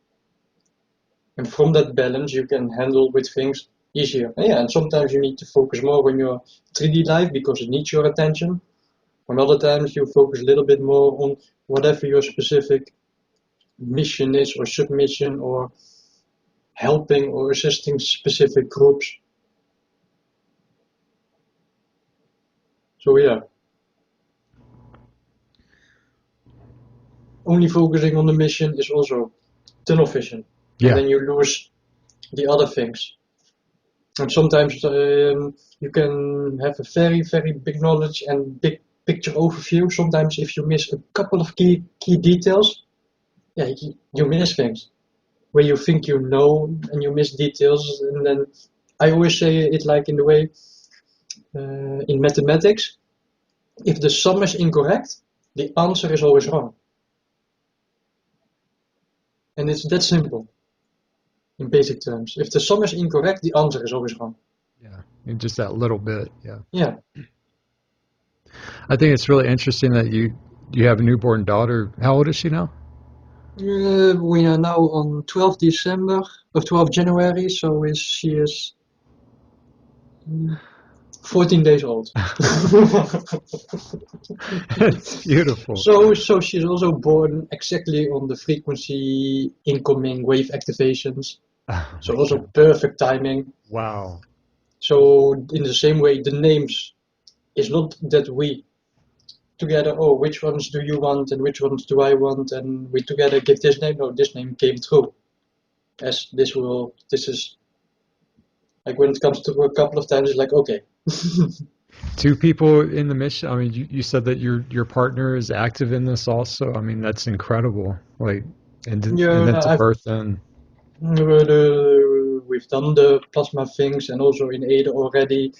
And from that balance, you can handle with things easier. And yeah, and sometimes you need to focus more on your 3D life because it needs your attention. And other times you focus a little bit more on whatever your specific mission is, or submission, or helping or assisting specific groups. So yeah, only focusing on the mission is also tunnel vision, and then you lose the other things. And sometimes you can have a very, very big knowledge and big picture overview. Sometimes if you miss a couple of key details, yeah, you miss things where you think you know and you miss details. And then I always say it like in the way in mathematics, if the sum is incorrect, the answer is always wrong. And it's that simple in basic terms. If the sum is incorrect, the answer is always wrong. Yeah, in just that little bit. Yeah. Yeah. I think it's really interesting that you have a newborn daughter. How old is she now? We are now on 12 December, of 12 January, so she is 14 days old. That's beautiful. So she's also born exactly on the frequency incoming wave activations. Oh So my also God. perfect timing. Wow. So in the same way, the names is not that we together, oh, which ones do you want and which ones do I want, and we together give this name. No, this name came through. As this is like when it comes to a couple of times, it's like, okay. Two people in the mission. I mean, you said that your partner is active in this also. I mean, that's incredible. Like, and Yeah, then to birth in. we've done the plasma things and also in Ada already.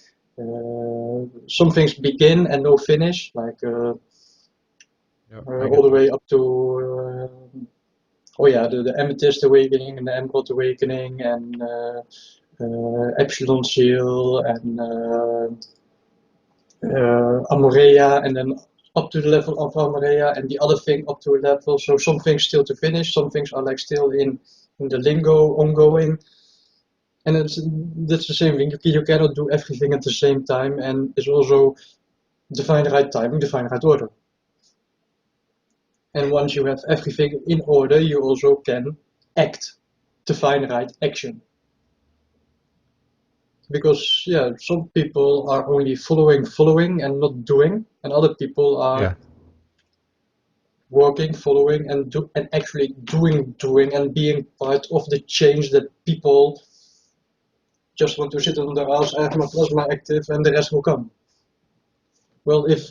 Some things begin and no finish, like Yeah, I all get the that. way up to oh yeah, the Amethyst Awakening and the Emerald Awakening and Epsilon Seal and Amorea, and then up to the level of Amorea, and the other thing up to a level. So some things still to finish, some things are like still in the lingo ongoing. And that's the same thing. You cannot do everything at the same time, and it's also define the right timing, define the right order. And once you have everything in order, you also can act, define the right action. Because yeah, some people are only following and not doing, and other people are Yeah. working, following, and actually doing and being part of the change that people just want to sit on their ass, I have my plasma active, and the rest will come. Well, if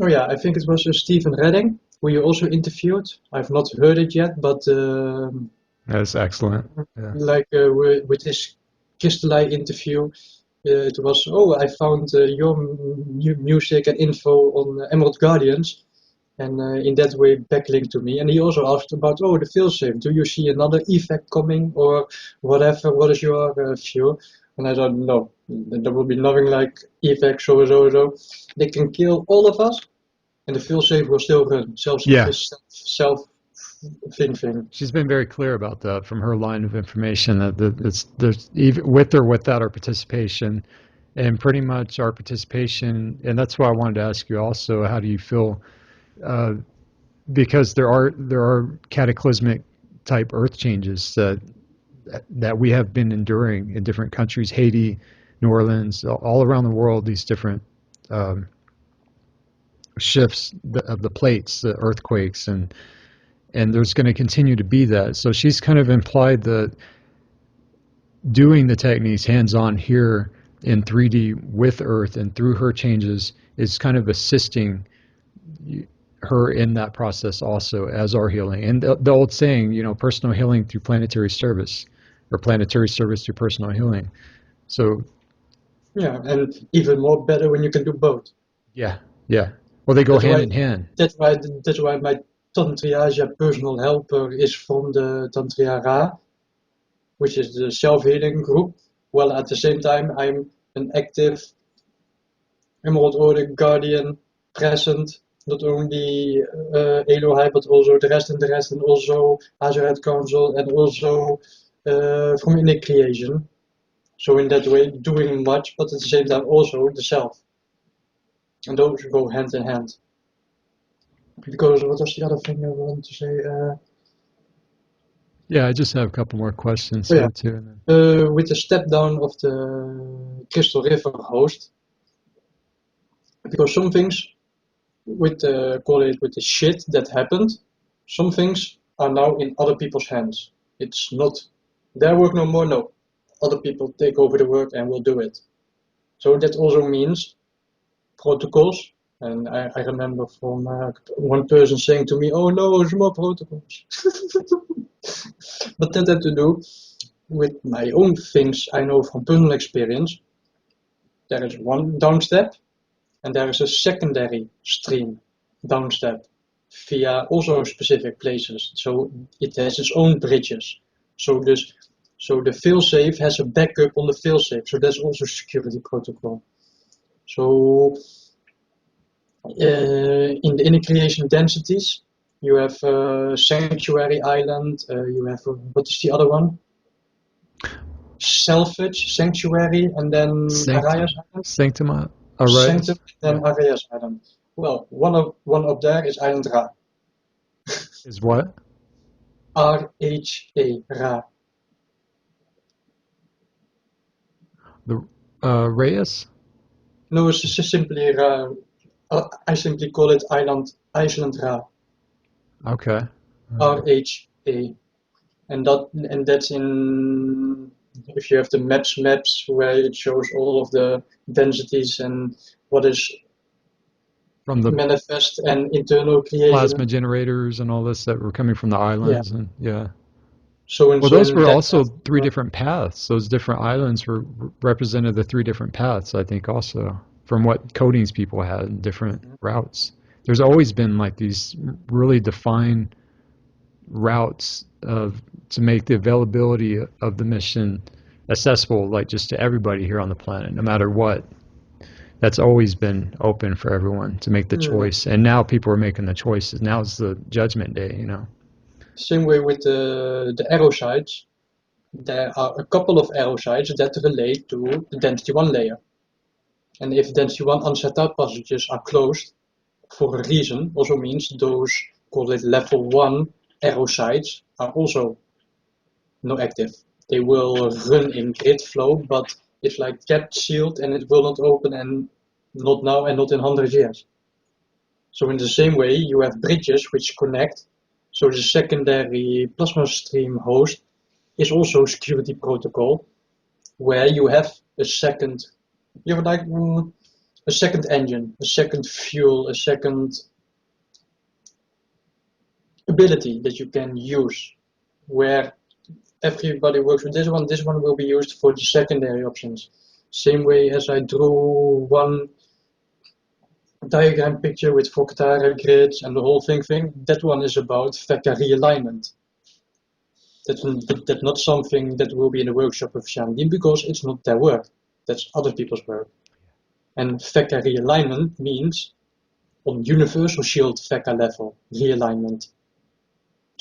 oh yeah, I think it was Stephen Redding who you also interviewed. I've not heard it yet, but That's excellent. Yeah. like with his Crystalline interview, it was, oh, I found your music and info on Emerald Guardians, and in that way backlink to me. And he also asked about, oh, the failsafe. Do you see another effect coming or whatever? What is your view? And I thought, no, there will be nothing like effect so. They can kill all of us, and the failsafe will still run. Yeah. Self thing. She's been very clear about that from her line of information that it's there's even with or without our participation, and pretty much our participation. And that's why I wanted to ask you also, how do you feel? Uh, because there are cataclysmic type earth changes that we have been enduring in different countries, Haiti, New Orleans, all around the world. These different um, shifts of the plates, the earthquakes, and there's going to continue to be that. So she's kind of implied that doing the techniques hands-on here in 3D with Earth and through her changes is kind of assisting her in that process also as our healing. And the old saying, personal healing through planetary service, or planetary service through personal healing. So Yeah, and even more better when you can do both. yeah, yeah. Well, they go That's hand why in hand. that's why my Tantriaja personal helper is from the Tantriya Ra, which is the self-healing group. While at the same time I'm an active Emerald Order Guardian present, not only Elohai, but also the rest, and also Azerite Council, and also from Inner Creation. So in that way, doing much, but at the same time also the self. And those go hand in hand. Because what was the other thing I wanted to say? Yeah, I just have a couple more questions Oh yeah, here too. And then, with the step down of the Crystal River host, because some things with the call it with the shit that happened, some things are now in other people's hands. It's not their work no more. No, other people take over the work and will do it. So that also means protocols. And I remember from one person saying to me, "Oh no, there's more protocols." But that had to do with my own things I know from personal experience. There is one downstep, and there is a secondary stream downstep via also specific places. So it has its own bridges. So the failsafe has a backup on the failsafe. So that's also security protocol. So in the inner creation densities, you have Sanctuary Island. You have what is the other one? Salvage, Sanctuary, and then Arias Island. Sanctum Sanctum, Arias and then Arias Island. Well, one up there is Island Ra. is what? R-H-A, Ra. The Reyes? No, it's just simply Ra. I simply call it Iceland Ra. Okay. R-H-A. And that's in, if you have the maps where it shows all of the densities and what is From the manifest and internal creation. plasma generators and all this that were coming from the islands, and yeah. So Well, those were that also three different paths. Those different islands represented the three different paths, I think, also from what coatings people had in different routes. There's always been like these really defined routes to make the availability of the mission accessible, like just to everybody here on the planet, no matter what. That's always been open for everyone to make the choice, and now people are making the choices. Now it's the judgment day, you know. Same way with the arrow sites. There are a couple of arrow sites that relate to the density 1 layer. And if density 1 unset passages are closed for a reason, also means those, call it level 1 arrow sites, are also not active. They will run in grid flow, but it's like kept sealed and it will not open, and not now and not in 100 years. So in the same way, you have bridges which connect. So the secondary plasma stream host is also a security protocol where you have a second, you have like a second engine, a second fuel, a second ability that you can use, where everybody works with this one will be used for the secondary options. Same way as I drew one diagram picture with Volkatara grids and the whole thing, that one is about VECA realignment. That's not something that will be in the workshop of Shamdi because it's not their work. That's other people's work. And VECA realignment means on universal shield VECA level realignment.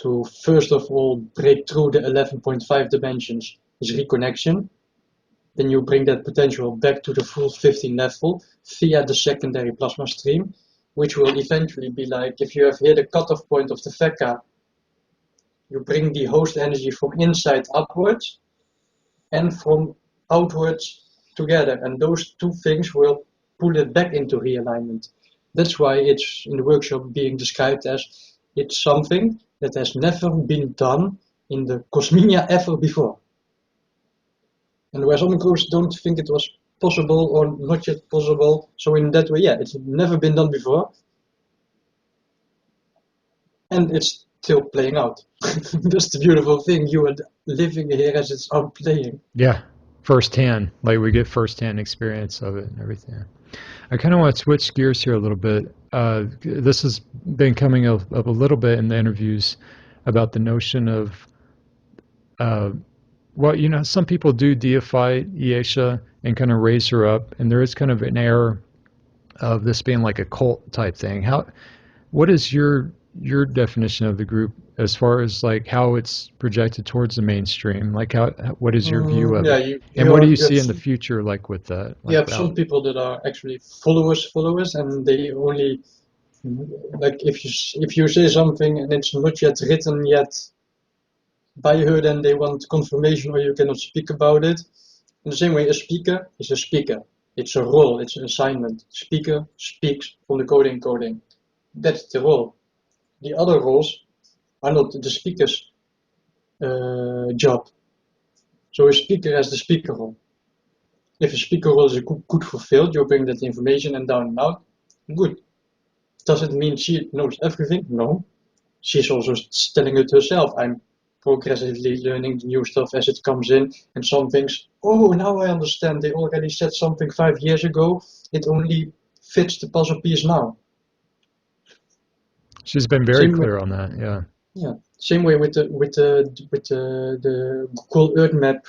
To first of all break through the 11.5 dimensions is reconnection. Then you bring that potential back to the full 15 level via the secondary plasma stream, which will eventually be like, if you have here the cutoff point of the VECA, you bring the host energy from inside upwards and from outwards together, and those two things will pull it back into realignment. That's why it's in the workshop being described as it's something that has never been done in the Cosminia ever before. And where some groups don't think it was possible or not yet possible, so in that way, yeah, it's never been done before. And it's still playing out. That's the beautiful thing. You are living here as it's out playing. Yeah, firsthand. Like we get firsthand experience of it and everything. I kind of want to switch gears here a little bit. This has been coming up a little bit in the interviews about the notion of, well, you know, some people do deify Yesha and kind of raise her up, and there is kind of an air of this being like a cult type thing. What is your definition of the group as far as like how it's projected towards the mainstream? Like what is your view of it? And what do you see in the future like with that? Like you have some people that are actually followers, and they only, like if you say something and it's not yet written yet by her, then they want confirmation or you cannot speak about it. In the same way, a speaker is a speaker. It's a role, it's an assignment. Speaker speaks from the coding. That's the role. The other roles are not the speaker's job. So a speaker has the speaker role. If a speaker role is good fulfilled, you bring that information and down and out. Good. Does it mean she knows everything? No. She's also telling it herself. I'm progressively learning the new stuff as it comes in, and some things, oh, now I understand. They already said something 5 years ago. It only fits the puzzle piece now. She's been very clear on that, yeah. Yeah. Same way with the Google Earth map.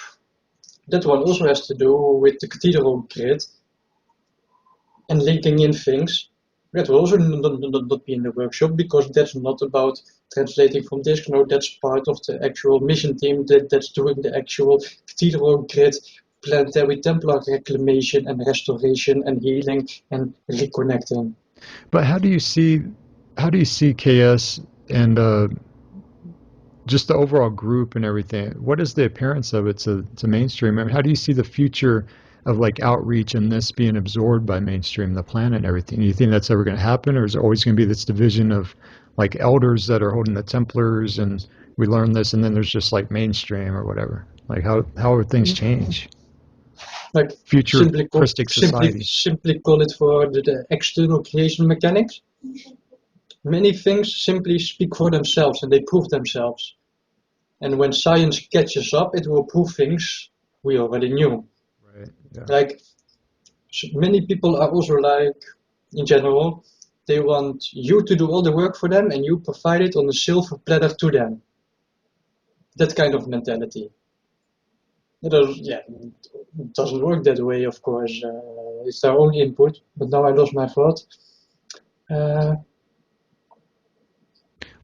That one also has to do with the cathedral grid and linking in things. That will also not be in the workshop because that's not about translating from disk. No, that's part of the actual mission team that's doing the actual cathedral grid, planetary Templar reclamation and restoration and healing and reconnecting. But how do you see KS and just the overall group and everything? What is the appearance of it to mainstream? I mean, how do you see the future of like outreach and this being absorbed by mainstream, the planet and everything? Do you think that's ever going to happen, or is it always going to be this division of like elders that are holding the Templars and we learn this, and then there's just like mainstream or whatever? Like how would things change? Like Future Christic society. simply call it for the external creation mechanics. Many things simply speak for themselves and they prove themselves. And when science catches up, it will prove things we already knew. Right. Yeah. Like many people are also like, in general, they want you to do all the work for them and you provide it on a silver platter to them. That kind of mentality. It doesn't work that way, of course. It's their own input, but now I lost my thought. Uh,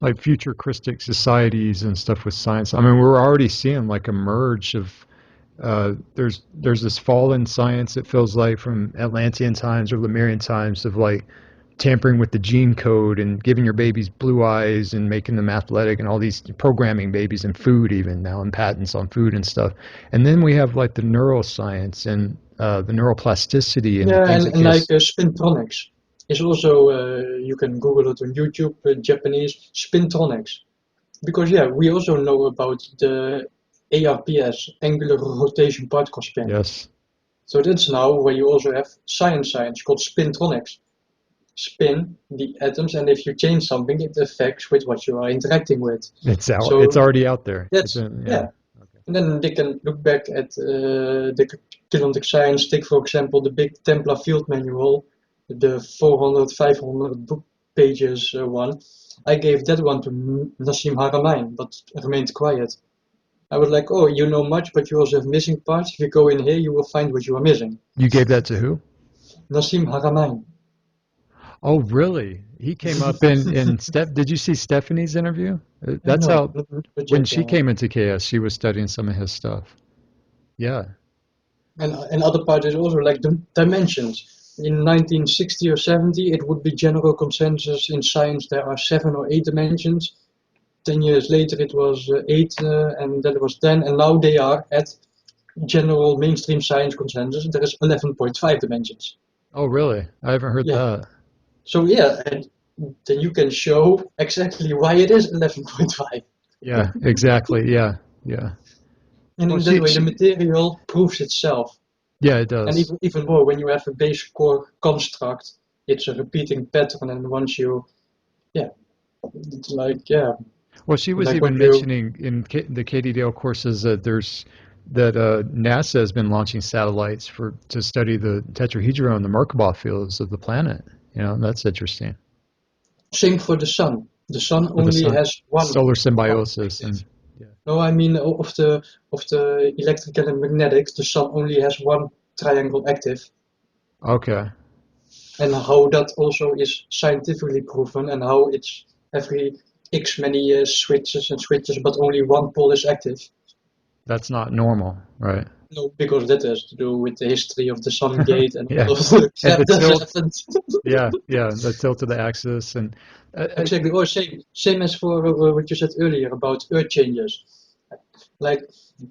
Like future Christic societies and stuff with science. I mean, we're already seeing like a merge of there's this fallen science, it feels like, from Atlantean times or Lemurian times, of like tampering with the gene code and giving your babies blue eyes and making them athletic and all these programming babies in food, even now, and patents on food and stuff. And then we have like the neuroscience and the neuroplasticity and the yeah, things that and like kids. spintronics is also, you can Google it on YouTube, Japanese spintronics. Because yeah, we also know about the ARPS, angular rotation particle spin. Yes. So that's now where you also have science called spintronics. Spin the atoms, and if you change something, it affects with what you are interacting with. It's out. So It's already out there. It's that's in, yeah. yeah. And then they can look back at the quantum science. Take for example the big Templar field manual, the 400, 500 book pages one. I gave that one to Nassim Haramein, but remained quiet. I was like, oh, you know much, but you also have missing parts. If you go in here, you will find what you are missing. You gave that to who? Nassim Haramein. Oh, really? He came up in Steph. Did you see Stephanie's interview? That's No, how not when yet. she came into KS, she was studying some of his stuff. Yeah. And other parts is also like the dimensions. In 1960 or 70, it would be general consensus in science there are 7 or 8 dimensions. 10 years later, it was 8, and then it was 10, and now they are at general mainstream science consensus. There is 11.5 dimensions. Oh, really? I haven't heard Yeah. that. So yeah, and then you can show exactly why it is 11.5. Yeah, exactly. Yeah, yeah. And Well, in that way, the material proves itself. yeah, it And does. even more, when you have a base core construct, it's a repeating pattern. And once you, yeah, it's like, yeah, Well, she was like when even you, mentioning in the Katie Dale courses that NASA has been launching satellites for to study the tetrahedron, the Merkabah fields of the planet. You know, that's interesting. same for the sun. The sun For the only sun, has one solar part symbiosis, active. and yeah. No, I mean of the electrical and magnetics, the sun only has one triangle active. Okay. And how that also is scientifically proven, and how it's every X many years switches and switches, but only one pole is active. That's not normal, right? No, because that has to do with the history of the Sun Gate and Yeah. all of the And crap the that tilt, happened. yeah, yeah, the tilt of the axis, and Exactly. Oh, same as for what you said earlier about Earth changes. Like,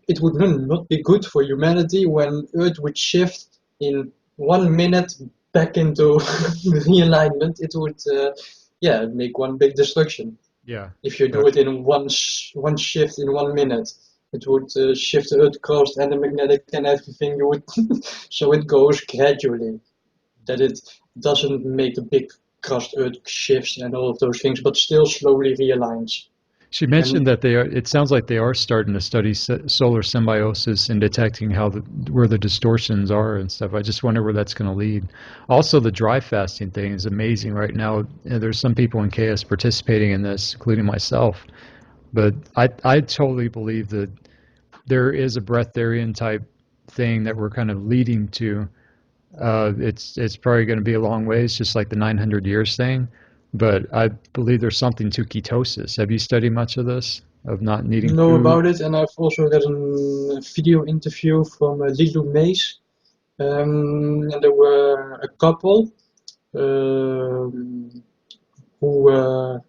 it would not be good for humanity when Earth would shift in 1 minute back into realignment. It would, yeah, make one big destruction. yeah, If you do it gotcha. in one shift in 1 minute, it would shift the Earth crust and the magnetic and everything. You would, so it goes gradually. That it doesn't make a big crust Earth shifts and all of those things, but still slowly realigns. She mentioned And that they are. It sounds like they are starting to study solar symbiosis and detecting how where the distortions are and stuff. I just wonder where that's going to lead. Also, the dry fasting thing is amazing right now. There's some people in KS participating in this, including myself. But I totally believe that there is a breatharian type thing that we're kind of leading to. It's probably going to be a long ways, just like the 900 years thing. But I believe there's something to ketosis. Have you studied much of this, of not needing Know food? about it, and I've also read a video interview from Lilo Mays, and there were a couple who were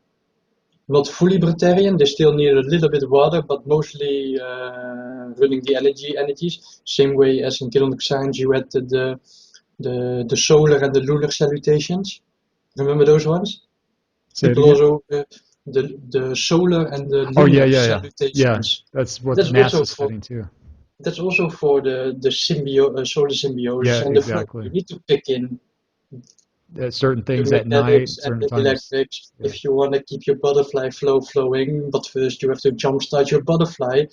not fully Breatharian. They still needed a little bit of water, but mostly running the energies. Same way as in Kilonic Science, you had the solar and the lunar salutations. Remember those ones? Say it People again. also the solar and the Oh yeah, lunar yeah, yeah, yeah. salutations. That's what That's also NASA's for studying too. the solar symbiosis Yeah, and the flow. exactly. You need to pick in Certain the things at night, magnetics and certain the times. electrics Yeah. if you want to keep your butterfly flow flowing. But first you have to jumpstart your butterfly.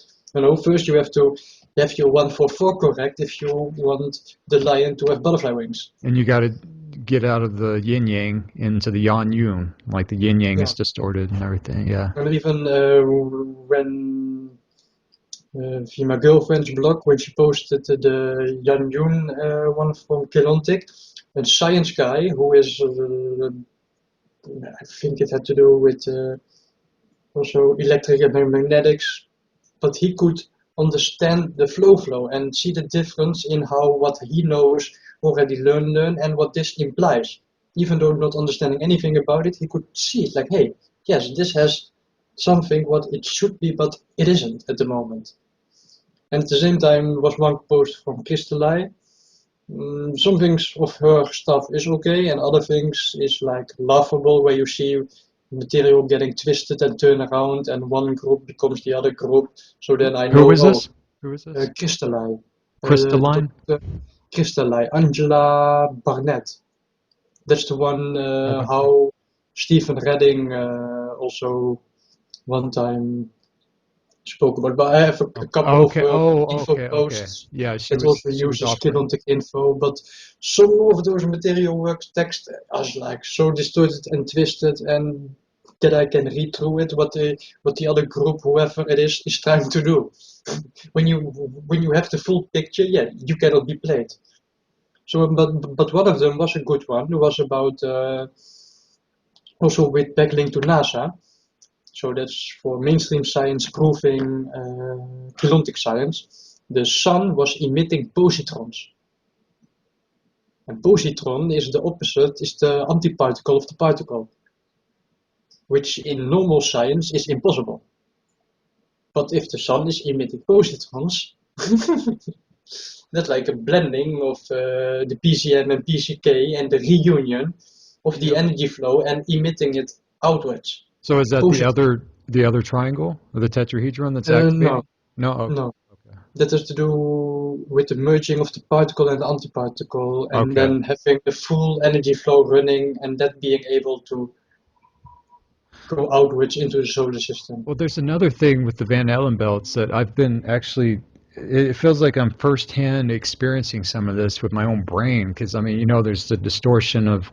First you have to have your 144 correct if you want the lion to have butterfly wings. And you got to get out of the yin yang into the yang yun, like the yin yang Yeah. is distorted and everything. Yeah. And even when via my girlfriend's blog, when she posted the Yan Yun one from Kelontic, a science guy who is, I think it had to do with also electric and magnetics, but he could understand the flow and see the difference in how what he knows already learn and what this implies. Even though not understanding anything about it, he could see it like, hey, yes, this has something what it should be, but it isn't at the moment. And at the same time, was one post from Crystalline. Some things of her stuff is okay, and other things is like laughable, where you see material getting twisted and turned around, and one group becomes the other group. So then I Who know, is this? Who is this? Crystalline, Crystalline? Crystalline, Angela Barnett. That's the one Okay. how Stephen Redding also one time spoke about, but I have a Okay. couple of Okay. Oh, info okay. Okay. posts Yeah, she that was also she was uses offering. Kilontic info, but some of those material works text is like so distorted and twisted, and that I can read through it what the other group, whoever it is trying to do. When you have the full picture, yeah, you cannot be played. So, but one of them was a good one. It was about also with backlink to NASA. So that's for mainstream science proving Keylontic science. The sun was emitting positrons. And positron is the opposite, is the antiparticle of the particle, which in normal science is impossible. But if the sun is emitting positrons, that's like a blending of the PCM and PCK and the reunion of the Yep. energy flow and emitting it outwards. So is that Positron. the other triangle, or the tetrahedron that's No, activating? No. Okay. no. Okay. That has to do with the merging of the particle and the antiparticle, and Okay. then having the full energy flow running, and that being able to go outwards into the solar system. Well, there's another thing with the Van Allen belts that I've been actually, it feels like I'm firsthand experiencing some of this with my own brain. Because, I mean, there's the distortion of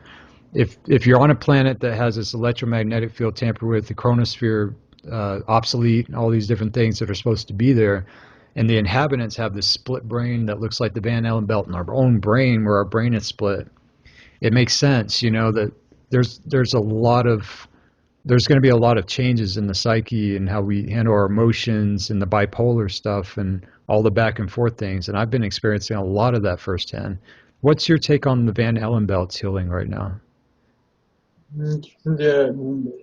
if you're on a planet that has this electromagnetic field tampered with, the chronosphere obsolete, and all these different things that are supposed to be there, and the inhabitants have this split brain that looks like the Van Allen belt in our own brain, where our brain is split. It makes sense, that there's a lot of there's going to be a lot of changes in the psyche and how we handle our emotions and the bipolar stuff and all the back and forth things. And I've been experiencing a lot of that firsthand. What's your take on the Van Allen belts healing right now? Yeah,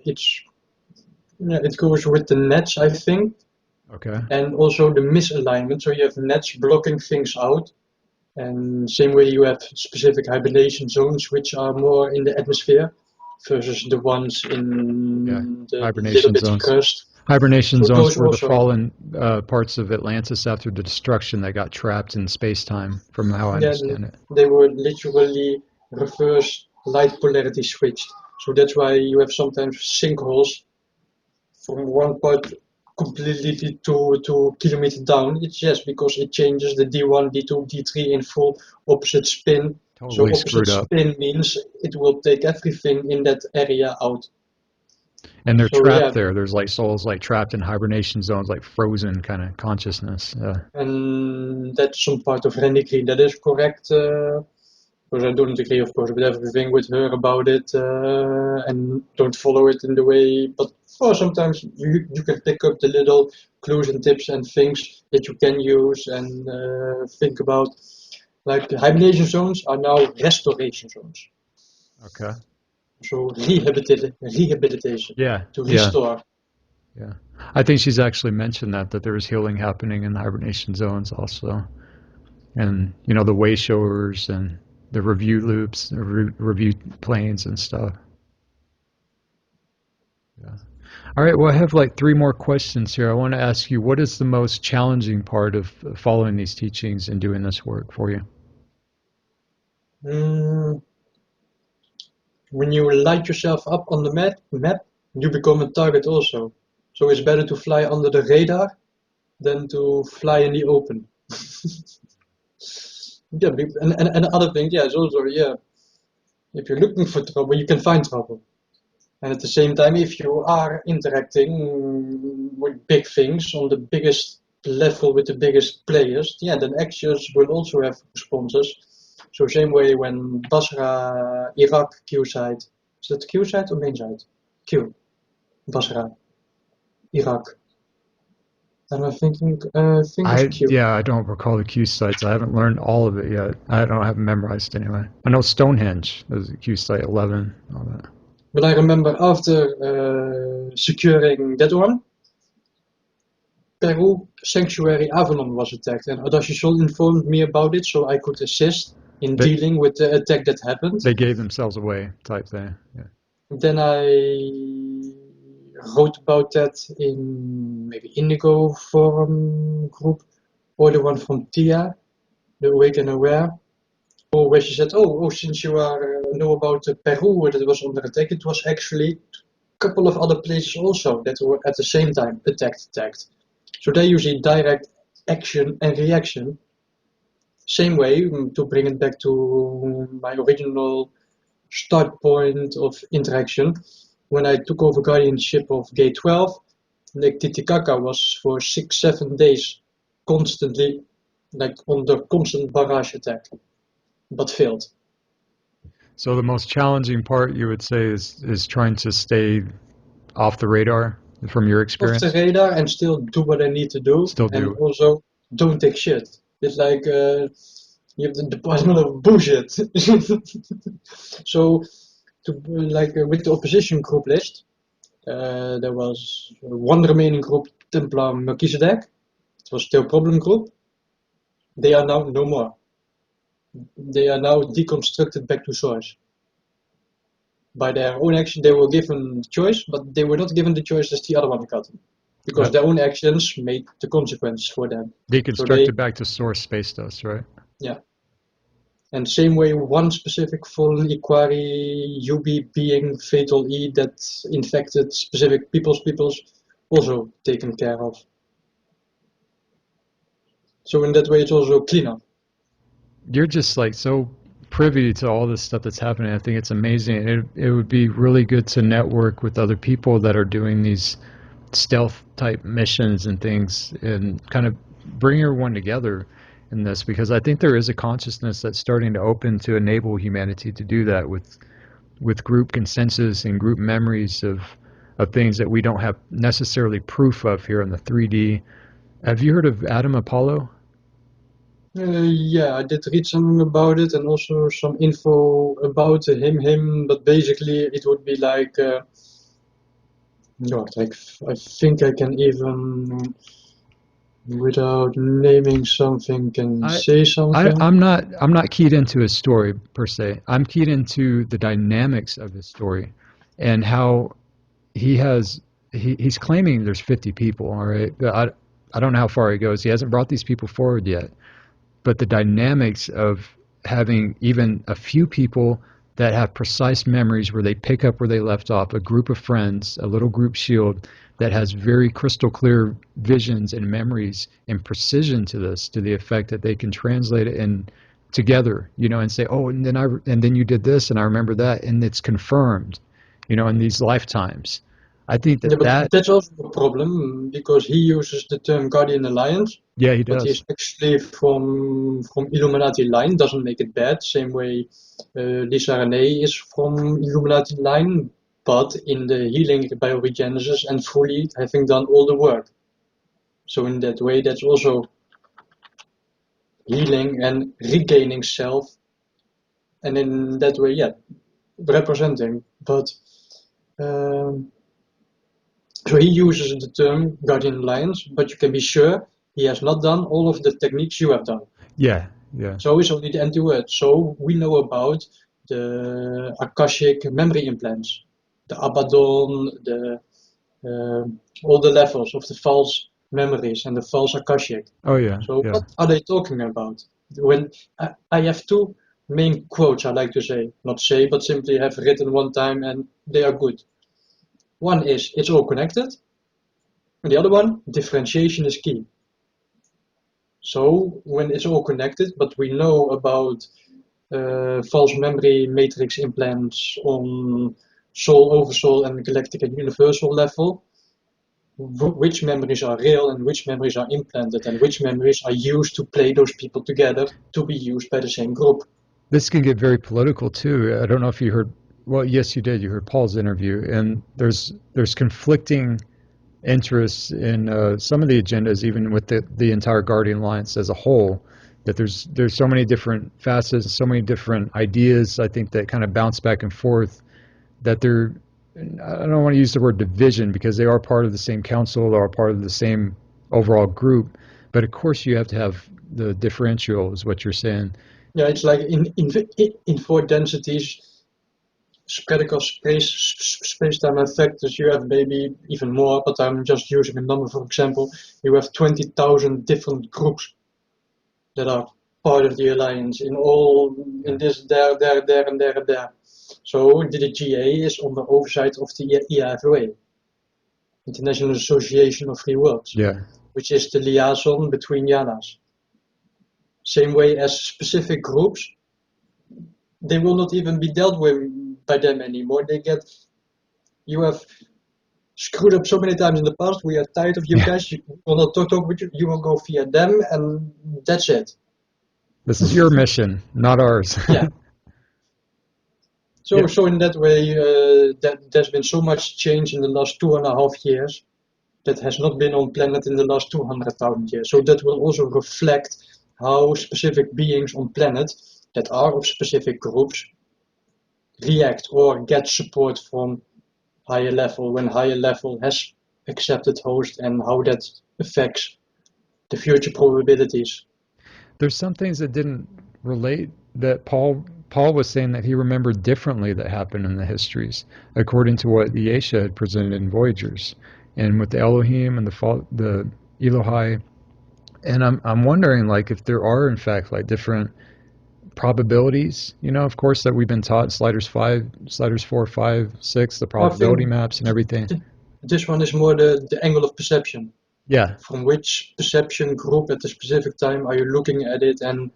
it's yeah, it goes with the nets, I think, Okay. and also the misalignment. So you have nets blocking things out, and same way you have specific hibernation zones which are more in the atmosphere versus the ones Yeah. in the little Hibernation bit zones. crust. Hibernation So zones those were the also, fallen parts of Atlantis after the destruction that got trapped in space time, from how I yeah, understand it. they were literally reverse light polarity switched. So that's why you have sometimes sinkholes from one part completely to kilometer down. It's just because it changes the D1, D2, D3 in full opposite spin. So Totally opposite screwed up. spin means it will take everything in that area out. And they're So trapped yeah, there. There's like souls like trapped in hibernation zones, like frozen kind of consciousness. and that's some part of Renny Green. That is correct. Because I don't agree, of course, with everything with her about it, and don't follow it in the way. But sometimes you can pick up the little clues and tips and things that you can use and think about. Like the hibernation zones are now restoration zones. Okay. So rehabilitation Yeah. to Yeah. restore. Yeah. I think she's actually mentioned that there was healing happening in the hibernation zones also. And, the way showers and the review loops, the review planes and stuff. Yeah. All right. Well, I have like three more questions here. I want to ask you, what is the most challenging part of following these teachings and doing this work for you? Mm, when you light yourself up on the map, you become a target also. So it's better to fly under the radar than to fly in the open. Yeah, and other thing, yeah, it's also, yeah, if you're looking for trouble, you can find trouble. And at the same time, if you are interacting with big things on the biggest level with the biggest players, yeah, then actions will also have responses. So same way when Basra, Iraq, Q side, is that Q side or main side? Q, Basra, Iraq. And I think it's Q. I don't recall the Q sites. I haven't learned all of it yet. I don't have it memorized anyway. I know Stonehenge is Q site 11, all that. But I remember after securing that one, Peru Sanctuary Avalon was attacked, and Adashishol informed me about it so I could assist in They dealing with the attack that happened. they gave themselves away type thing. Yeah. Then I wrote about that in maybe Indigo forum group or the one from Tia, the Awake and Aware, or where she said, since you know about Peru that was under attack, it was actually a couple of other places also that were at the same time attacked. So they usually direct action and reaction. Same way, to bring it back to my original start point of interaction, when I took over guardianship of Gate 12, Lake Titicaca was for 6-7 days constantly, like under constant barrage attack, but failed. So the most challenging part you would say is trying to stay off the radar from your Off the experience. radar and still do what I need to do, Still and do. also don't take shit. It's like you have the department of bullshit. So, with the opposition group list, there was one remaining group, Templar Melchizedek. It was still problem group. They are now no more. They are now deconstructed back to source. By their own action, they were given the choice, but they were not given the choice as the other one got, because their own actions made the consequence for them. So Deconstructed back to source space dust, right? yeah. And same way, one specific fallen Iquari UB being fatal E that infected specific peoples also taken care of. So in that way, it's also cleaner. You're just like so privy to all this stuff that's happening. I think it's amazing. It would be really good to network with other people that are doing these stealth type missions and things and kind of bring everyone together in this, because I think there is a consciousness that's starting to open to enable humanity to do that with group consensus and group memories of things that we don't have necessarily proof of here in the 3D. Have you heard of Adam Apollo? Yeah, I did read something about it and also some info about him, but basically it would be like, I think I can even, without naming something, can I, say something. I'm not keyed into his story per se. I'm keyed into the dynamics of his story and how he's claiming there's 50 people, all right? But I don't know how far he goes. He hasn't brought these people forward yet. But the dynamics of having even a few people that have precise memories where they pick up where they left off, a group of friends, a little group shield that has very crystal clear visions and memories and precision to this, to the effect that they can translate it in together, and say, oh, and then you did this, and I remember that, and it's confirmed, in these lifetimes. I think Yeah, that but that, that's also a problem because he uses the term Guardian Alliance, yeah, he but does. he's actually from Illuminati line. Doesn't make it bad. Same way Lisa Renee is from Illuminati line, but in the healing bioregenesis and fully having done all the work. So in that way, that's also healing and regaining self, and in that way, yeah, representing. But um, so he uses the term Guardian Alliance, but you can be sure he has not done all of the techniques you have done. Yeah, yeah. So it's only the empty word. So we know about the Akashic memory implants, the Abaddon, the all the levels of the false memories and the false Akashic. Oh yeah, So yeah. what are they talking about? When I have two main quotes I like to say, not say, but simply have written one time and they are good. One is it's all connected, and the other one, differentiation is key. So when it's all connected, but we know about false memory matrix implants on soul, oversoul, and galactic and universal level, which memories are real and which memories are implanted, and which memories are used to play those people together to be used by the same group. This can get very political too. I don't know if you heard. Well, yes, you did. You heard Paul's interview, and there's conflicting interests in some of the agendas, even with the entire Guardian Alliance as a whole. That there's so many different facets, so many different ideas. I think that kind of bounce back and forth. That they're, I don't want to use the word division because they are part of the same council, they are part of the same overall group. But of course, you have to have the differential, is what you're saying. Yeah, it's like in four densities, spread across space-time factors, you have maybe even more, but I'm just using a number for example. You have 20,000 different groups that are part of the alliance in all Yeah. in this there and there and there. So the GA is on the oversight of the IAFOA, International Association of Free Worlds, Yeah. which is the liaison between Yanas. Same way as specific groups, they will not even be dealt with by them anymore. You have screwed up so many times in the past. We are tired of you Yeah. guys. You will not talk with you. You will go via them, and that's it. This is your mission, not ours. Yeah. Yeah. So in that way, that there's been so much change in the last 2.5 years that has not been on planet in the last 200,000 years. So that will also reflect how specific beings on planet that are of specific groups react or get support from higher level when higher level has accepted host, and how that affects the future probabilities. There's some things that didn't relate that Paul was saying that he remembered differently that happened in the histories, according to what Yesha had presented in Voyagers, and with the Elohim and the Elohai. And I'm wondering like if there are in fact like different probabilities, of course that we've been taught sliders 4, 5, 6, the I probability think maps and everything. this one is more the angle of perception. Yeah. From which perception group at a specific time are you looking at it, and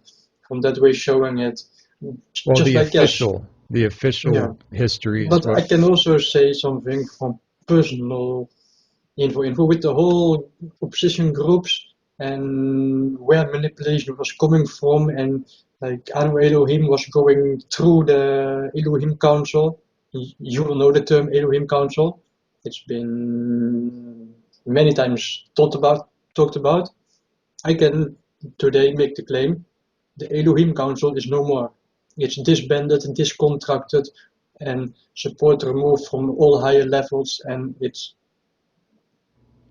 from that way showing it. Well, Just the like yes, official the yeah. official history is But I what. can also say something from personal info with the whole opposition groups and where manipulation was coming from, and like Anu Elohim was going through the Elohim Council. You will know the term Elohim Council. It's been many times talked about. I can today make the claim the Elohim Council is no more. It's disbanded, discontracted, and support removed from all higher levels, and it's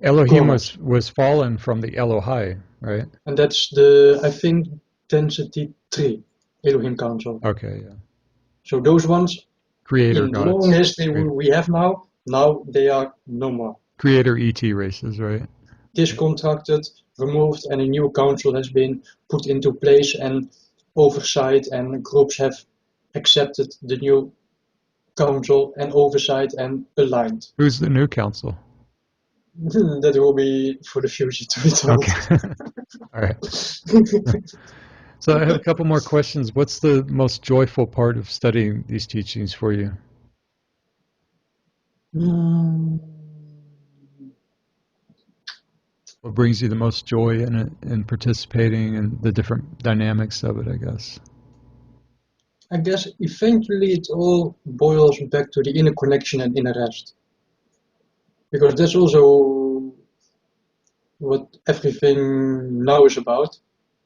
Elohim gone. was fallen from the Elohai, right? And that's the, I think, density 3 Elohim Council. Okay, yeah. So those ones, Creator in the long gods. history Creator, we have now they are no more. creator ET races, right? Discontracted, removed, and a new council has been put into place, and oversight and groups have accepted the new council and oversight and aligned. Who's the new council? That will be for the future to be told. Okay. All right. So I have a couple more questions. What's the most joyful part of studying these teachings for you? What brings you the most joy in it, in participating and the different dynamics of it, I guess? I guess eventually it all boils back to the inner connection and inner rest. Because that's also what everything now is about.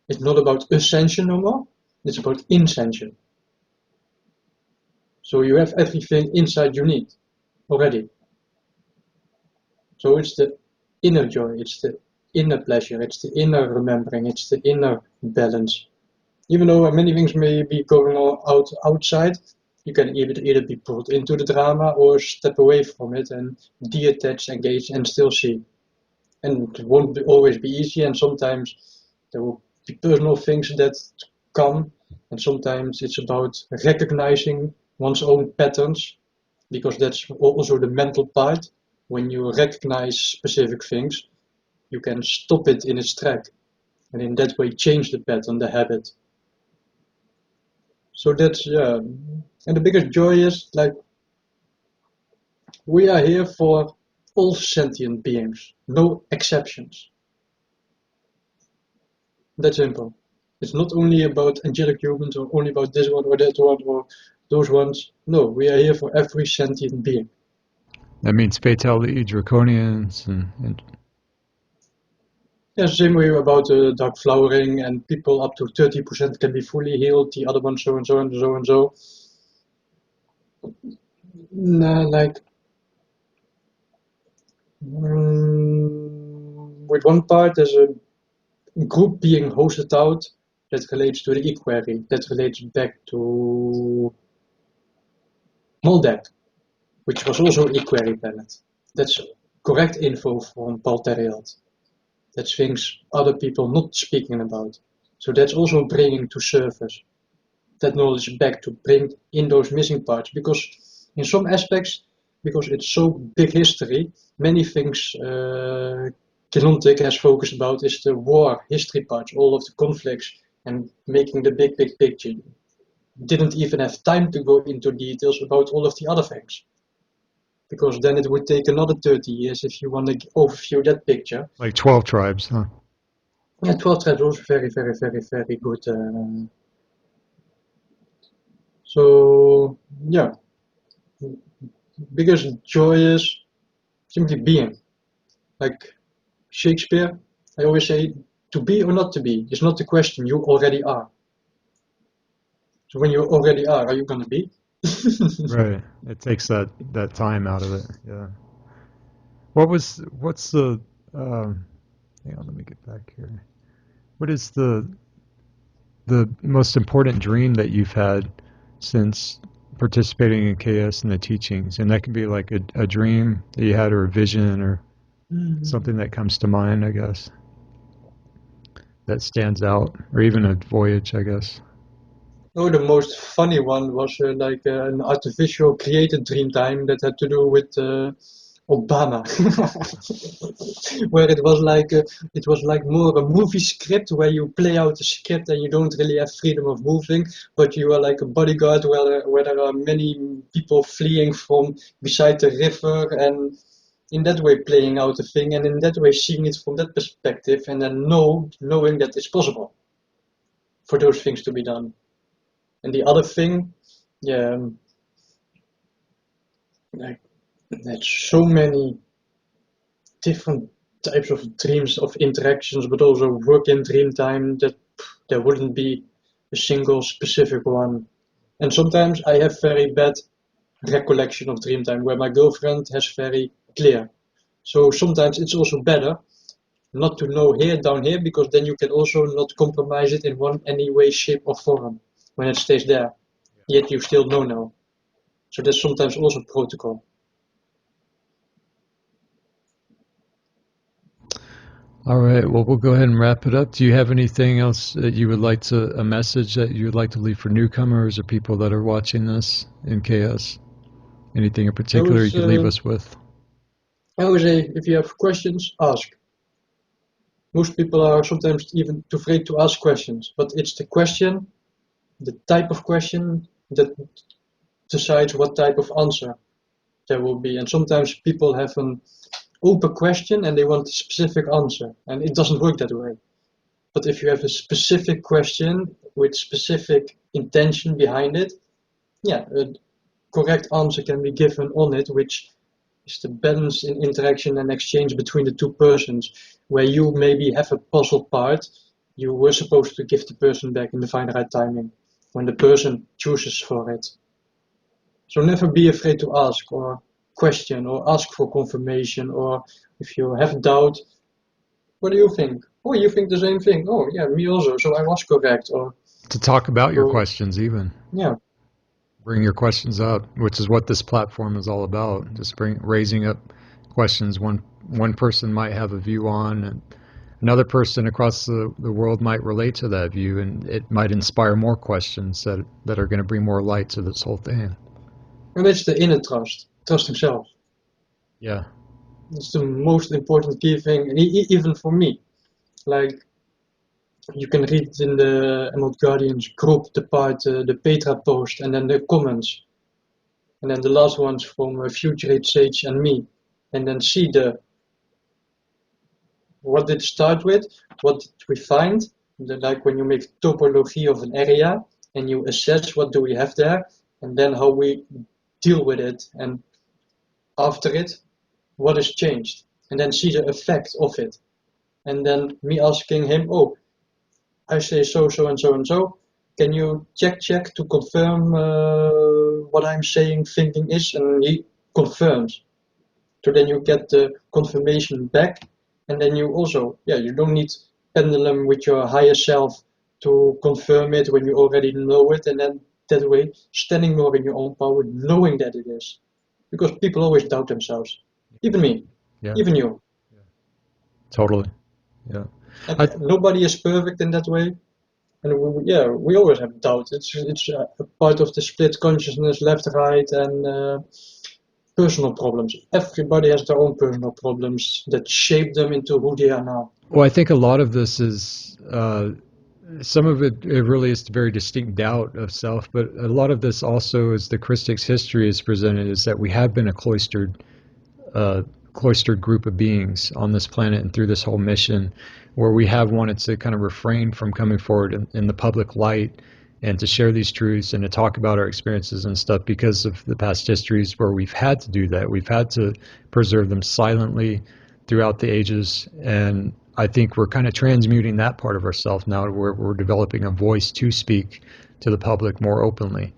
It's not about ascension no more, it's about incension. So you have everything inside you need already. So it's the inner joy, it's the inner pleasure, it's the inner remembering, it's the inner balance. Even though many things may be going on outside, you can either be pulled into the drama or step away from it and detach, engage, and still see. And it won't always be easy, and sometimes there will be personal things that come, and sometimes it's about recognizing one's own patterns, because that's also the mental part. When you recognize specific things, you can stop it in its track, and in that way change the pattern, the habit. So that's, yeah. And the biggest joy is like we are here for all sentient beings, no exceptions. That's simple. It's not only about angelic humans or only about this one or that one or those ones. No, we are here for every sentient being. That means fatality, draconians, and Yeah, same way about dark flowering and people up to 30% can be fully healed, the other one so and so and so and so. Nah, like with one part there's a group being hosted out that relates to the equerry, that relates back to Moldak, which was also equerry planet. That's correct info from Paul Terriot. That's things other people not speaking about. So that's also bringing to surface that knowledge back to bring in those missing parts, because in some aspects, because it's so big history, many things Kinontic has focused about is the war history parts, all of the conflicts and making the big picture. Didn't even have time to go into details about all of the other things, because then it would take another 30 years if you want to overview that picture. like 12 tribes, huh? Yeah, 12 tribes also very good. So yeah, biggest joy is simply being. Like Shakespeare, I always say, to be or not to be is not the question. You already are. So when you already are you gonna be? Right. It takes that time out of it. Yeah. What's the hang on, let me get back here. What is the most important dream that you've had since participating in KS and the teachings? And that can be like a dream that you had or a vision or something that comes to mind, I guess, that stands out, or even a voyage, I guess. Oh, the most funny one was an artificial created dream time that had to do with Obama, where it was like more a movie script where you play out the script and you don't really have freedom of moving, but you are like a bodyguard where there are many people fleeing from beside the river, and in that way playing out the thing, and in that way seeing it from that perspective, and then knowing that it's possible for those things to be done. And the other thing, yeah, like there's so many different types of dreams of interactions, but also work in dream time that there wouldn't be a single specific one. And sometimes I have very bad recollection of dream time where my girlfriend has very clear. So sometimes it's also better not to know here down here, because then you can also not compromise it in one any way, shape or form when it stays there. Yet you still know now. So that's sometimes also protocol. All right. Well, we'll go ahead and wrap it up. Do you have anything else that you would like to, a message that you would like to leave for newcomers or people that are watching this in KS? Anything in I particular you was, could leave us with? I always say, if you have questions, ask. Most people are sometimes even too afraid to ask questions, but it's the question, the type of question that decides what type of answer there will be. And sometimes people have open question and they want a specific answer, and it doesn't work that way. But if you have a specific question with specific intention behind it, yeah, a correct answer can be given on it, which is the balance in interaction and exchange between the two persons, where you maybe have a puzzle part you were supposed to give the person back in the finite timing when the person chooses for it. So never be afraid to ask or question or ask for confirmation, or if you have doubt, what do you think? Oh, you think the same thing. Oh, yeah, me also. So I was correct. Or To talk about your so, questions, even yeah, bring your questions up, which is what this platform is all about. Just raising up questions one person might have a view on, and another person across the world might relate to that view, and it might inspire more questions that are going to bring more light to this whole thing. and that's the inner trust. Trust himself. Yeah. It's the most important key thing, and even for me. Like you can read in the Emerald Guardians group the part, the Petra post, and then the comments, and then the last ones from Future Age Sage and me, and then see the what did it start with, what did we find, like when you make topology of an area and you assess what do we have there, and then how we deal with it, and after it, what has changed, and then see the effect of it, and then me asking him, oh, I say so, so, and so, and so. Can you check to confirm what I'm saying, thinking is? And he confirms. So then you get the confirmation back, and then you also, yeah, you don't need pendulum with your higher self to confirm it when you already know it, and then that way, standing more in your own power, knowing that it is. Because people always doubt themselves. Even me, Yeah. even you. Totally. Yeah. And I, nobody is perfect in that way. And yeah, we always have doubt. It's a part of the split consciousness, left, right, and personal problems. Everybody has their own personal problems that shape them into who they are now. well, I think a lot of this is some of it really is very distinct doubt of self, but a lot of this also, as the Christic's history is presented, is that we have been a uh, cloistered group of beings on this planet and through this whole mission, where we have wanted to kind of refrain from coming forward in the public light and to share these truths and to talk about our experiences and stuff because of the past histories where we've had to do that. We've had to preserve them silently throughout the ages, and I think we're kind of transmuting that part of ourselves now, where we're developing a voice to speak to the public more openly.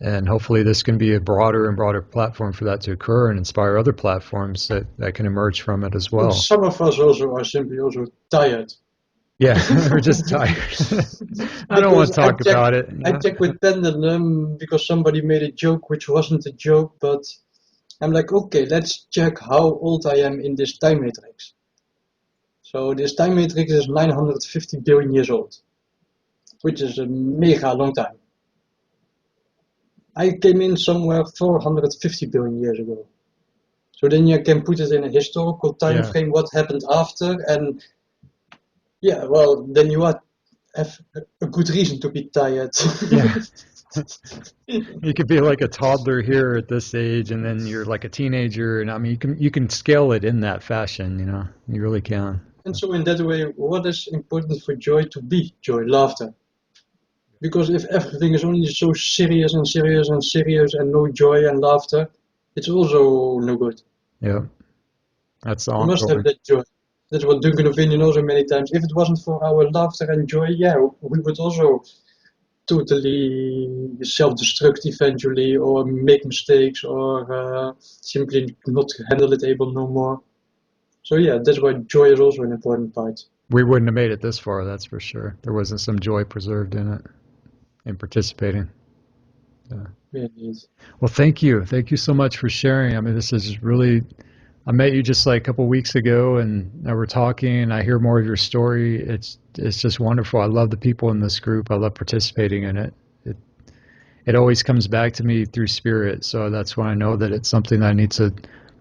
And hopefully this can be a broader and broader platform for that to occur and inspire other platforms that can emerge from it as And well. some of us also are simply also tired. Yeah, we're just tired. I don't want Because to talk about it. I check with pendulum because somebody made a joke which wasn't a joke, but I'm like, okay, let's check how old I am in this time matrix. So this time matrix is 950 billion years old, which is a mega long time. I came in somewhere 450 billion years ago. So then you can put it in a historical time Yeah. frame, what happened after, and yeah, well, then you have a good reason to be tired. Yeah. You could be like a toddler here at this age, and then you're like a teenager, and I mean, you can scale it in that fashion, you know. You really can. And so in that way, what is important for joy to be joy, laughter? Because if everything is only so serious and serious and serious and no joy and laughter, it's also no good. Yeah. That's You must have ongoing. that joy. That's what Duncan opinion also many times. If it wasn't for our laughter and joy, yeah, we would also totally self-destruct eventually, or make mistakes, or simply not handle it able no more. So yeah, that's why joy is also an important part. We wouldn't have made it this far, that's for sure. There wasn't some joy preserved in it, in participating. Yeah. Yeah, indeed. Well, thank you. Thank you so much for sharing. I mean, this is really, I met you just like a couple weeks ago, and now we're talking. I hear more of your story. It's just wonderful. I love the people in this group. I love participating in it. It always comes back to me through spirit, so that's when I know that it's something that I need to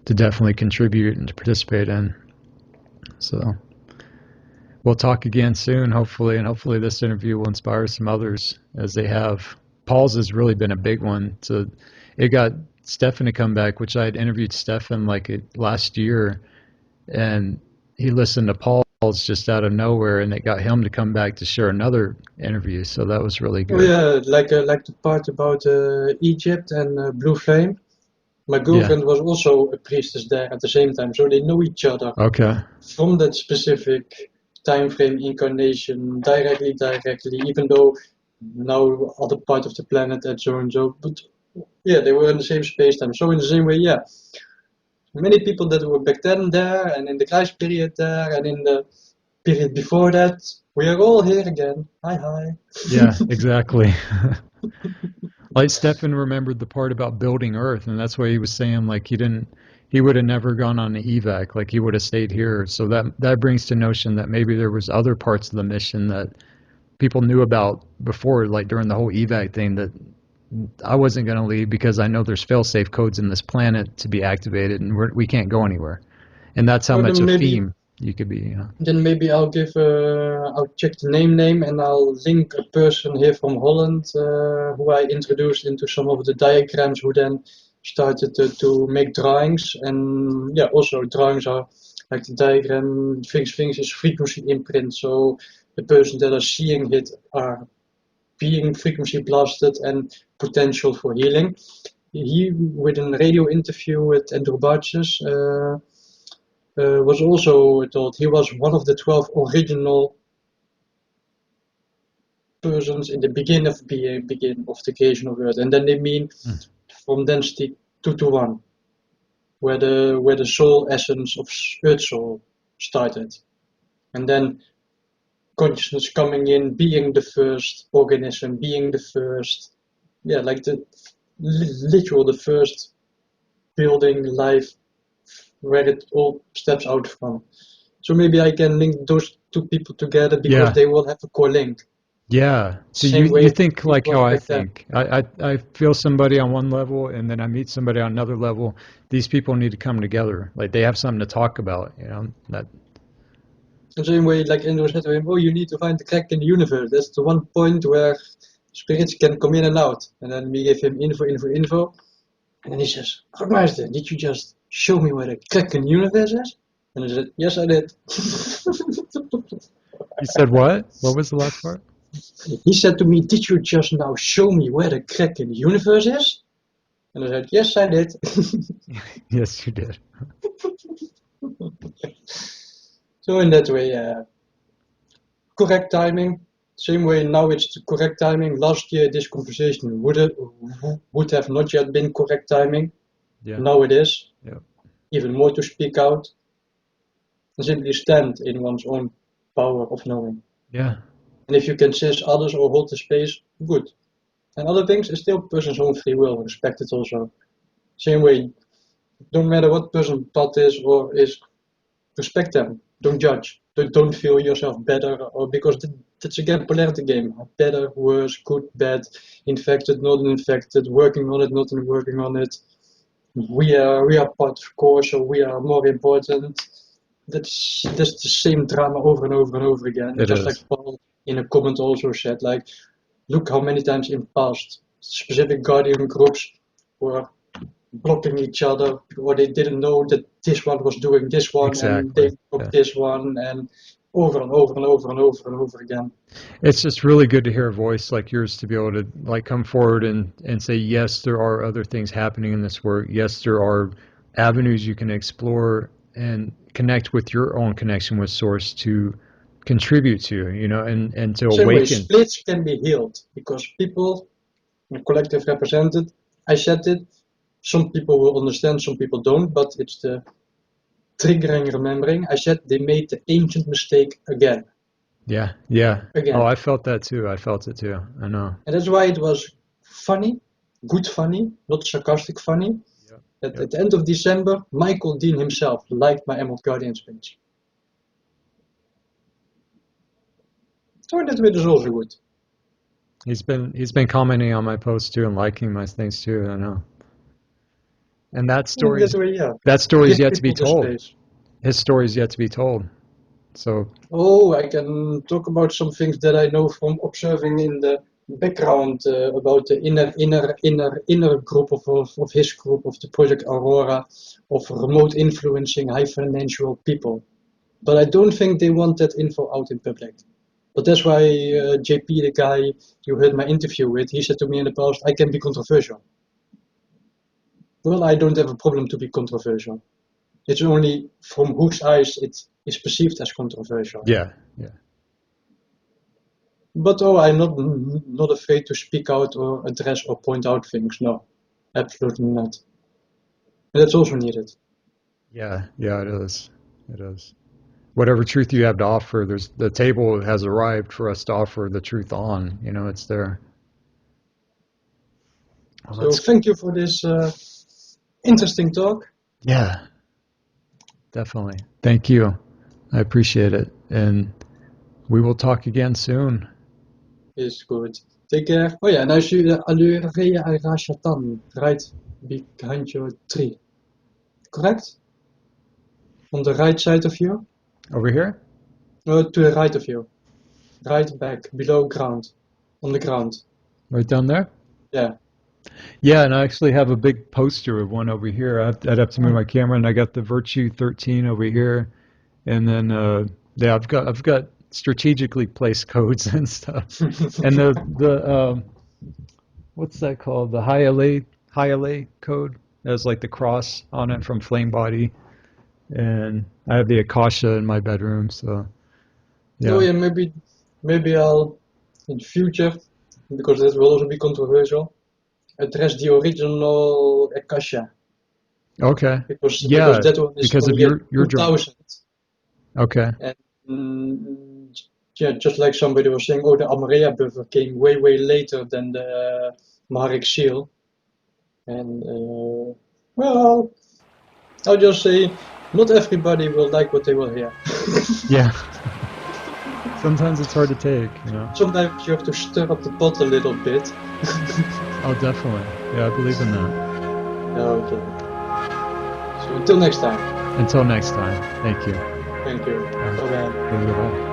definitely contribute and to participate in. So we'll talk again soon, hopefully, and hopefully this interview will inspire some others as they have. Paul's has really been a big one. So it got Stefan to come back, which I had interviewed Stefan like last year, and he listened to Paul's just out of nowhere, and it got him to come back to share another interview. So that was really Oh good. yeah, like the part about Egypt and Blue Flame. My Yeah. girlfriend was also a priestess there at the same time, so they know each other Okay. from that specific time frame incarnation directly, even though now other part of the planet and so and so. But yeah, they were in the same space time. So in the same way, yeah, many people that were back then there, and in the Christ period there, and in the period before that, we are all here again. Hi, hi. Yeah, exactly. Like Stefan remembered the part about building Earth, and that's why he was saying like he would have never gone on the evac, like he would have stayed here. So that brings to notion that maybe there was other parts of the mission that people knew about before, like during the whole evac thing, that I wasn't going to leave because I know there's fail-safe codes in this planet to be activated, and we can't go anywhere. And that's how Or much then a maybe theme you could be. You know? then maybe I'll check the name and I'll link a person here from Holland who I introduced into some of the diagrams, who then started to make drawings. And yeah, also drawings are like the diagram. Things is frequency imprint. So the person that are seeing it are being frequency blasted and potential for healing. He, with a radio interview with Andrew Bartjes, was also told he was one of the 12 original persons in the begin of the creation of Earth, and then they mean Mm. from density 2 to 1, where the soul essence of Earth soul started, and then consciousness coming in, being the first organism, being the first, yeah, like the literal the first building life where it all steps out from. So maybe I can link those two people together because Yeah, they will have a core link. yeah. So Same you way think it like was how I back then. think. I feel somebody on one level, and then I meet somebody on another level. These people need to come together. Like they have something to talk about. You know that. The same way, like Andrew said to him, oh, you need to find the crack in the universe. That's the one point where spirits can come in and out. And then we give him info. And then he says, Rakmeister, did you just show me where the crack in the universe is? And I said, yes, I did. You said what? What was the last part? He said to me, did you just now show me where the crack in the universe is? And I said, yes, I did. Yes, you did. So in that way, correct timing. Same way now it's the correct timing. Last year this conversation would have not yet been correct timing. Yeah. Now it is. Yeah. Even more to speak out and simply stand in one's own power of knowing. Yeah. And if you can sense others or hold the space, good. And other things is still person's own free will, respect it also. Same way, don't matter what person path is or is, respect them. Don't judge. Don't feel yourself better, or because that's again polarity game. Better, worse, good, bad, infected, not infected, working on it, not working on it. We are part of core, so we are more important. That's the same drama over and over and over again. It Just like is. Paul in a comment also said, like, look how many times in past specific guardian groups were blocking each other, or they didn't know that this one was doing this one and Exactly. they blocked Yeah. this one, and over and over and over and over and over again. It's just really good to hear a voice like yours to be able to like come forward and say, yes, there are other things happening in this work. Yes, there are avenues you can explore and connect with your own connection with source to contribute to, you know, and to Same way, awaken. splits can be healed because people, the collective represented, I said it, some people will understand, some people don't, but it's the triggering remembering. I said they made the ancient mistake again. Yeah. Yeah. Oh, Again. I felt that too. I felt it too. I know. And that's why it was funny, good funny, not sarcastic funny. Yep. At Yep. the end of December, Michael Dean himself liked my Emerald Guardians page. So that way is also good. He's been commenting on my posts too and liking my things too. I know. And In that way, yeah. that story's Give yet to be people the told. space. His story's yet to be told. So Oh, I can talk about some things that I know from observing in the background about the inner group of his group of the project Aurora, of remote influencing high financial people. But I don't think they want that info out in public. But that's why JP, the guy you heard my interview with, he said to me in the past, I can be controversial. Well, I don't have a problem to be controversial. It's only from whose eyes it is perceived as controversial. Yeah, yeah. But I'm not afraid to speak out or address or point out things. No, absolutely not. And that's also needed. Yeah, yeah, it is. It is. Whatever truth you have to offer, the table has arrived for us to offer the truth on. You know, it's there. Well, So thank you for this interesting talk. Yeah, definitely. Thank you. I appreciate it. And we will talk again soon. Is good. Take care. Oh yeah, now you the Alureya Arashatan, right behind your tree. Correct? On the right side of you? Over here? No, to the right of you. Right back, below ground. On the ground. Right down there? Yeah. Yeah, and I actually have a big poster of one over here. I'd have to move my camera, and I got the Virtue 13 over here, and then yeah, I've got strategically placed codes and stuff, and the what's that called? The high LA code has like the cross on it from Flame Body, and I have the Akasha in my bedroom. So Oh yeah, yeah, maybe I'll in the future, because that will also be controversial, address the original Akasha. okay, Because yeah, that one is because from of the year your drum. 2000. Okay, And yeah, just like somebody was saying, oh, the Amarea buffer came way later than the Maharik seal. And well, I'll just say, not everybody will like what they will hear. yeah. Sometimes it's hard to take, you know. Sometimes you have to stir up the pot a little bit. Oh, definitely. Yeah, I believe in that. Okay. So until next time. Until next time, thank you. Thank you. Bye bye. Bye-bye.